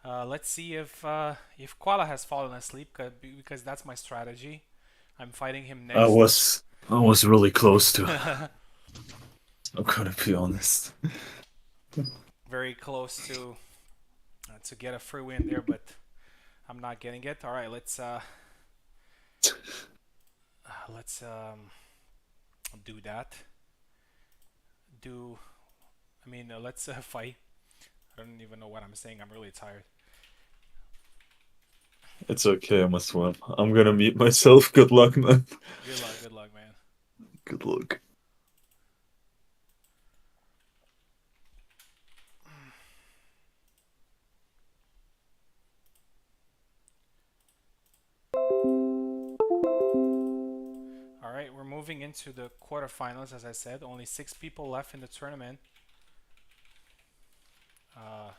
Speaker 1: let's see if Koala has fallen asleep because that's my strategy. I'm fighting him
Speaker 2: I
Speaker 1: next.
Speaker 2: was really close to. I'm gonna be honest.
Speaker 1: Very close to get a free win there, but I'm not getting it. All right, let's do that. Do I mean let's fight. I don't even know what I'm saying. I'm really tired.
Speaker 2: It's okay, I'm a swamp. I'm gonna mute myself. Good luck, man.
Speaker 1: Good luck, man.
Speaker 2: Good luck.
Speaker 1: All right, we're moving into the quarterfinals. As I said, only 6 people left in the tournament. Uh,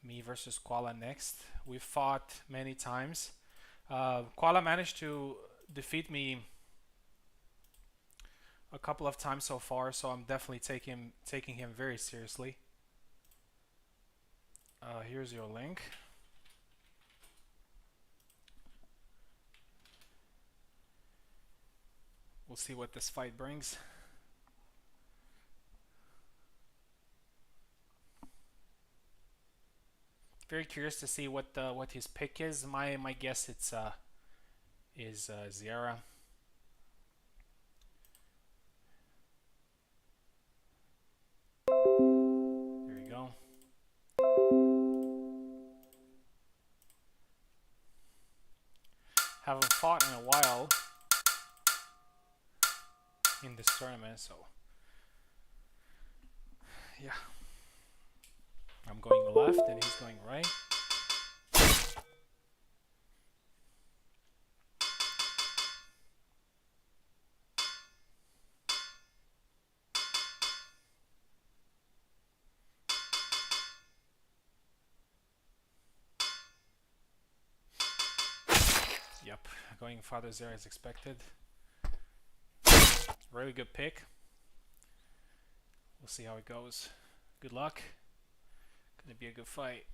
Speaker 1: me versus Koala next. We've fought many times. Koala managed to defeat me a couple of times so far, so I'm definitely taking him very seriously. Here's your link. We'll see what this fight brings. Very curious to see what his pick is. My guess is Zierra. There you go. Haven't fought in a while in this tournament, so yeah. I'm going left and he's going right. Yep, going Father Zera as expected. Really good pick. We'll see how it goes. Good luck. Gonna be a good fight.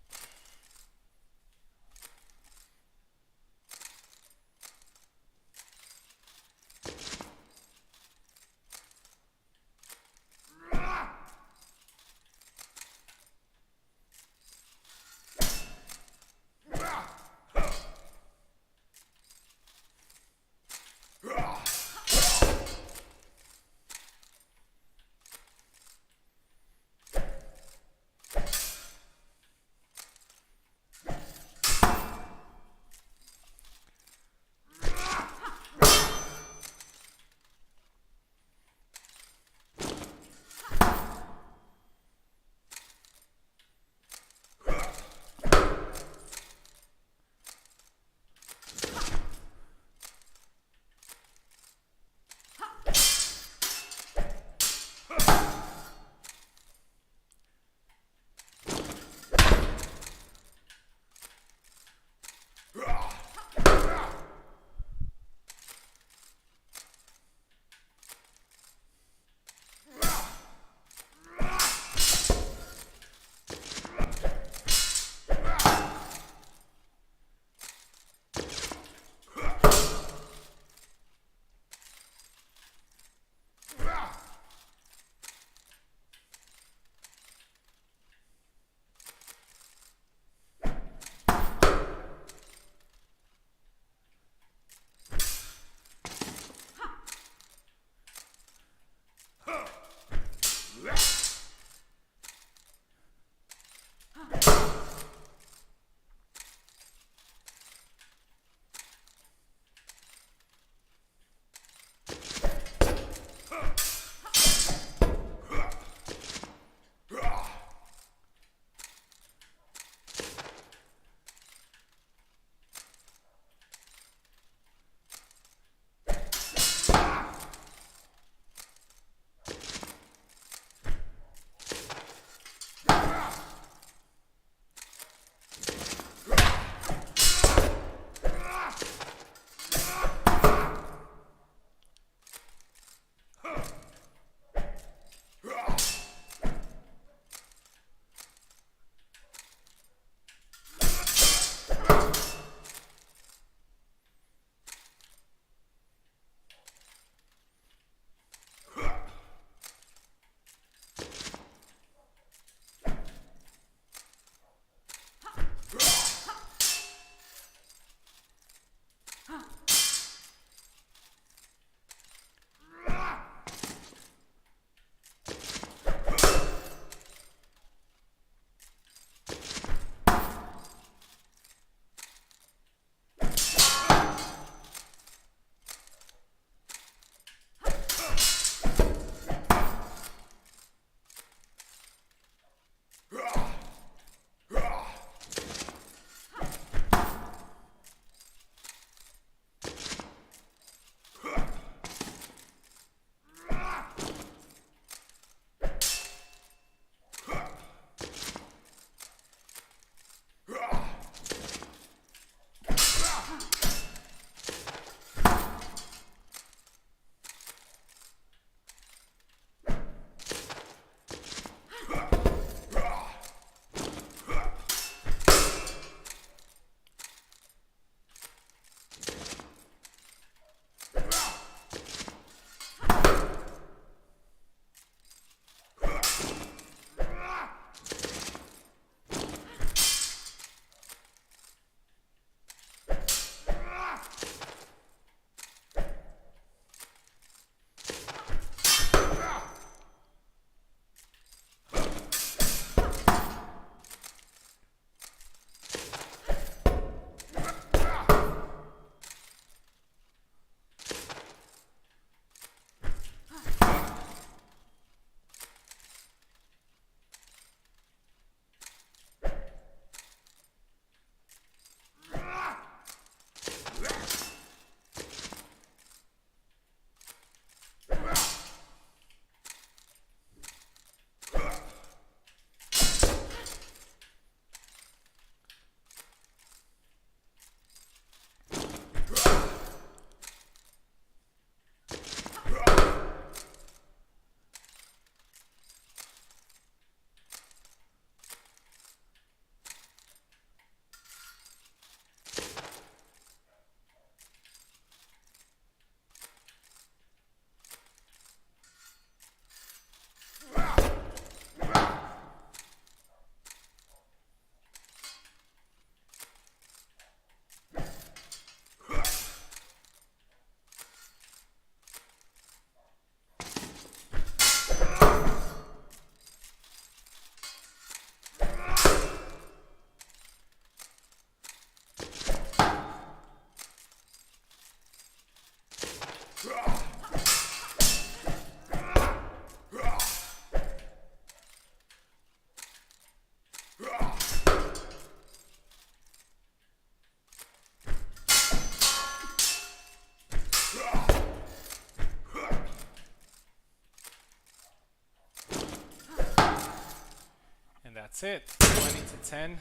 Speaker 1: That's it. 20 to 10.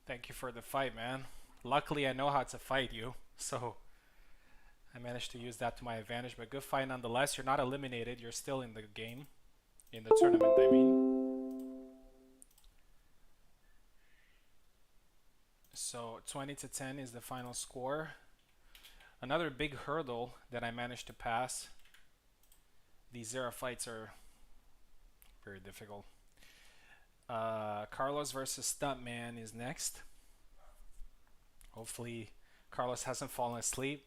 Speaker 1: Thank you for the fight, man. Luckily, I know how to fight you, so I managed to use that to my advantage. But good fight nonetheless. You're not eliminated. You're still in the game. In the tournament, I mean. So 20 to 10 is the final score. Another big hurdle that I managed to pass. These Zera fights are very difficult. Carlos versus Stuntman is next. Hopefully Carlos hasn't fallen asleep.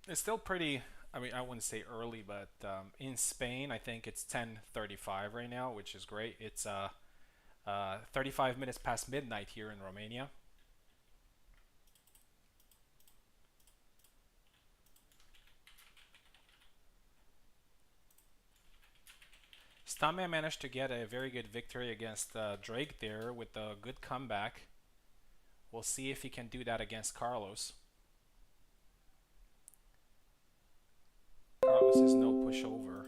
Speaker 1: It's still pretty, I mean, I wouldn't say early, but in Spain, I think it's 10:35 right now, which is great. It's 35 minutes past midnight here in Romania. Stuntman managed to get a very good victory against Drake there with a good comeback. We'll see if he can do that against Carlos. Carlos is no pushover.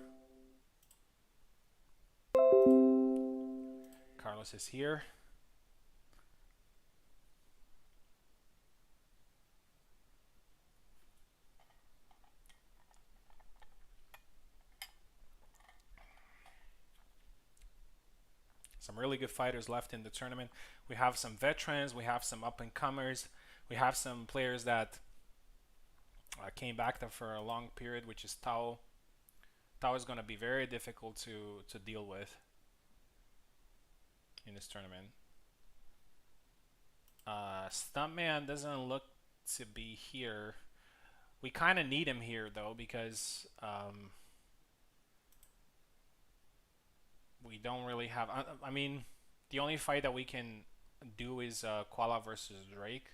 Speaker 1: Carlos is here. Some really good fighters left in the tournament. We have some veterans, we have some up-and-comers, we have some players that came back there for a long period, which is Tao. Tao is going to be very difficult to deal with in this tournament. Stuntman doesn't look to be here. We kind of need him here though, because we don't really have. I mean, the only fight that we can do is Koala versus Drake.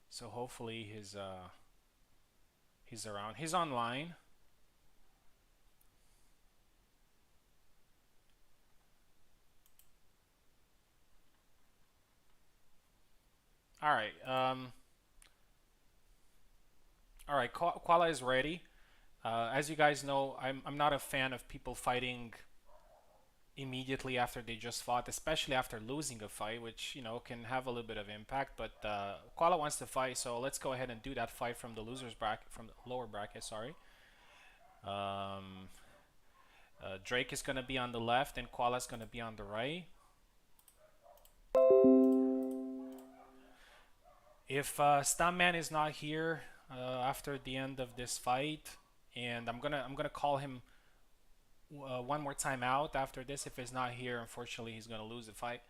Speaker 1: So hopefully he's around. He's online. All right. All right. Koala is ready. As you guys know, I'm not a fan of people fighting immediately after they just fought, especially after losing a fight, which, you know, can have a little bit of impact. But Koala wants to fight, so let's go ahead and do that fight from the losers bracket, from the lower bracket. Sorry. Drake is gonna be on the left, and Koala is gonna be on the right. If Stuntman is not here after the end of this fight, and I'm gonna call him one more time out after this. If he's not here, unfortunately, he's gonna lose the fight.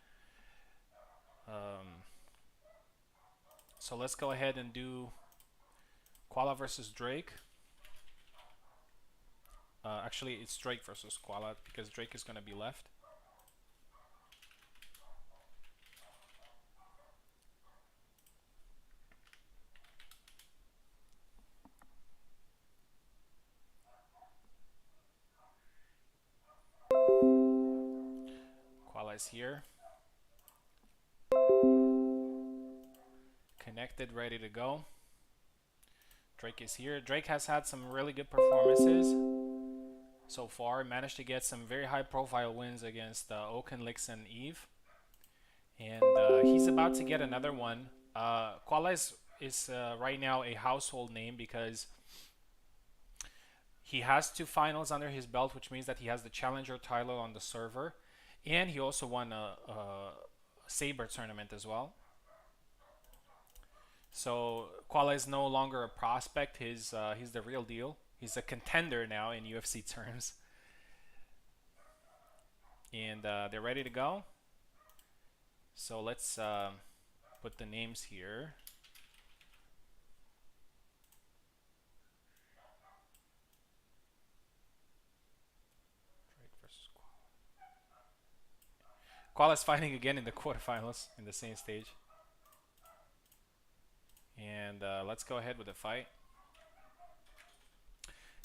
Speaker 1: So let's go ahead and do Koala versus Drake. Actually, it's Drake versus Koala because Drake is gonna be left. Koala is here. Connected, ready to go. Drake is here. Drake has had some really good performances so far. Managed to get some very high profile wins against Oaken, Lix, and Eve. And he's about to get another one. Koala is right now a household name because he has 2 finals under his belt, which means that he has the challenger title on the server. And he also won a Saber tournament as well. So Koala is no longer a prospect. He's the real deal. He's a contender now in UFC terms. And they're ready to go. So let's put the names here. Drake versus Koala. Koala's fighting again in the quarterfinals in the same stage. And let's go ahead with the fight.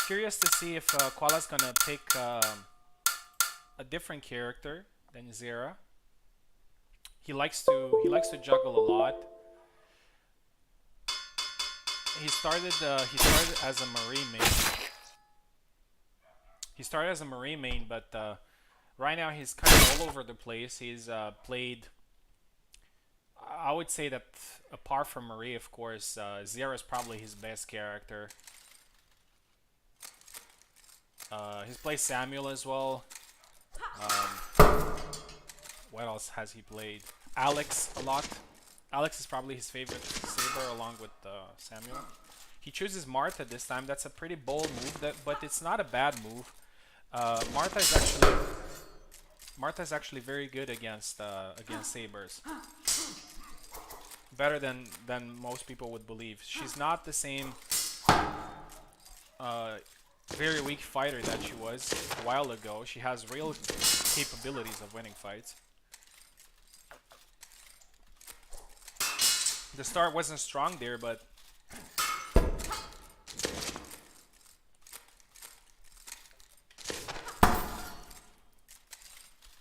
Speaker 1: Curious to see if Koala's gonna pick a different character than Zera. He likes to juggle a lot. He started as a marine mage, He started as a Marie main, but right now he's kind of all over the place. He's played. I would say that apart from Marie, of course, Zera is probably his best character. He's played Samuel as well. What else has he played? Alex a lot. Alex is probably his favorite saber along with Samuel. He chooses Martha this time. That's a pretty bold move, but it's not a bad move. Martha is actually very good against sabers. Better than most people would believe. She's not the same very weak fighter that she was a while ago. She has real capabilities of winning fights. The start wasn't strong there, but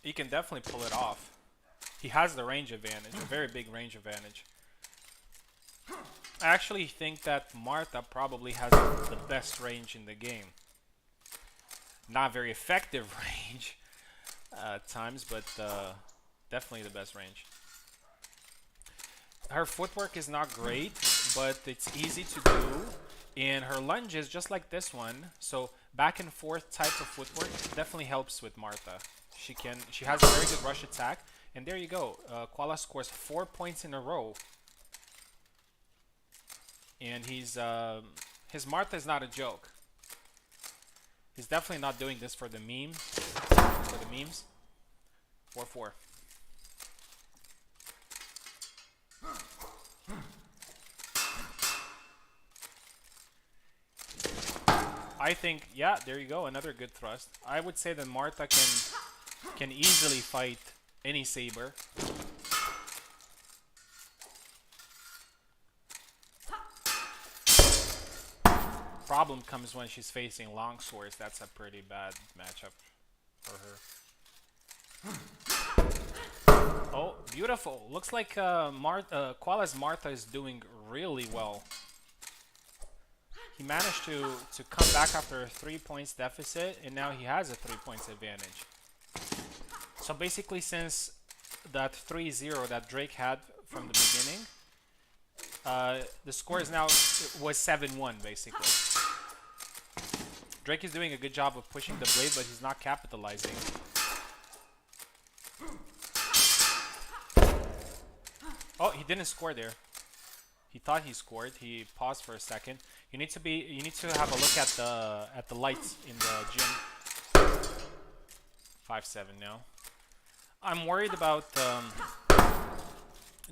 Speaker 1: he can definitely pull it off. He has the range advantage, a very big range advantage. I actually think that Martha probably has the best range in the game. Not very effective range at times, but definitely the best range. Her footwork is not great, but it's easy to do. And her lunges, just like this one, so back and forth type of footwork definitely helps with Martha. She has a very good rush attack, and there you go. Koala scores 4 points in a row, and his Martha is not a joke. He's definitely not doing this for the meme, for the memes. 4-4. I think, yeah, there you go, another good thrust. I would say that Martha can easily fight any saber. Problem comes when she's facing long swords. That's a pretty bad matchup for her. Oh, beautiful. Looks like Koala's Martha is doing really well. He managed to come back after a 3 points deficit, and now he has a 3 points advantage. So basically, since that 3-0 that Drake had from the beginning, the score is now was 7-1 basically. Drake is doing a good job of pushing the blade, but he's not capitalizing. Oh, he didn't score there. He thought he scored. He paused for a second. You need to have a look at the lights in the gym. 5-7 now. I'm worried about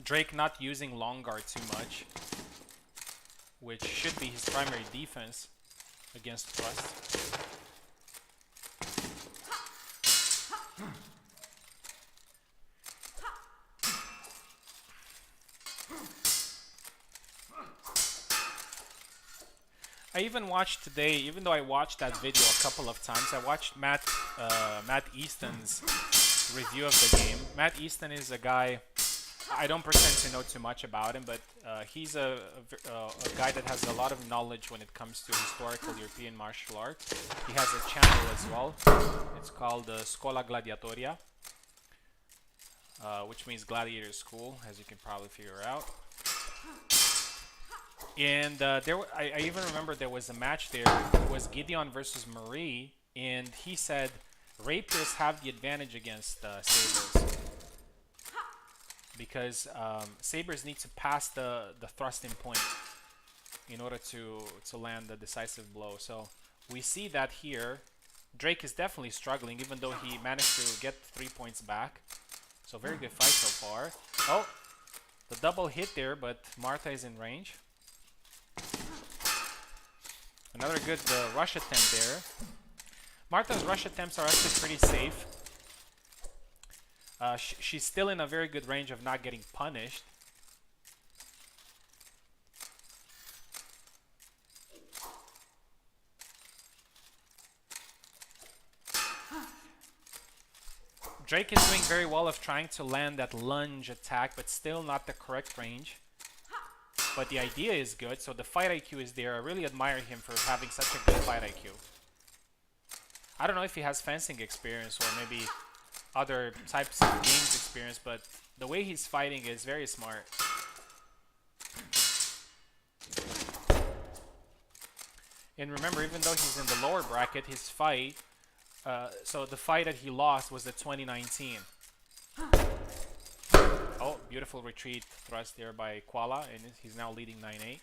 Speaker 1: Drake not using long guard too much, which should be his primary defense against thrust. I even watched today, even though I watched that video a couple of times, I watched Matt Easton's review of the game. Matt Easton is a guy, I don't pretend to know too much about him, but he's a guy that has a lot of knowledge when it comes to historical European martial arts. He has a channel as well. It's called Scola Gladiatoria, which means gladiator school, as you can probably figure out. And I even remember there was a match there. It was Gideon versus Marie, and he said rapiers have the advantage against sabers because sabers need to pass the thrusting point in order to land the decisive blow. So we see that here. Drake is definitely struggling, even though he managed to get 3 points back. So very good fight so far. Oh, the double hit there, but Martha is in range. Another good rush attempt there. Martha's rush attempts are actually pretty safe. She's still in a very good range of not getting punished. Drake is doing very well of trying to land that lunge attack, but still not the correct range. But the idea is good, so the fight IQ is there. I really admire him for having such a good fight IQ. I don't know if he has fencing experience or maybe other types of games experience, but the way he's fighting is very smart. And remember, even though he's in the lower bracket, his fight, so the fight that he lost was the 2019. Oh, beautiful retreat thrust there by Koala, and he's now leading 9-8.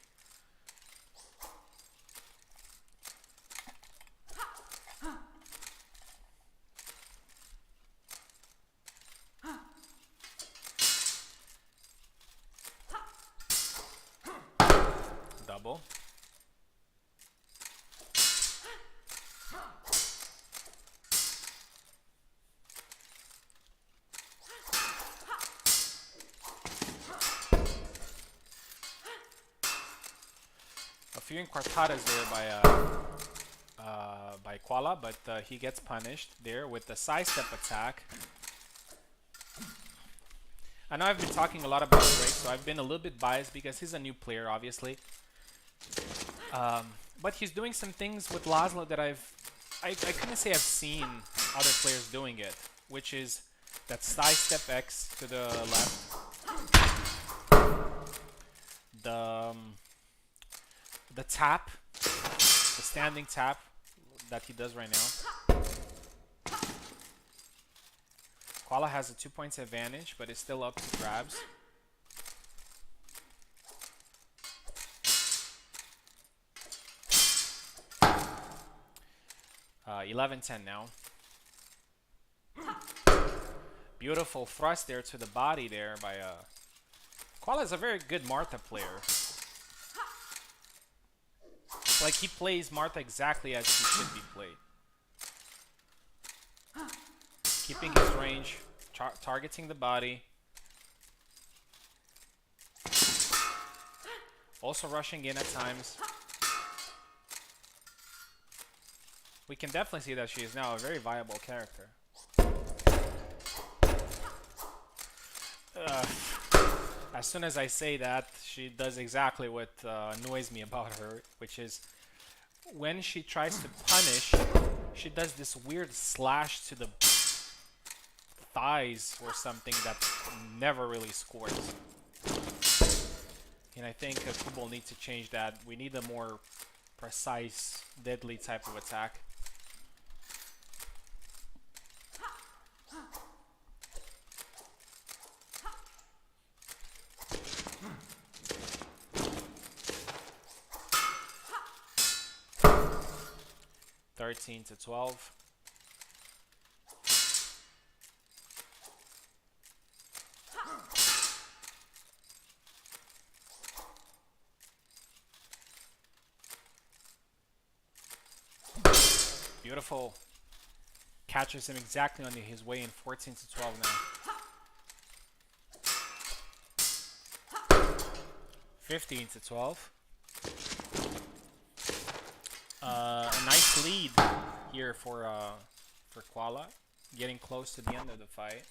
Speaker 1: Double. A few incartadas there by Koala, but he gets punished there with the sidestep attack. I know I've been talking a lot about Drake, so I've been a little bit biased because he's a new player, obviously. But he's doing some things with Laszlo that I couldn't say I've seen other players doing it, which is that sidestep X to the left, the tap, the standing tap that he does right now. Koala has a 2 points advantage, but it's still up to grabs. 11-10 now. Beautiful thrust there to the body there by Koala is a very good Martha player. Like, he plays Martha exactly as she should be played. Keeping his range, targeting the body. Also rushing in at times. We can definitely see that she is now a very viable character. As soon as I say that, she does exactly what annoys me about her, which is when she tries to punish, she does this weird slash to the thighs or something that never really scores. And I think Kubal needs to change that. We need a more precise, deadly type of attack. Thirteen to 12. Beautiful. Catches him exactly on his way in. 14 to 12 now. 15 to 12. A nice lead here for Koala, getting close to the end of the fight.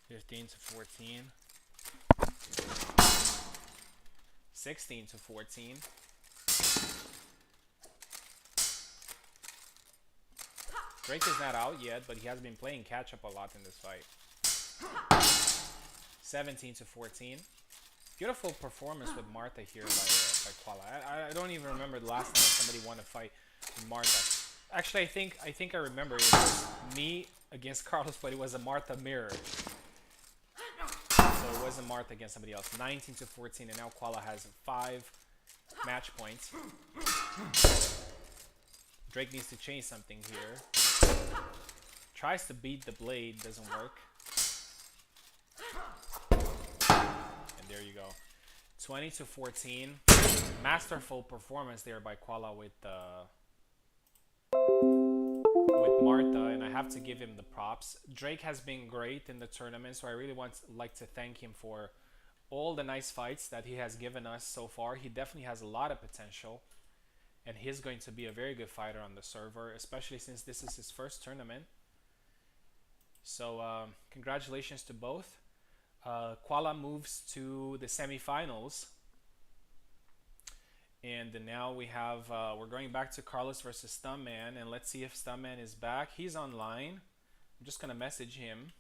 Speaker 1: (15 to 14). 16 to 14. Drake is not out yet, but he has been playing catch up a lot in this fight. 17 to 14. Beautiful performance with Martha here by Koala. I don't even remember the last time somebody won a fight with Martha. Actually, I think I remember it was me against Carlos, but it was a Martha mirror. So it wasn't Martha against somebody else. 19 to 14, and now Koala has 5 match points. Drake needs to change something here. Tries to beat the blade, doesn't work. And there you go. 20 to 14. Masterful performance there by Koala with Martha, and I have to give him the props. Drake has been great in the tournament, so I really like to thank him for all the nice fights that he has given us so far. He definitely has a lot of potential, and he's going to be a very good fighter on the server, especially since this is his first tournament. So congratulations to both. Koala moves to the semifinals, And then now we have, we're going back to Carlos versus Stuntman, and let's see if Stuntman is back. He's online. I'm just gonna message him.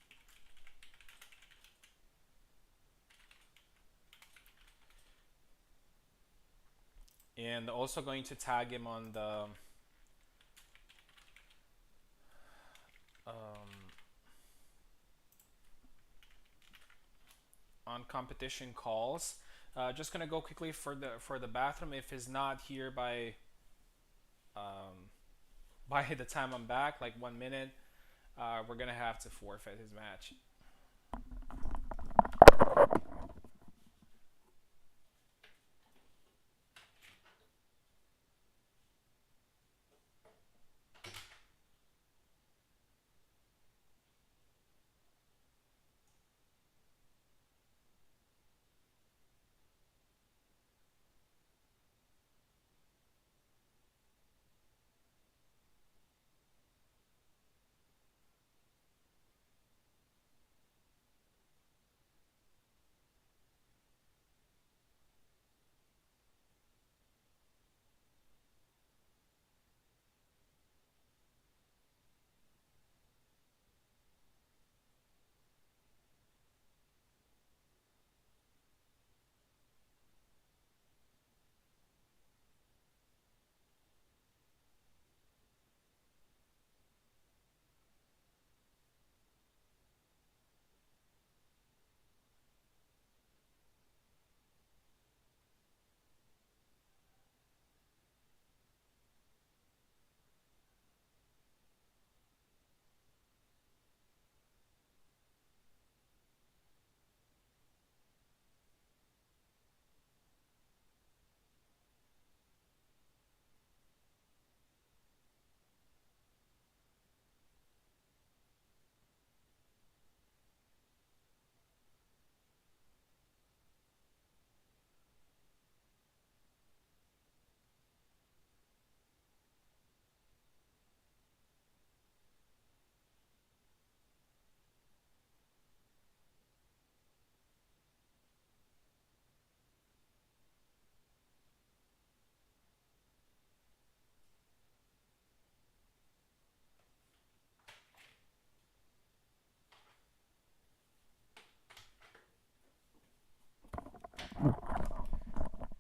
Speaker 1: And also going to tag him on the on competition calls. Just gonna go quickly for the bathroom. If he's not here by by the time I'm back, like 1 minute, we're gonna have to forfeit his match.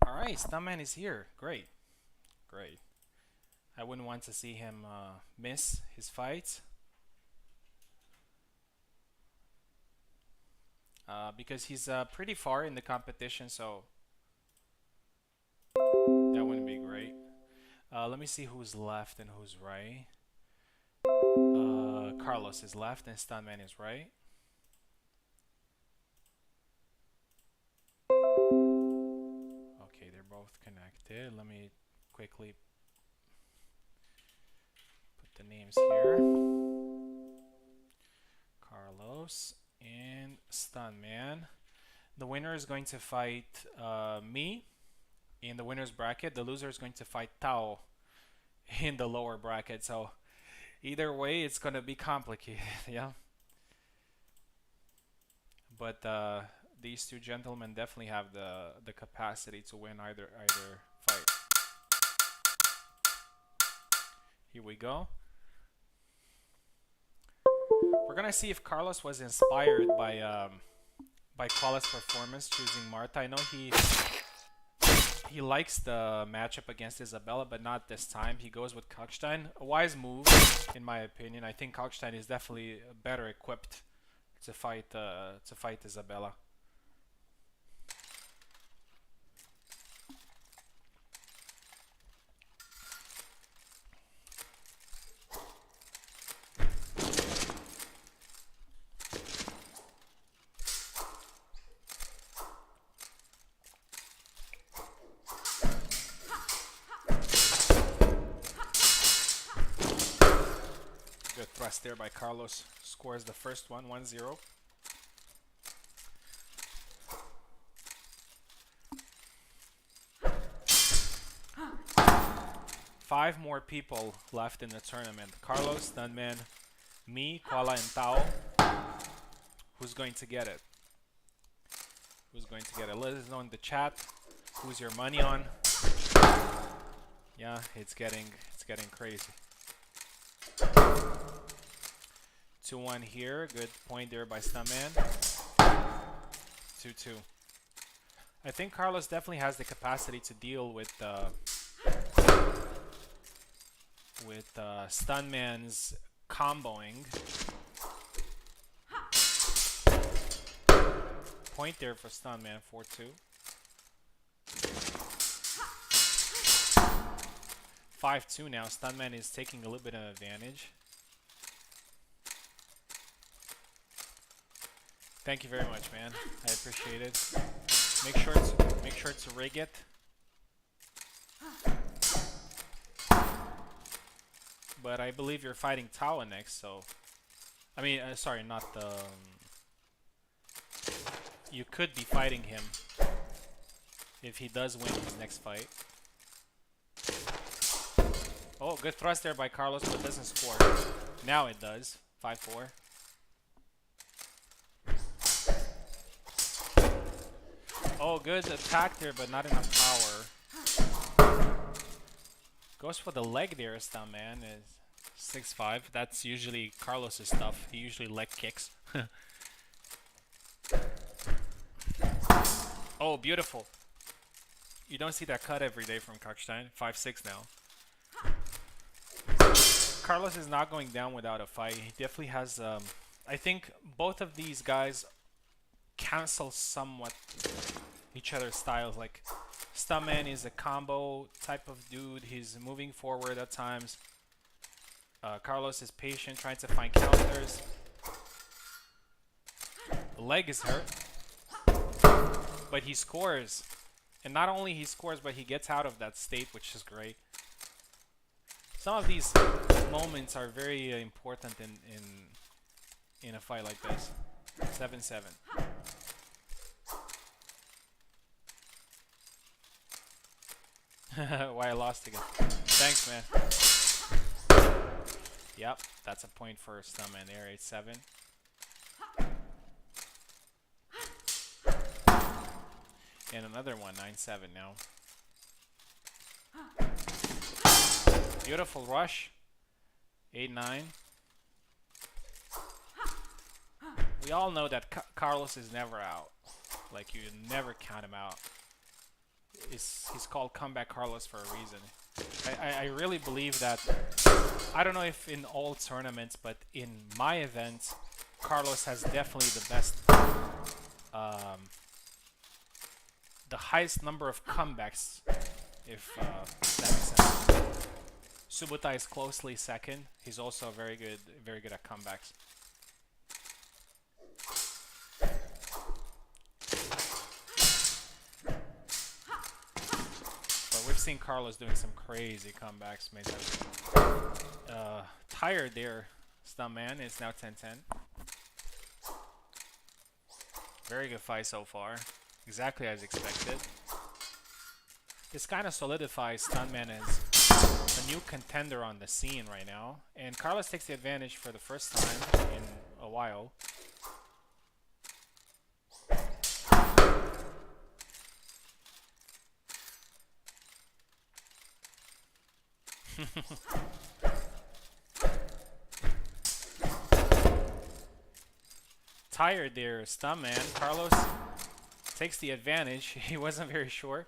Speaker 1: All right, Stuntman is here. Great, great. I wouldn't want to see him miss his fights. Because he's pretty far in the competition, so that wouldn't be great. Let me see who's left and who's right. Carlos is left and Stuntman is right. Okay, they're both connected. Let me quickly put the names here. Carlos and Stuntman. The winner is going to fight me in the winner's bracket. The loser is going to fight Tao in the lower bracket. So either way, it's going to be complicated. Yeah. But these two gentlemen definitely have the capacity to win either fight. Here we go. We're gonna see if Carlos was inspired by Paula's performance choosing Marta. I know he likes the matchup against Isabella, but not this time. He goes with Kalkstein. A wise move, in my opinion. I think Kalkstein is definitely better equipped to fight Isabella. Good thrust there by Carlos. Scores the first one, 1-0. Five more people left in the tournament. Carlos, Stuntman, me, Koala, and Tao. Who's going to get it? Who's going to get it? Let us know in the chat who's your money on. Yeah, it's getting crazy. 2-1 here. Good point there by Stuntman. 2-2. I think Carlos definitely has the capacity to deal with Stuntman's comboing. Point there for Stuntman. 4-2. 5-2 now. Stuntman is taking a little bit of advantage. Thank you very much, man. I appreciate it. Make sure to rig it. But I believe you're fighting Tawa next, so I mean, sorry, not the. You could be fighting him if he does win his next fight. Oh, good thrust there by Carlos, but it doesn't score. Now it does. 5-4. Oh, good attack there, but not enough power. Goes for the leg there, Stuntman. Is 6-5. That's usually Carlos's stuff. He usually leg kicks. Oh, beautiful. You don't see that cut every day from Kalkstein. 5-6 now. Carlos is not going down without a fight. He definitely has... I think both of these guys cancel somewhat each other's styles. Like, Stuntman is a combo type of dude. He's moving forward at times. Carlos is patient, trying to find counters. The leg is hurt. But he scores. And not only he scores, but he gets out of that state, which is great. Some of these moments are very important in a fight like this. 7-7. Why I lost again. Thanks, man. Yep, that's a point for Stuntman there. 8-7. And another one, 9-7 now. Beautiful rush. 8-9. We all know that Carlos is never out. Like, you never count him out. He's called Comeback Carlos for a reason. I really believe that, I don't know if in all tournaments, but in my event, Carlos has definitely the best, the highest number of comebacks, if that makes sense. Subutai is closely second. He's also very good at comebacks. But we've seen Carlos doing some crazy comebacks. Tired there, Stuntman. It's now 10-10. Very good fight so far. Exactly as expected. This kind of solidifies Stuntman as a new contender on the scene right now. And Carlos takes the advantage for the first time in a while. Tired there, Stuntman. Carlos takes the advantage. He wasn't very sure.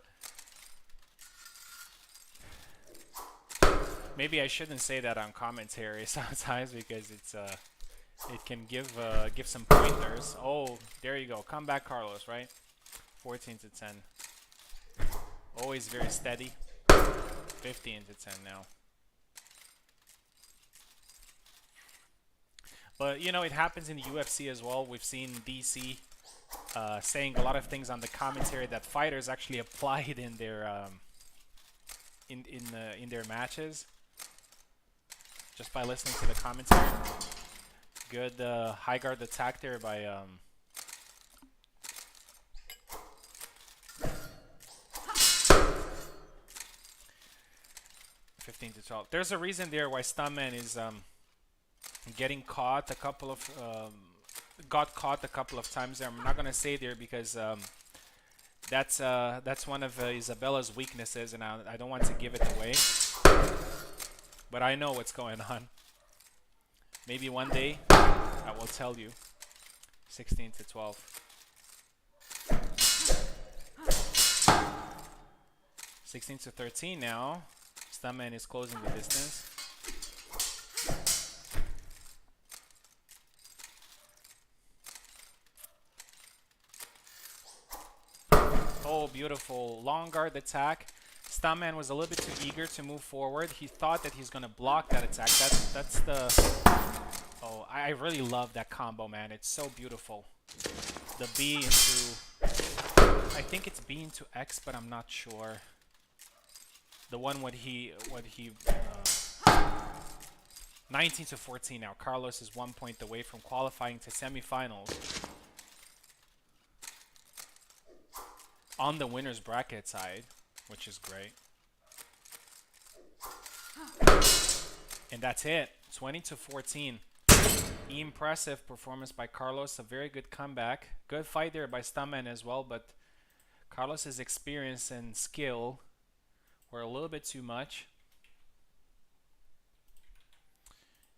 Speaker 1: Maybe I shouldn't say that on commentary sometimes because it's it can give some pointers. Oh, there you go. Come back, Carlos, right? 14-10. Always very steady. 15-10 now. But you know, it happens in the UFC as well. We've seen DC saying a lot of things on the commentary that fighters actually applied in their in their matches just by listening to the commentary. Good high guard attack there by 15-12. There's a reason there why Stuntman is getting caught a couple of got caught a couple of times there. I'm not gonna say there because That's one of Isabella's weaknesses, and I don't want to give it away. But I know what's going on. Maybe one day I will tell you. 16 to 12. 16 to 13 now. Stuntman is closing the distance. Oh, beautiful. Long guard attack. Stuntman was a little bit too eager to move forward. He thought that he's going to block that attack. That's the... Oh, I really love that combo, man. It's so beautiful. The B into... I think it's B into X, but I'm not sure. The one what he 19 to 14 now. Carlos is 1 point away from qualifying to semifinals. On the winner's bracket side, which is great. And that's it. 20 to 14. Impressive performance by Carlos. A very good comeback. Good fight there by Stuntman as well, but Carlos's experience and skill were a little bit too much.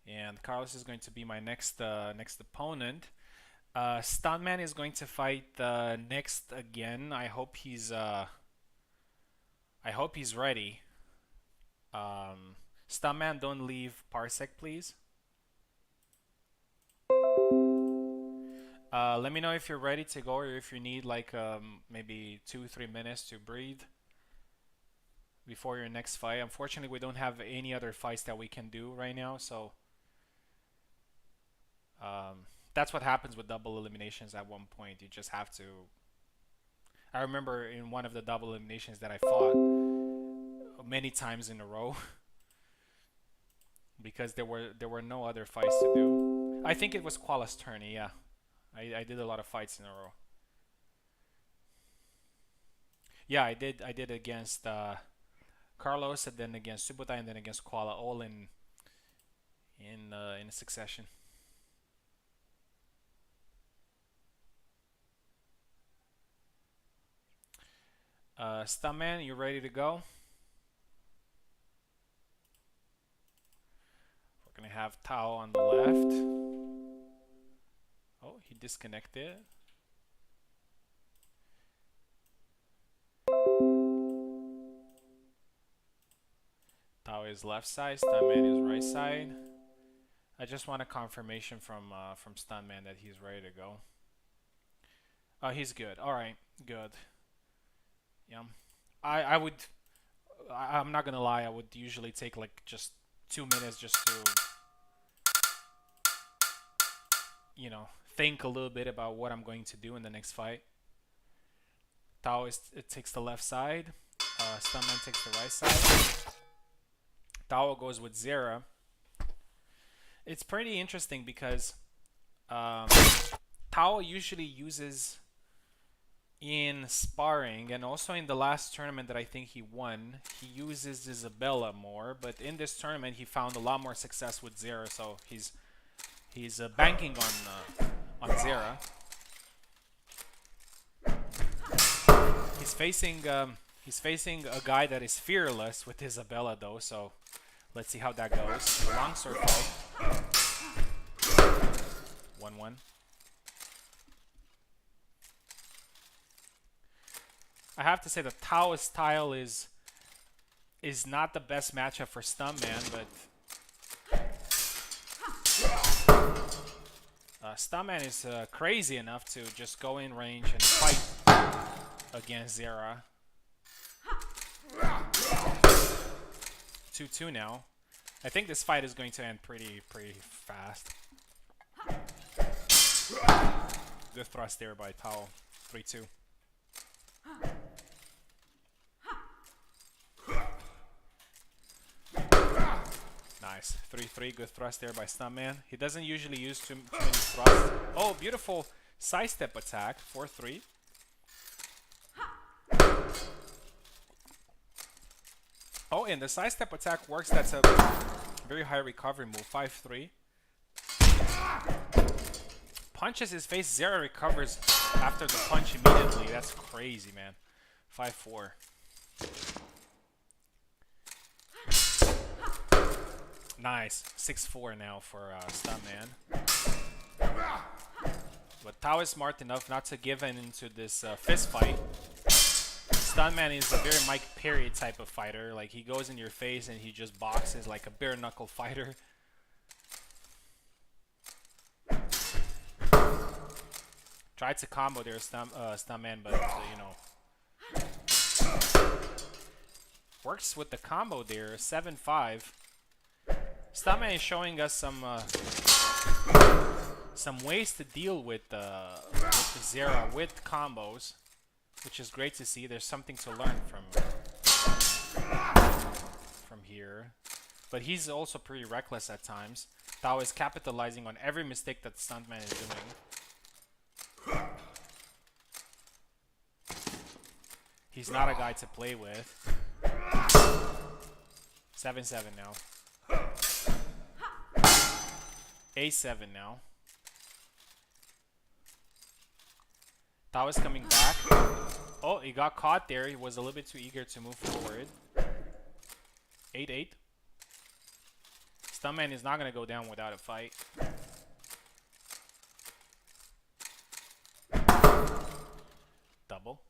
Speaker 1: And Carlos is going to be my next opponent. Stuntman is going to fight next again. I hope he's ready. Stuntman, don't leave Parsec, please. Let me know if you're ready to go, or if you need like maybe 2-3 minutes to breathe before your next fight. Unfortunately, we don't have any other fights that we can do right now, so that's what happens with double eliminations at one point. You just have to... I remember in one of the double eliminations that I fought many times in a row because there were no other fights to do. I think it was Quala's turn, yeah. I did a lot of fights in a row. Yeah, I did against Carlos, and then against Subotai, and then against Kuala, all in succession. Stuntman, you ready to go? We're gonna have Tao on the left. Oh, he disconnected. Tao is left side, Stuntman is right side. I just want a confirmation from Stuntman that he's ready to go. Oh, he's good. All right, good. Yeah, I'm not gonna lie. I would usually take like just 2 minutes just to, you know, think a little bit about what I'm going to do in the next fight. Tao takes the left side. Stuntman takes the right side. Tao goes with Zera. It's pretty interesting because Tao usually uses in sparring, and also in the last tournament that I think he won, he uses Isabella more, but in this tournament he found a lot more success with Zera, so he's banking on Zera. He's facing a guy that is fearless with Isabella though, so let's see how that goes. Long sword fight. 1-1. I have to say the Taoist style is not the best matchup for Stuntman, but Stuntman is crazy enough to just go in range and fight against Zera. 2-2 now. I think this fight is going to end pretty fast. Good thrust there by Tao. 3-2. Nice. 3-3. Good thrust there by Stuntman. He doesn't usually use too many thrusts. Oh, beautiful sidestep attack. 4-3. Oh, and the sidestep attack works. That's a very high recovery move. 5-3. Punches his face. Zera recovers After the punch immediately, that's crazy, man. 5-4. Nice. 6-4 now for Stuntman. But Tao is smart enough not to give in into this fist fight. Stuntman is a very Mike Perry type of fighter. Like, he goes in your face and he just boxes like a bare knuckle fighter. Tried to combo there, Stuntman, but you know, works with the combo there. 7-5. Stuntman is showing us some ways to deal with the Zera with combos, which is great to see. There's something to learn from here. But he's also pretty reckless at times. Tao is capitalizing on every mistake that Stuntman is doing. He's not a guy to play with. 7-7 now. 8-7 now. Tao is coming back. Oh, he got caught there. He was a little bit too eager to move forward. 8-8. Stuntman is not going to go down without a fight. Double.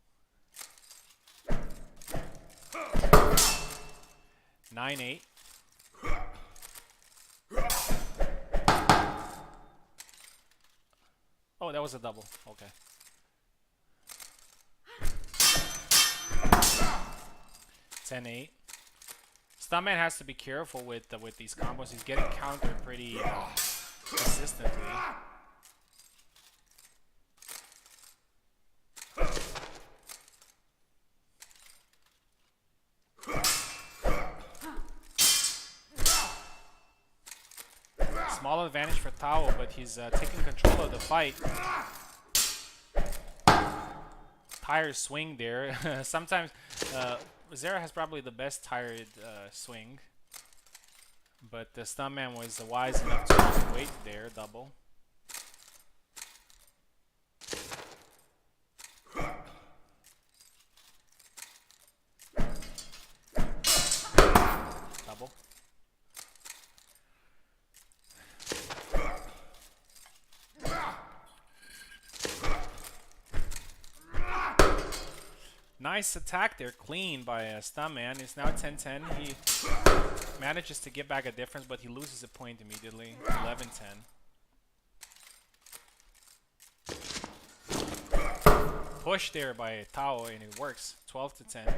Speaker 1: 9-8. Oh, that was a double. Okay. 10-8. Stuntman has to be careful with these combos. He's getting countered pretty consistently. Small advantage for Tao, but he's taking control of the fight. Tire swing there. Sometimes Zera has probably the best tired swing, but the Stuntman was wise enough to wait there. Double. Double. Nice attack there, clean by Stuntman. It's now 10-10. He manages to get back a difference, but he loses a point immediately. 11-10. Push there by Tao, and it works. 12-10.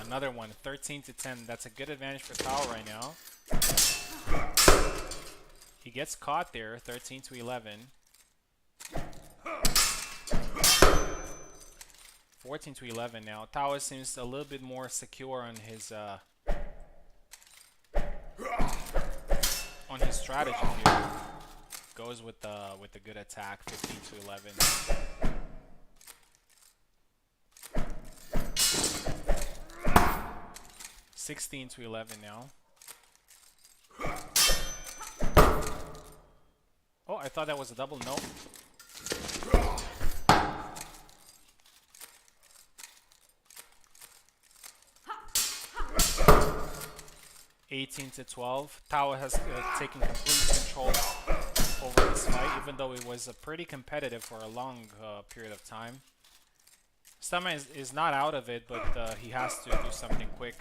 Speaker 1: Another one, 13-10. That's a good advantage for Tao right now. He gets caught there, 13-11. 14-11 now. Tao seems a little bit more secure on his strategy here. Goes with the good attack, 15-11. 16-11 now. Oh, I thought that was a double. Nope. (18 to 12). Tao has taken complete control over this fight, even though it was pretty competitive for a long period of time. Stuntman is not out of it, but he has to do something quick.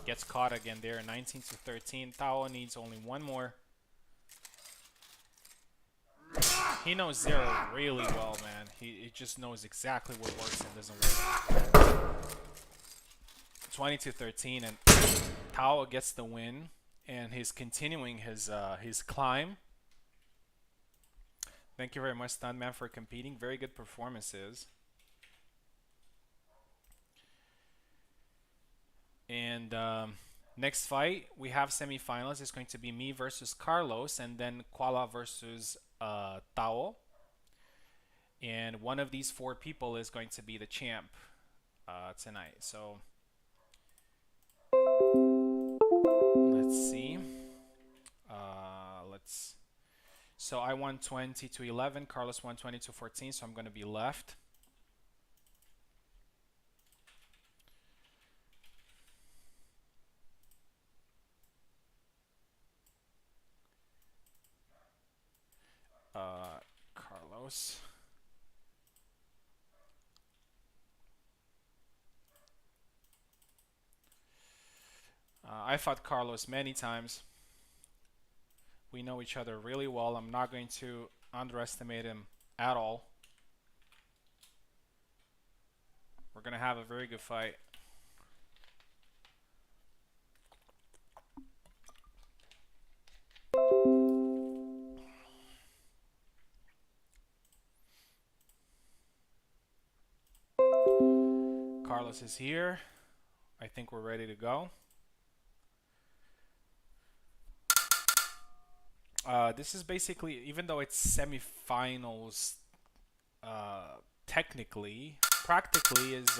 Speaker 1: Gets caught again there, 19-13. Tao needs only one more. He knows Zera really well, man. He just knows exactly what works and doesn't work. 20-13, and Tao gets the win, and he's continuing his climb. Thank you very much, Stuntman, for competing. Very good performances. And next fight, we have semifinals. It's going to be me versus Carlos, and then Koala versus Tao. And one of these four people is going to be the champ tonight. So I won 20 to 11. Carlos won 20 to 14, so I'm going to be left. Carlos. I fought Carlos many times. We know each other really well. I'm not going to underestimate him at all. We're going to have a very good fight. Carlos is here. I think we're ready to go. This is basically, even though it's semifinals, technically, practically is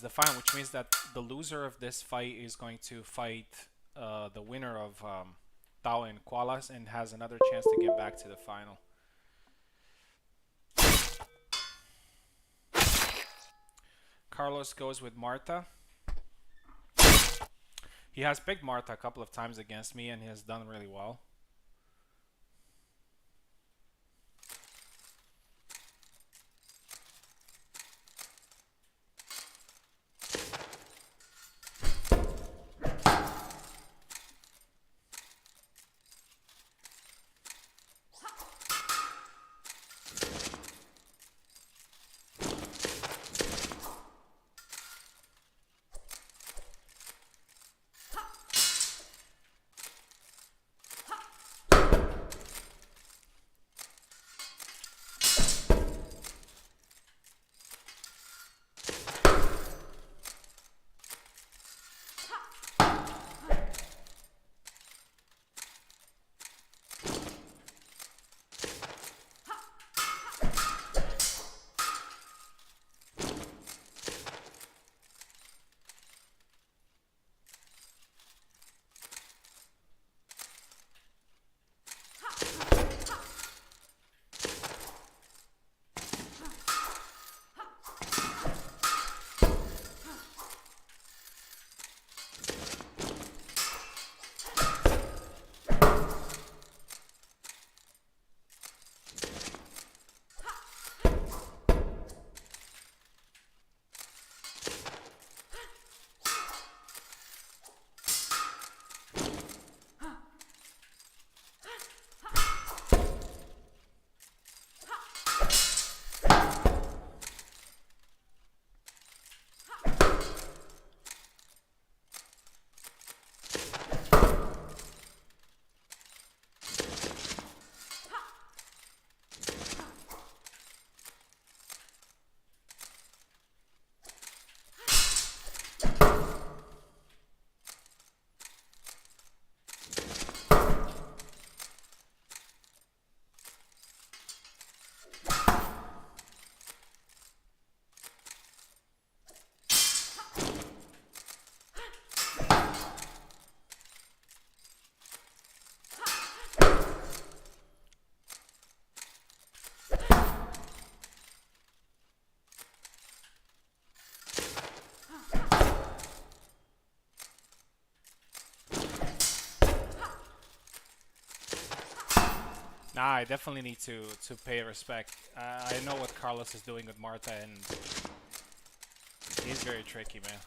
Speaker 1: the final, which means that the loser of this fight is going to fight the winner of Tao and Koalas and has another chance to get back to the final. Carlos goes with Marta. He has picked Marta a couple of times against me and he has done really well. Nah, I definitely need to pay respect. I know what Carlos is doing with Marta, and he's very tricky, man.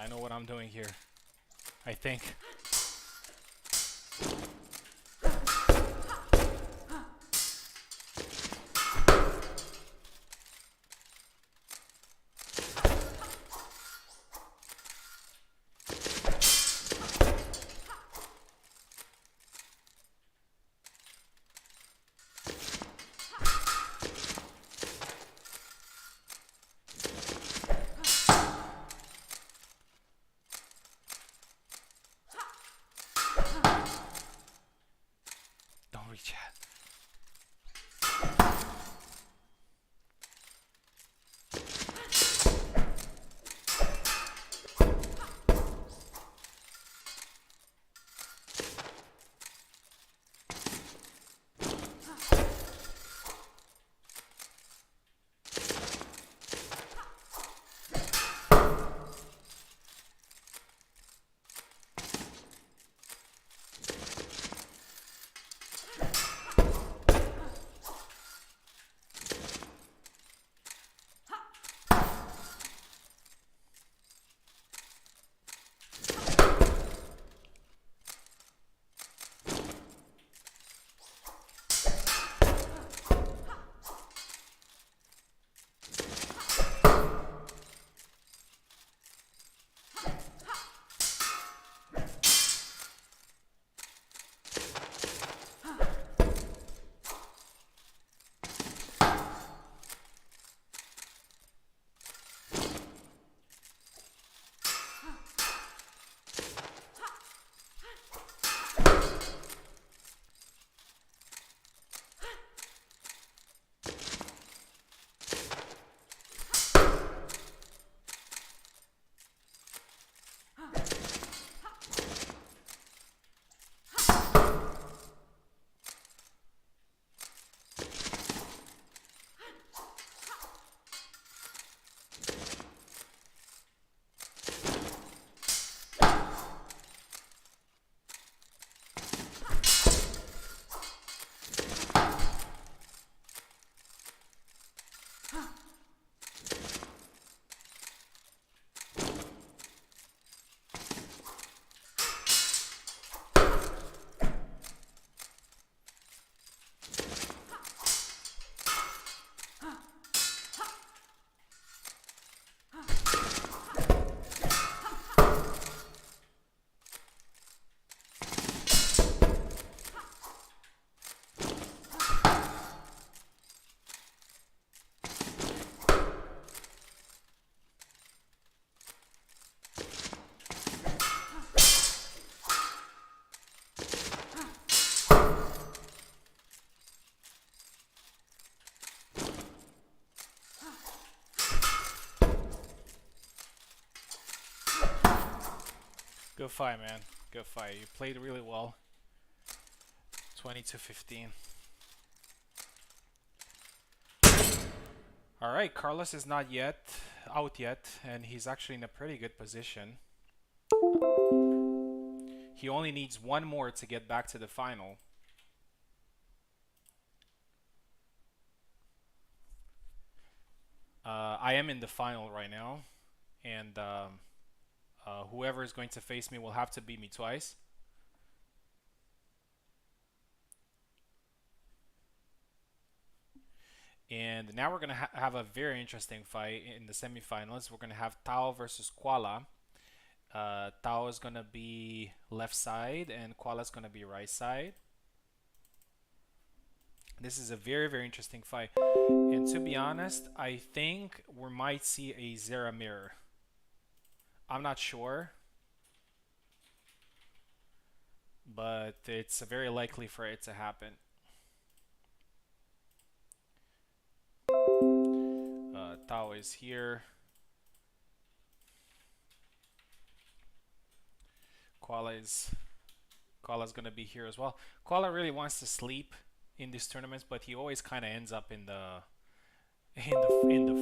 Speaker 1: I know what I'm doing here, I think. Good fight, man. Good fight. You played really well. 20-15. Alright, Carlos is not yet out yet, and he's actually in a pretty good position. He only needs one more to get back to the final. I am in the final right now, and whoever is going to face me will have to beat me twice. And now we're going to have a very interesting fight in the semifinals. We're going to have Tao versus Koala. Tao is going to be left side and Koala is going to be right side. This is a very, very interesting fight. And to be honest, I think we might see a Zera mirror. I'm not sure, but it's very likely for it to happen. Tao is here. Koala's gonna be here as well. Koala really wants to sleep in these tournaments, but he always kind of ends up in the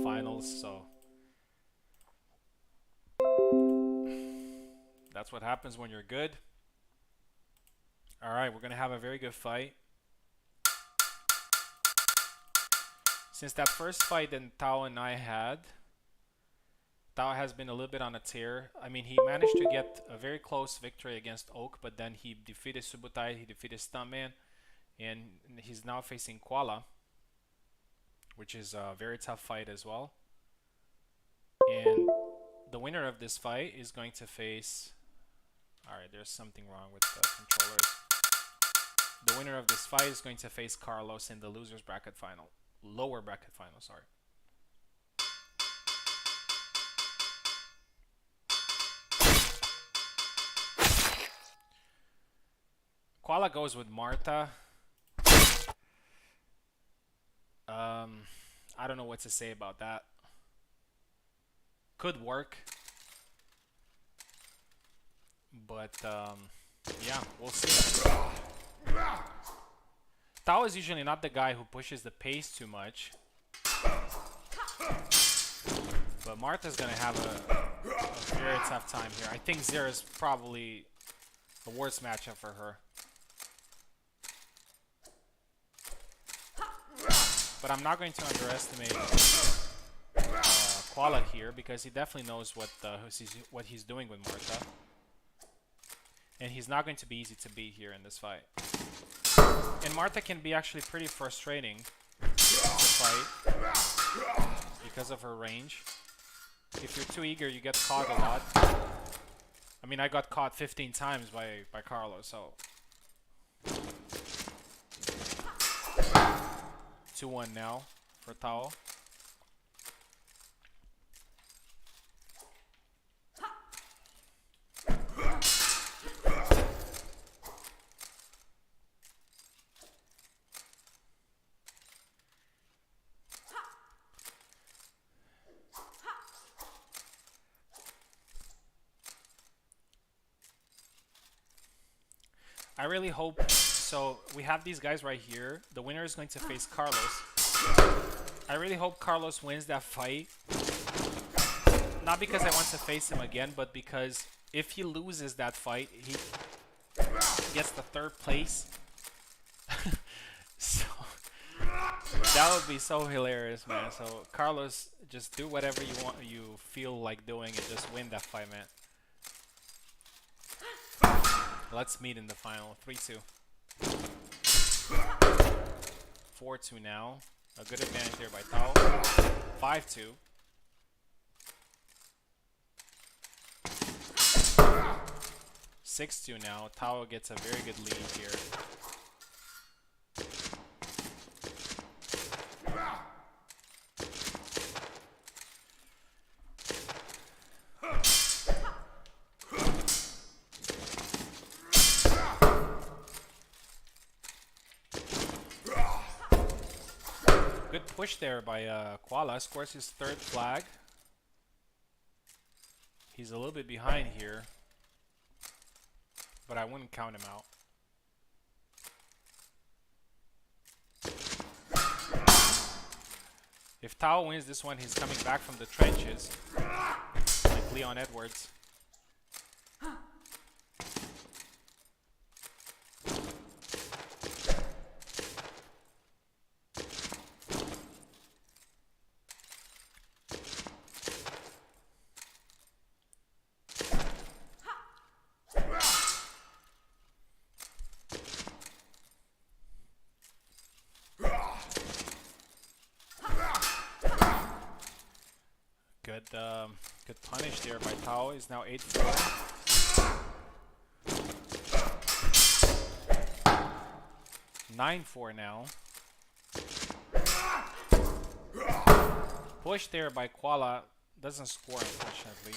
Speaker 1: finals. So that's what happens when you're good. All right, we're gonna have a very good fight. Since that first fight that Tao and I had, Tao has been a little bit on a tear. I mean, he managed to get a very close victory against Oak, but then he defeated Subutai, he defeated Stuntman, and he's now facing Koala, which is a very tough fight as well. And the winner of this fight is going to face... Alright, there's something wrong with the controllers. The winner of this fight is going to face Carlos in the loser's bracket final. Lower bracket final, sorry. Koala goes with Marta. I don't know what to say about that. Could work. But, yeah, we'll see. Tao is usually not the guy who pushes the pace too much. But Marta's going to have a very tough time here. I think Zera is probably the worst matchup for her. But I'm not going to underestimate Koala here, because he definitely knows what he's doing with Marta. And he's not going to be easy to beat here in this fight. And Marta can be actually pretty frustrating to fight because of her range. If you're too eager, you get caught a lot. I mean, I got caught 15 times by Carlos, so... 2-1 now for Tao. I really hope... So, we have these guys right here. The winner is going to face Carlos. I really hope Carlos wins that fight. Not because I want to face him again, but because if he loses that fight, he gets the third place. So, that would be so hilarious, man. So, Carlos, just do whatever you feel like doing and just win that fight, man. Let's meet in the final. 3-2. 4-2 now. A good advantage there by Tao. 5-2. 6-2 now. Tao gets a very good lead here. Good push there by Koala. Scores his third flag. He's a little bit behind here. but I wouldn't count him out. If Tao wins this one, he's coming back from the trenches, like Leon Edwards. Good punish there by Tao. Is now 8-4. 9-4 now. Push there by Koala. Doesn't score, unfortunately.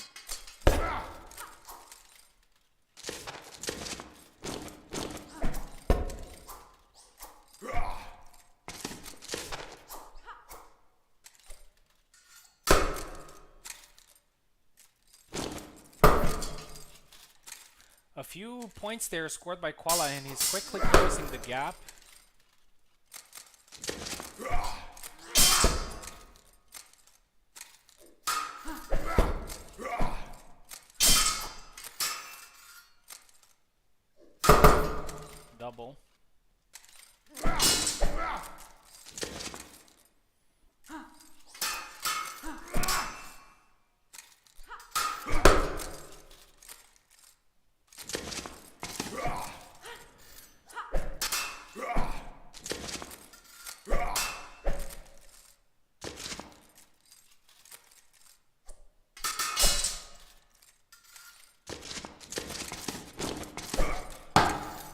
Speaker 1: A few points there scored by Koala, and he's quickly closing the gap. Double.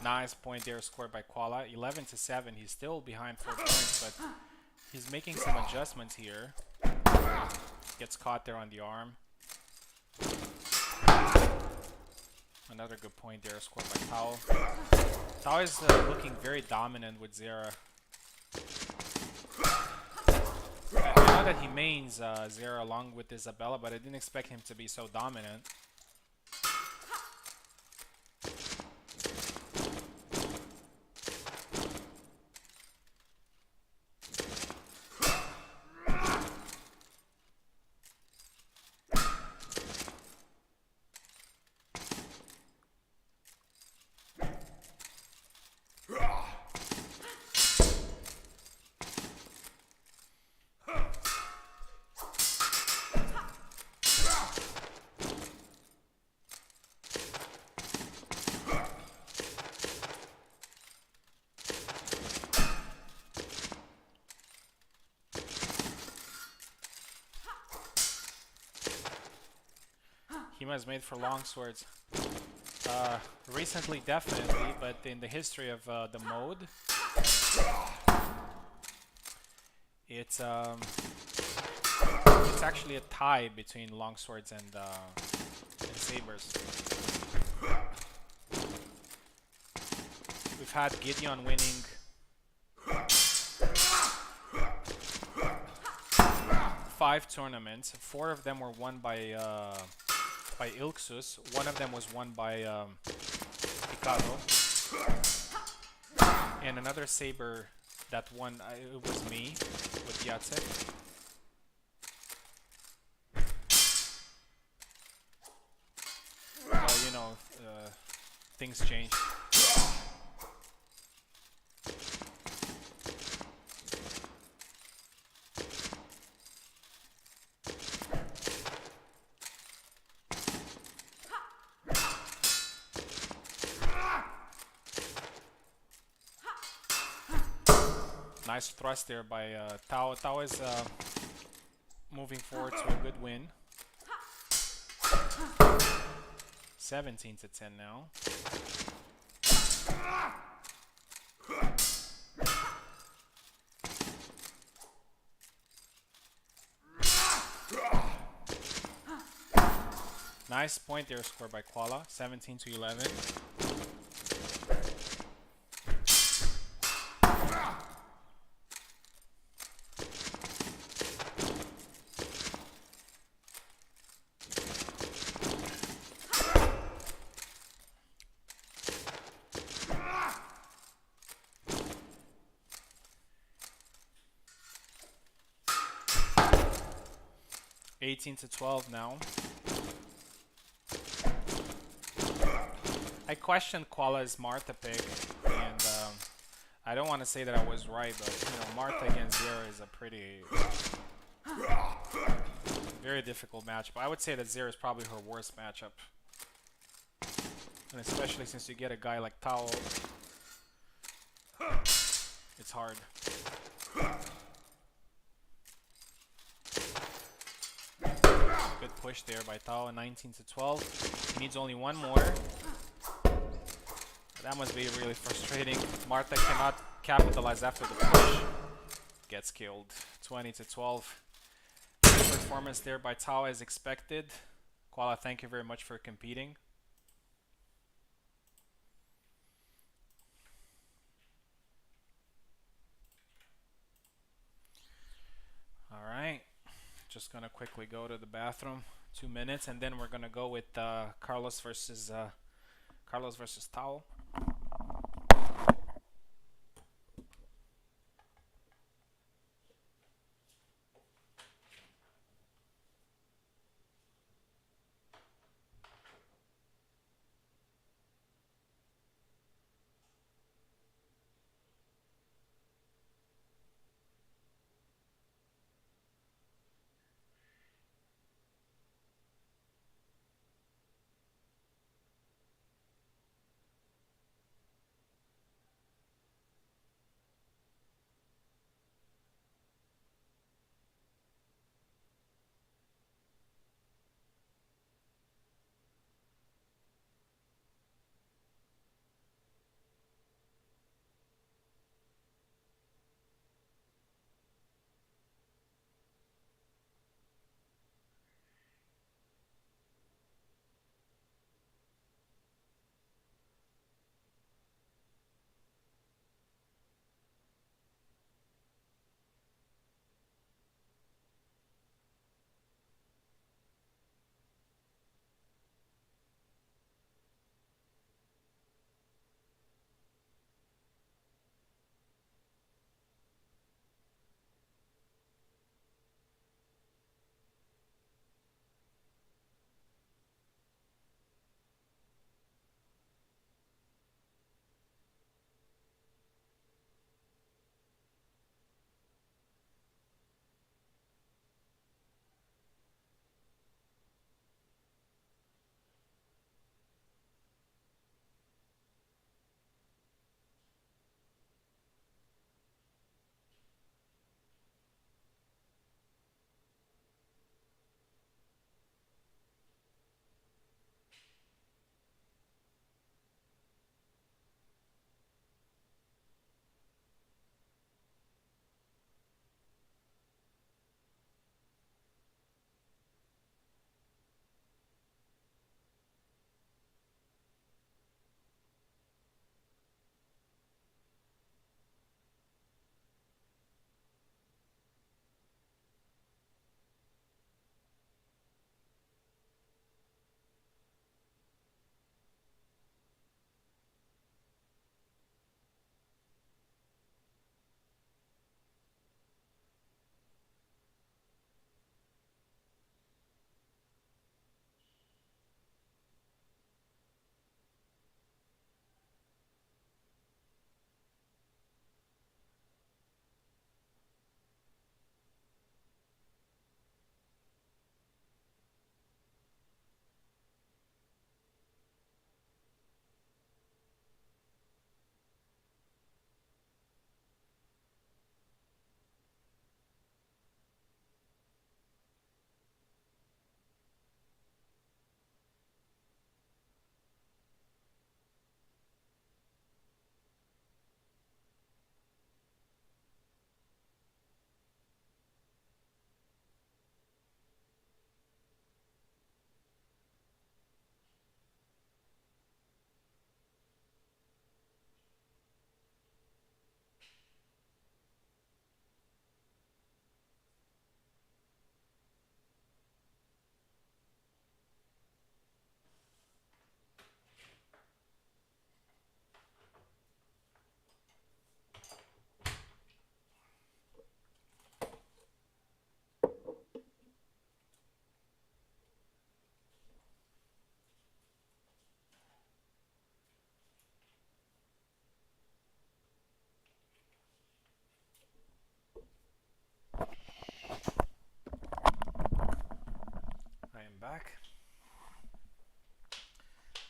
Speaker 1: Nice point there scored by Koala. 11-7. He's still behind 4 points, but he's making some adjustments here. Gets caught there on the arm. Another good point there scored by Tao. Tao is looking very dominant with Zera. I know that he mains Zera along with Isabella, but I didn't expect him to be so dominant. HEMA is made for longswords. Recently, definitely, but in the history of the mode, it's actually a tie between longswords and sabers. We've had Gideon winning 5 tournaments. 4 of them were won by Ilksus. 1 of them was won by Picado. And another saber that won, it was me with Jacek. Well, you know, things change. Nice thrust there by Tao. Tao is moving forward to a good win. 17-10 now. Nice point there scored by Koala. 17-11. 18-12 now. I questioned Koala's Martha pick, and I don't want to say that I was right, but you know, Martha against Zera is a pretty very difficult matchup. I would say that Zera is probably her worst matchup, and especially since you get a guy like Tao, it's hard. Good push there by Tao, 19-12. He needs only one more. That must be really frustrating. Martha cannot capitalize after the push. Gets killed. 20-12. Good performance there by Tao as expected. Koala, thank you very much for competing. Alright. Just gonna quickly go to the bathroom. 2 minutes, and then we're gonna go with Carlos versus Tao.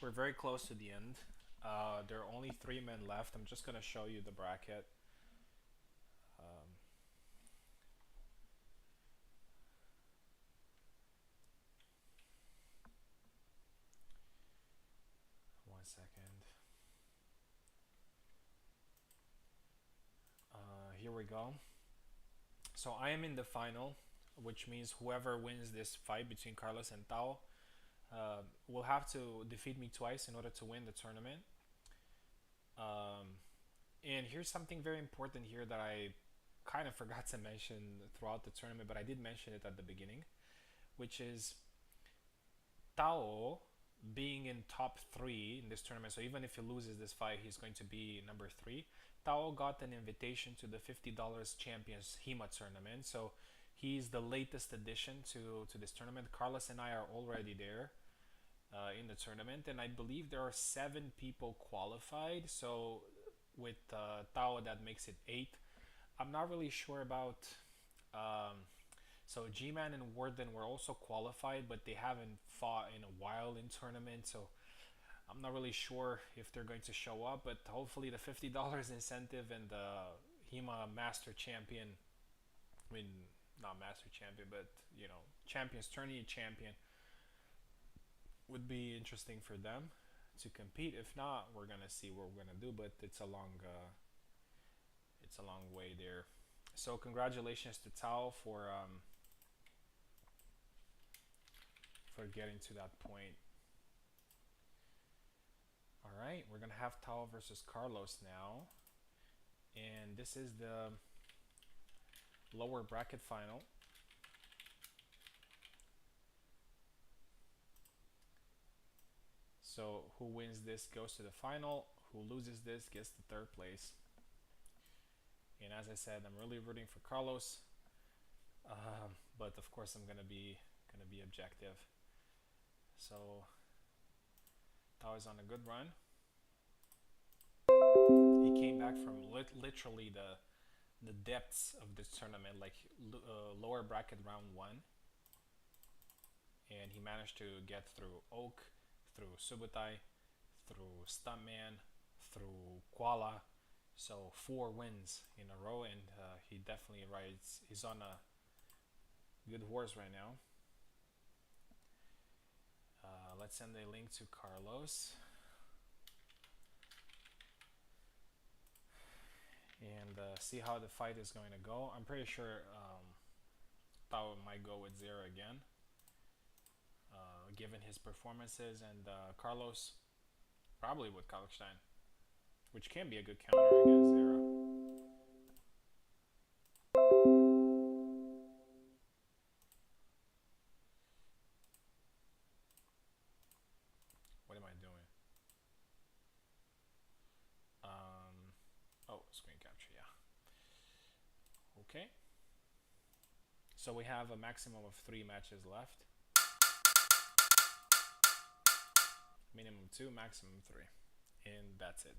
Speaker 1: We're very close to the end. There are only 3 men left. I'm just gonna show you the bracket. Um, 1 second. Here we go. So I am in the final, which means whoever wins this fight between Carlos and Tao will have to defeat me twice in order to win the tournament. Um, and here's something very important here that I kind of forgot to mention throughout the tournament, but I did mention it at the beginning, which is Tao being in top 3 in this tournament. So even if he loses this fight, he's going to be number 3. Tao got an invitation to the $50 Champions HEMA tournament. So he's the latest addition to this tournament. Carlos and I are already there in the tournament, and I believe there are 7 people qualified. So with Tao, that makes it 8. I'm not really sure about. So G-Man and Warden were also qualified, but they haven't fought in a while in tournament. So I'm not really sure if they're going to show up. But hopefully the $50 incentive and the HEMA Master Champion, I mean not Master Champion, but Champions Tourney Champion, would be interesting for them to compete. If not, we're gonna see what we're gonna do. But it's a long way there. So congratulations to Tao for getting to that point. All right, we're gonna have Tao versus Carlos now, and this is the lower bracket final. So who wins this goes to the final. Who loses this gets the 3rd place. And as I said, I'm really rooting for Carlos, but of course I'm gonna be objective. So Tao is on a good run. He came back from literally the depths of this tournament, like lower bracket round 1, and he managed to get through Oak, through Subutai, through Stuntman, through Kuala. So 4 wins in a row, and he definitely rides. He's on a good horse right now. Let's send a link to Carlos. And see how the fight is going to go. I'm pretty sure Tao might go with 0 again, given his performances, and Carlos probably with Kalkstein, which can be a good counter against 0. What am I doing? Oh, screen capture, yeah. Okay. So we have a maximum of 3 matches left. Minimum 2, maximum 3. And that's it.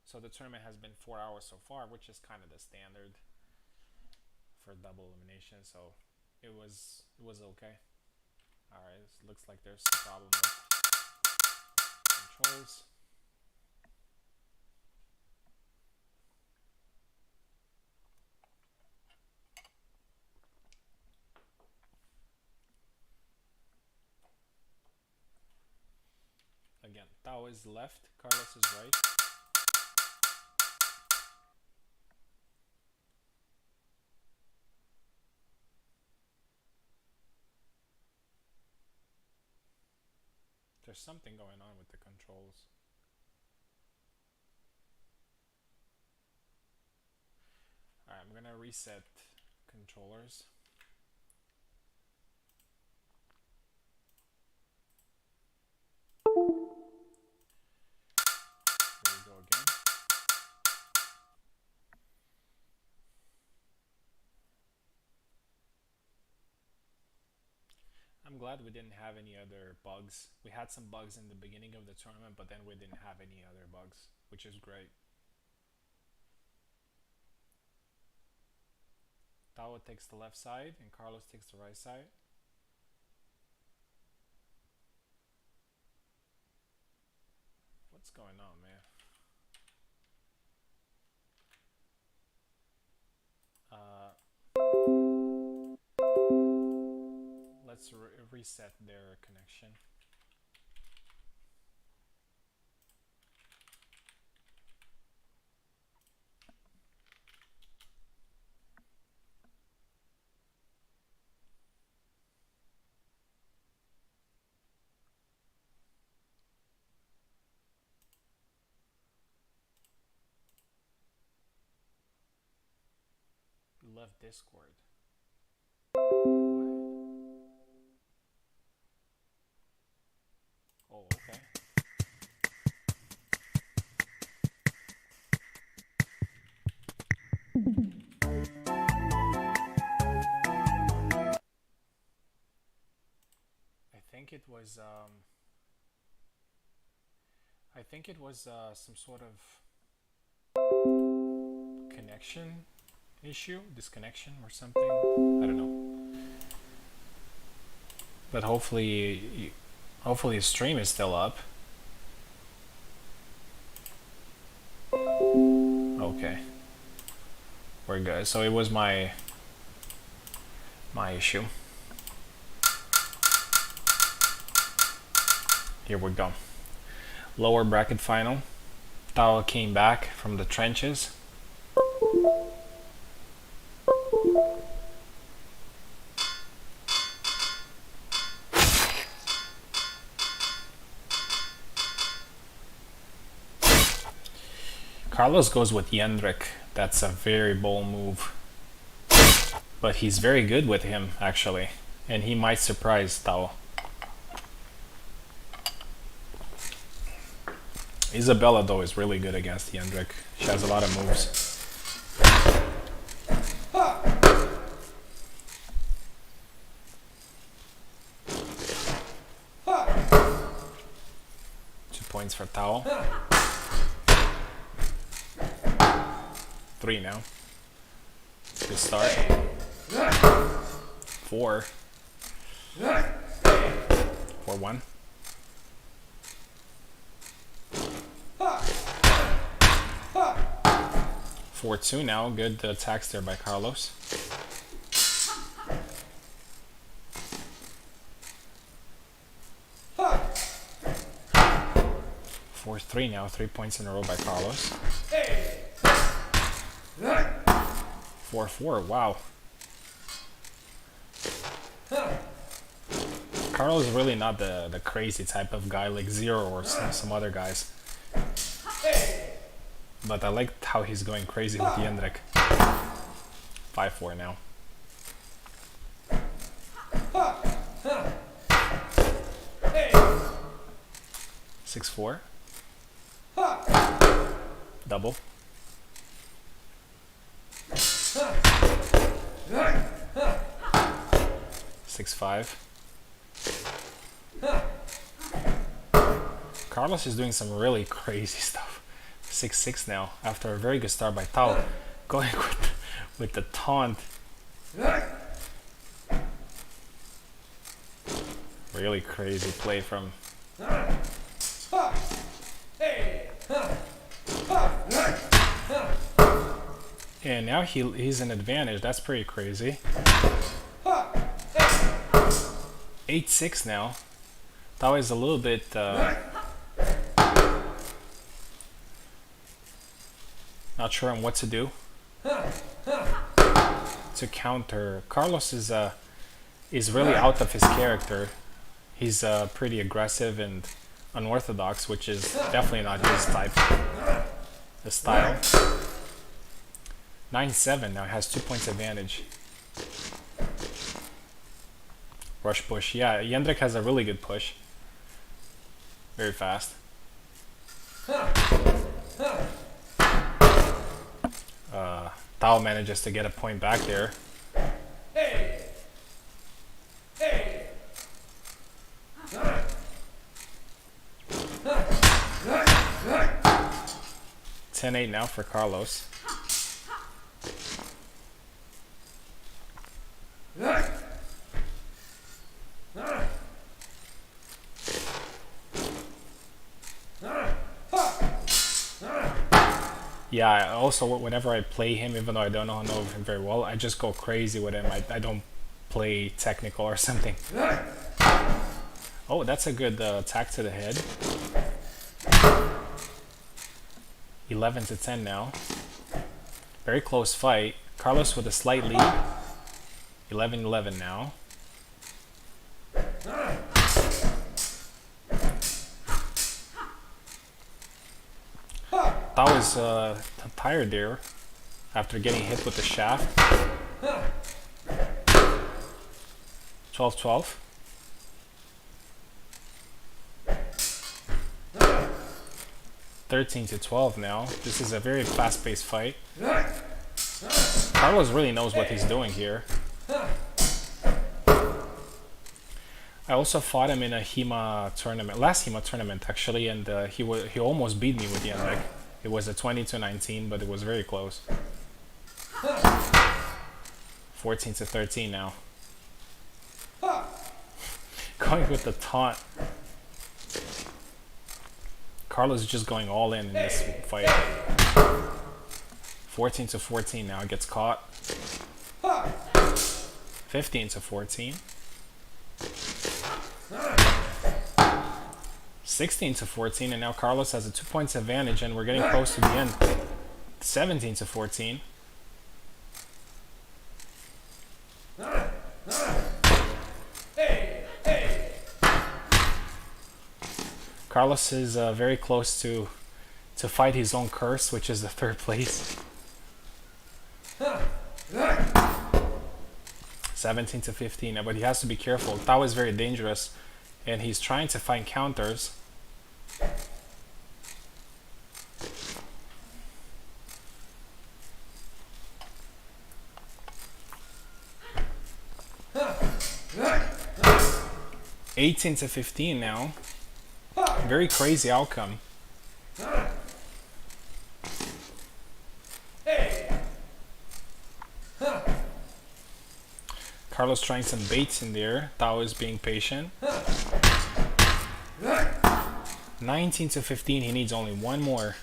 Speaker 1: So the tournament has been 4 hours so far, which is kind of the standard for double elimination. So it was okay. All right, looks like there's a problem with controls. Again, Tao is left, Carlos is right. There's something going on with the controls. Alright, I'm gonna reset controllers. Here we go again. I'm glad we didn't have any other bugs. We had some bugs in the beginning of the tournament, but then we didn't have any other bugs, which is great. Tao takes the left side and Carlos takes the right side. What's going on, man? Let's reset their connection. Left Discord. Oh, okay. I think it was some sort of connection issue, disconnection or something. I don't know. But hopefully his stream is still up. Okay. We're good. So it was my issue. Here we go. Lower bracket final. Tao came back from the trenches. Carlos goes with Jendrik. That's a very bold move. But he's very good with him, actually. And he might surprise Tao. Isabella, though, is really good against Jendrik. She has a lot of moves. Points for Tao. 3 now. Good start. 4. 4-1. 4-2 now. Good attacks there by Carlos. 4-3 now. 3 points in a row by Carlos. 4-4. Wow. Carlos is really not the crazy type of guy like Zero or some other guys. But I like how he's going crazy with Jendrik. 5-4 now. 6-4. Double. 6-5. Carlos is doing some really crazy stuff. 6-6 now, after a very good start by Tao. Going with the taunt. Really crazy play from... And now he's an advantage. That's pretty crazy. 8-6 now. Tao is a little bit... not sure on what to do to counter. Carlos is really out of his character. He's pretty aggressive and unorthodox, which is definitely not his type, the style. 9-7 now, has 2 points advantage. Rush push, yeah. Jendrik has a really good push. Very fast. Tao manages to get a point back there. 10-8 now for Carlos. Yeah, also whenever I play him, even though I don't know him very well, I just go crazy with him. I don't play technical or something. Oh, that's a good attack to the head. 11 to 10 now. Very close fight. Carlos with a slight lead. 11-11 now. That was tired there after getting hit with the shaft. 12-12. 13-12 now. This is a very fast-paced fight. Carlos really knows what he's doing here. I also fought him in a HEMA tournament, last HEMA tournament actually, and he almost beat me with the deck. It was a 20-19, but it was very close. 14-13 now. Going with the taunt. Carlos is just going all in this fight. 14-14 now, gets caught. 15-14. 16-14, and now Carlos has a 2 points advantage, and we're getting close to the end. 17-14. Carlos is very close to fight his own curse, which is the third place. 17-15, but he has to be careful. Tao is very dangerous, and he's trying to find counters. (18-15) now. Very crazy outcome. Carlos trying some baits in there. Tao is being patient. 19-15. He needs only one more.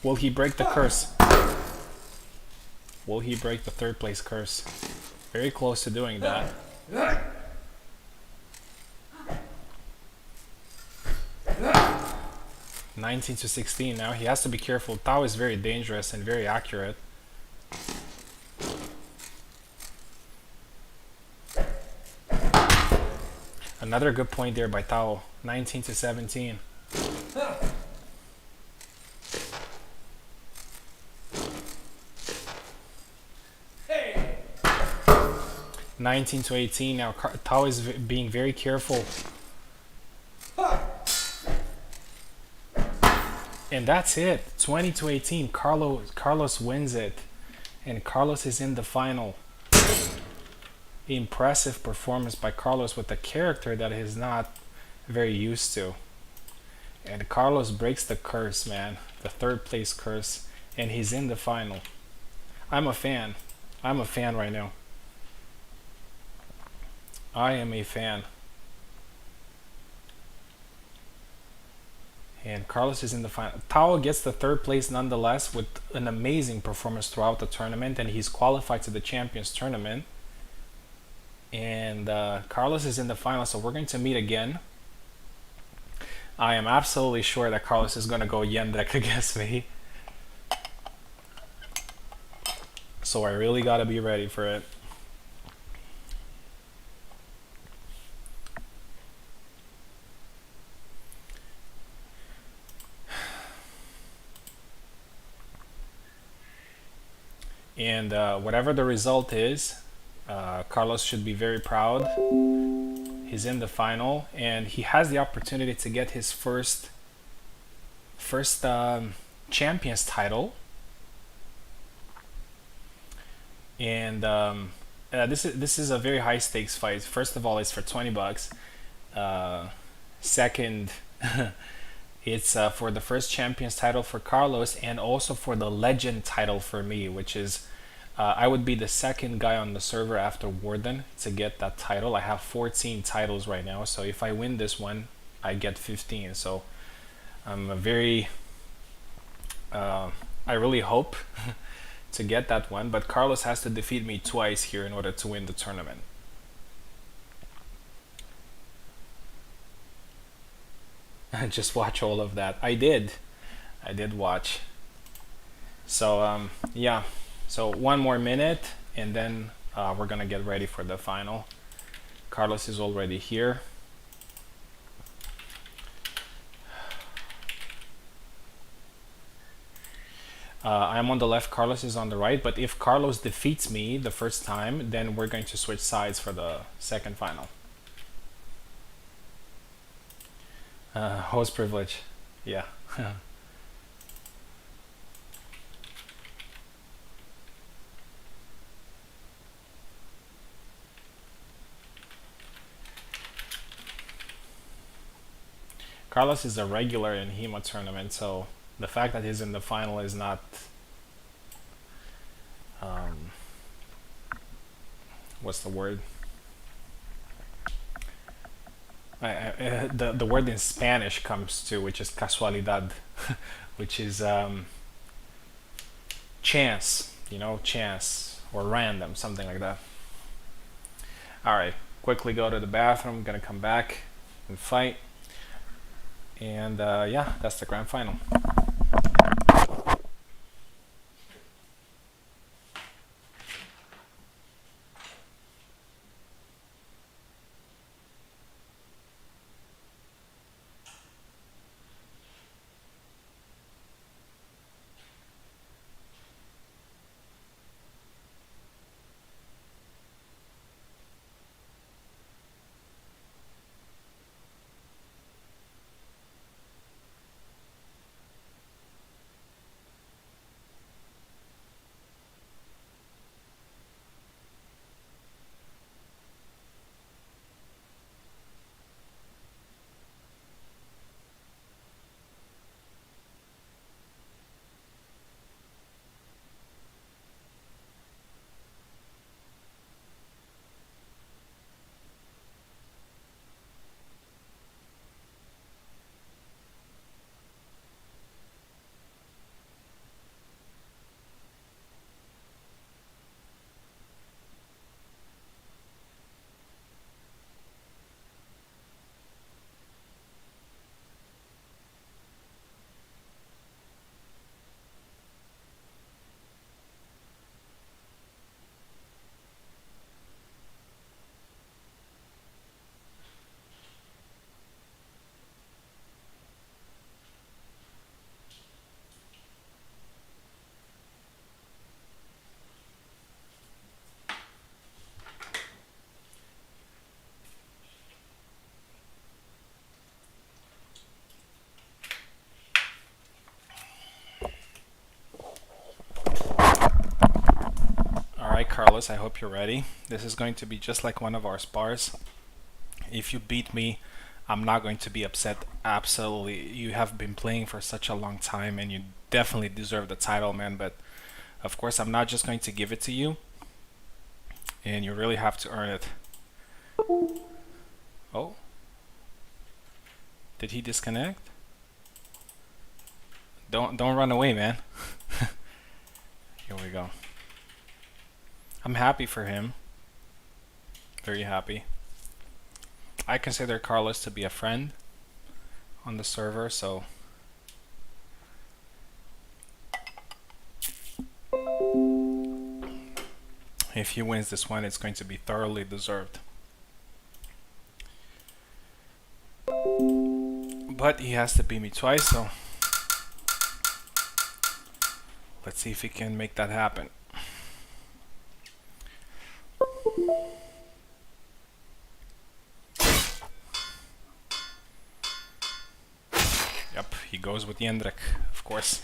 Speaker 1: Will he break the curse? Will he break the third place curse? Very close to doing that. 19-16 now. He has to be careful. Tao is very dangerous and very accurate. Another good point there by Tao. 19-17. Hey. 19-18 now. Tao is being very careful. And that's it. 20-18. Carlos wins it. And Carlos is in the final. Impressive performance by Carlos with a character that he's not very used to. And Carlos breaks the curse, man. The third place curse. And he's in the final. I'm a fan. I'm a fan right now. I am a fan. And Carlos is in the final. Tao gets the third place nonetheless with an amazing performance throughout the tournament, and he's qualified to the Champions Tournament. And Carlos is in the final, so we're going to meet again. I am absolutely sure that Carlos is going to go yen deck against me. So I really got to be ready for it. And whatever the result is, Carlos should be very proud. He's in the final, and he has the opportunity to get his first champions title. And this is a very high stakes fight. First of all, it's for $20. Second, it's for the first champions title for Carlos, and also for the legend title for me, which is I would be the second guy on the server after Warden to get that title. I have 14 titles right now, so if I win this one, I get 15. So I'm a very I really hope to get that one, but Carlos has to defeat me twice here in order to win the tournament. Just watch all of that. I did watch. So yeah, so one more minute and then we're gonna get ready for the final. Carlos is already here. I'm on the left, Carlos is on the right, but if Carlos defeats me the first time, then we're going to switch sides for the second final. Host privilege, yeah. Carlos is a regular in HEMA tournament, so the fact that he's in the final is not what's the word? The word in Spanish comes to, which is casualidad, which is chance, you know, chance or random, something like that. All right, quickly go to the bathroom. Gonna come back and fight, and yeah, that's the grand final. Alright, Carlos, I hope you're ready. This is going to be just like one of our spars. If you beat me, I'm not going to be upset. Absolutely. You have been playing for such a long time and you definitely deserve the title, man. But of course, I'm not just going to give it to you. And you really have to earn it. Oh. Did he disconnect? Don't run away, man. Here we go. I'm happy for him. Very happy. I consider Carlos to be a friend on the server, so if he wins this one, it's going to be thoroughly deserved. But he has to beat me twice, so let's see if he can make that happen. Yep, he goes with Jendrik, of course.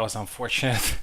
Speaker 1: was unfortunate.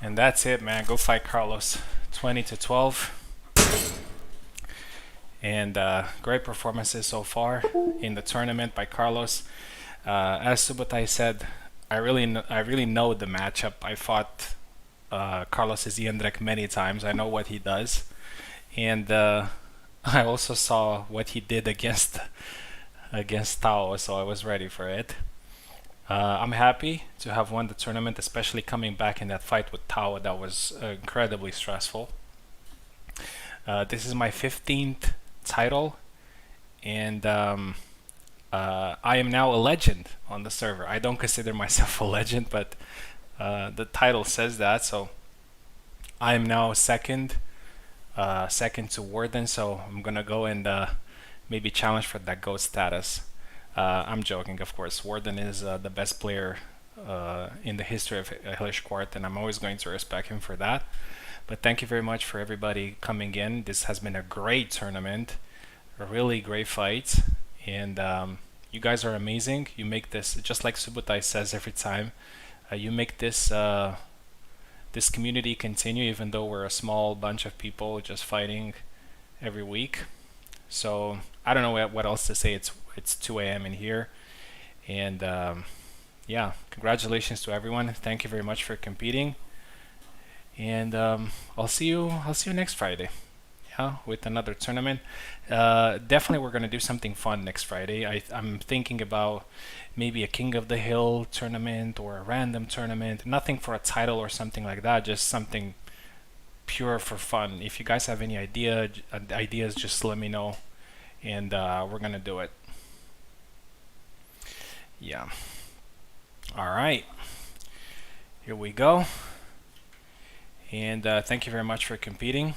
Speaker 1: And that's it, man. Go fight Carlos. 20-12. And great performances so far in the tournament by Carlos. As Subotai said, I really know the matchup. I fought Carlos Jędrek many times. I know what he does, and I also saw what he did against Tao, so I was ready for it. I'm happy to have won the tournament, especially coming back in that fight with Tao. That was incredibly stressful. This is my 15th title, and I am now a legend on the server. I don't consider myself a legend, but the title says that, so I am now second to Warden, so I'm gonna go and maybe challenge for that GOAT status. I'm joking, of course. Warden is the best player in the history of Hellish Quart, and I'm always going to respect him for that. But thank you very much for everybody coming in. This has been a great tournament, a really great fight, and you guys are amazing. You make this, just like Subotai says every time, you make this this community continue, even though we're a small bunch of people just fighting every week. So I don't know what else to say. It's 2 a.m. in here, and yeah, congratulations to everyone. Thank you very much for competing, and I'll see you next Friday. Yeah, with another tournament. Definitely we're gonna do something fun next Friday. I'm thinking about maybe a King of the Hill tournament or a random tournament. Nothing for a title or something like that. Just something pure for fun. If you guys have any ideas, just let me know, and we're gonna do it. Yeah. All right. Here we go. And thank you very much for competing.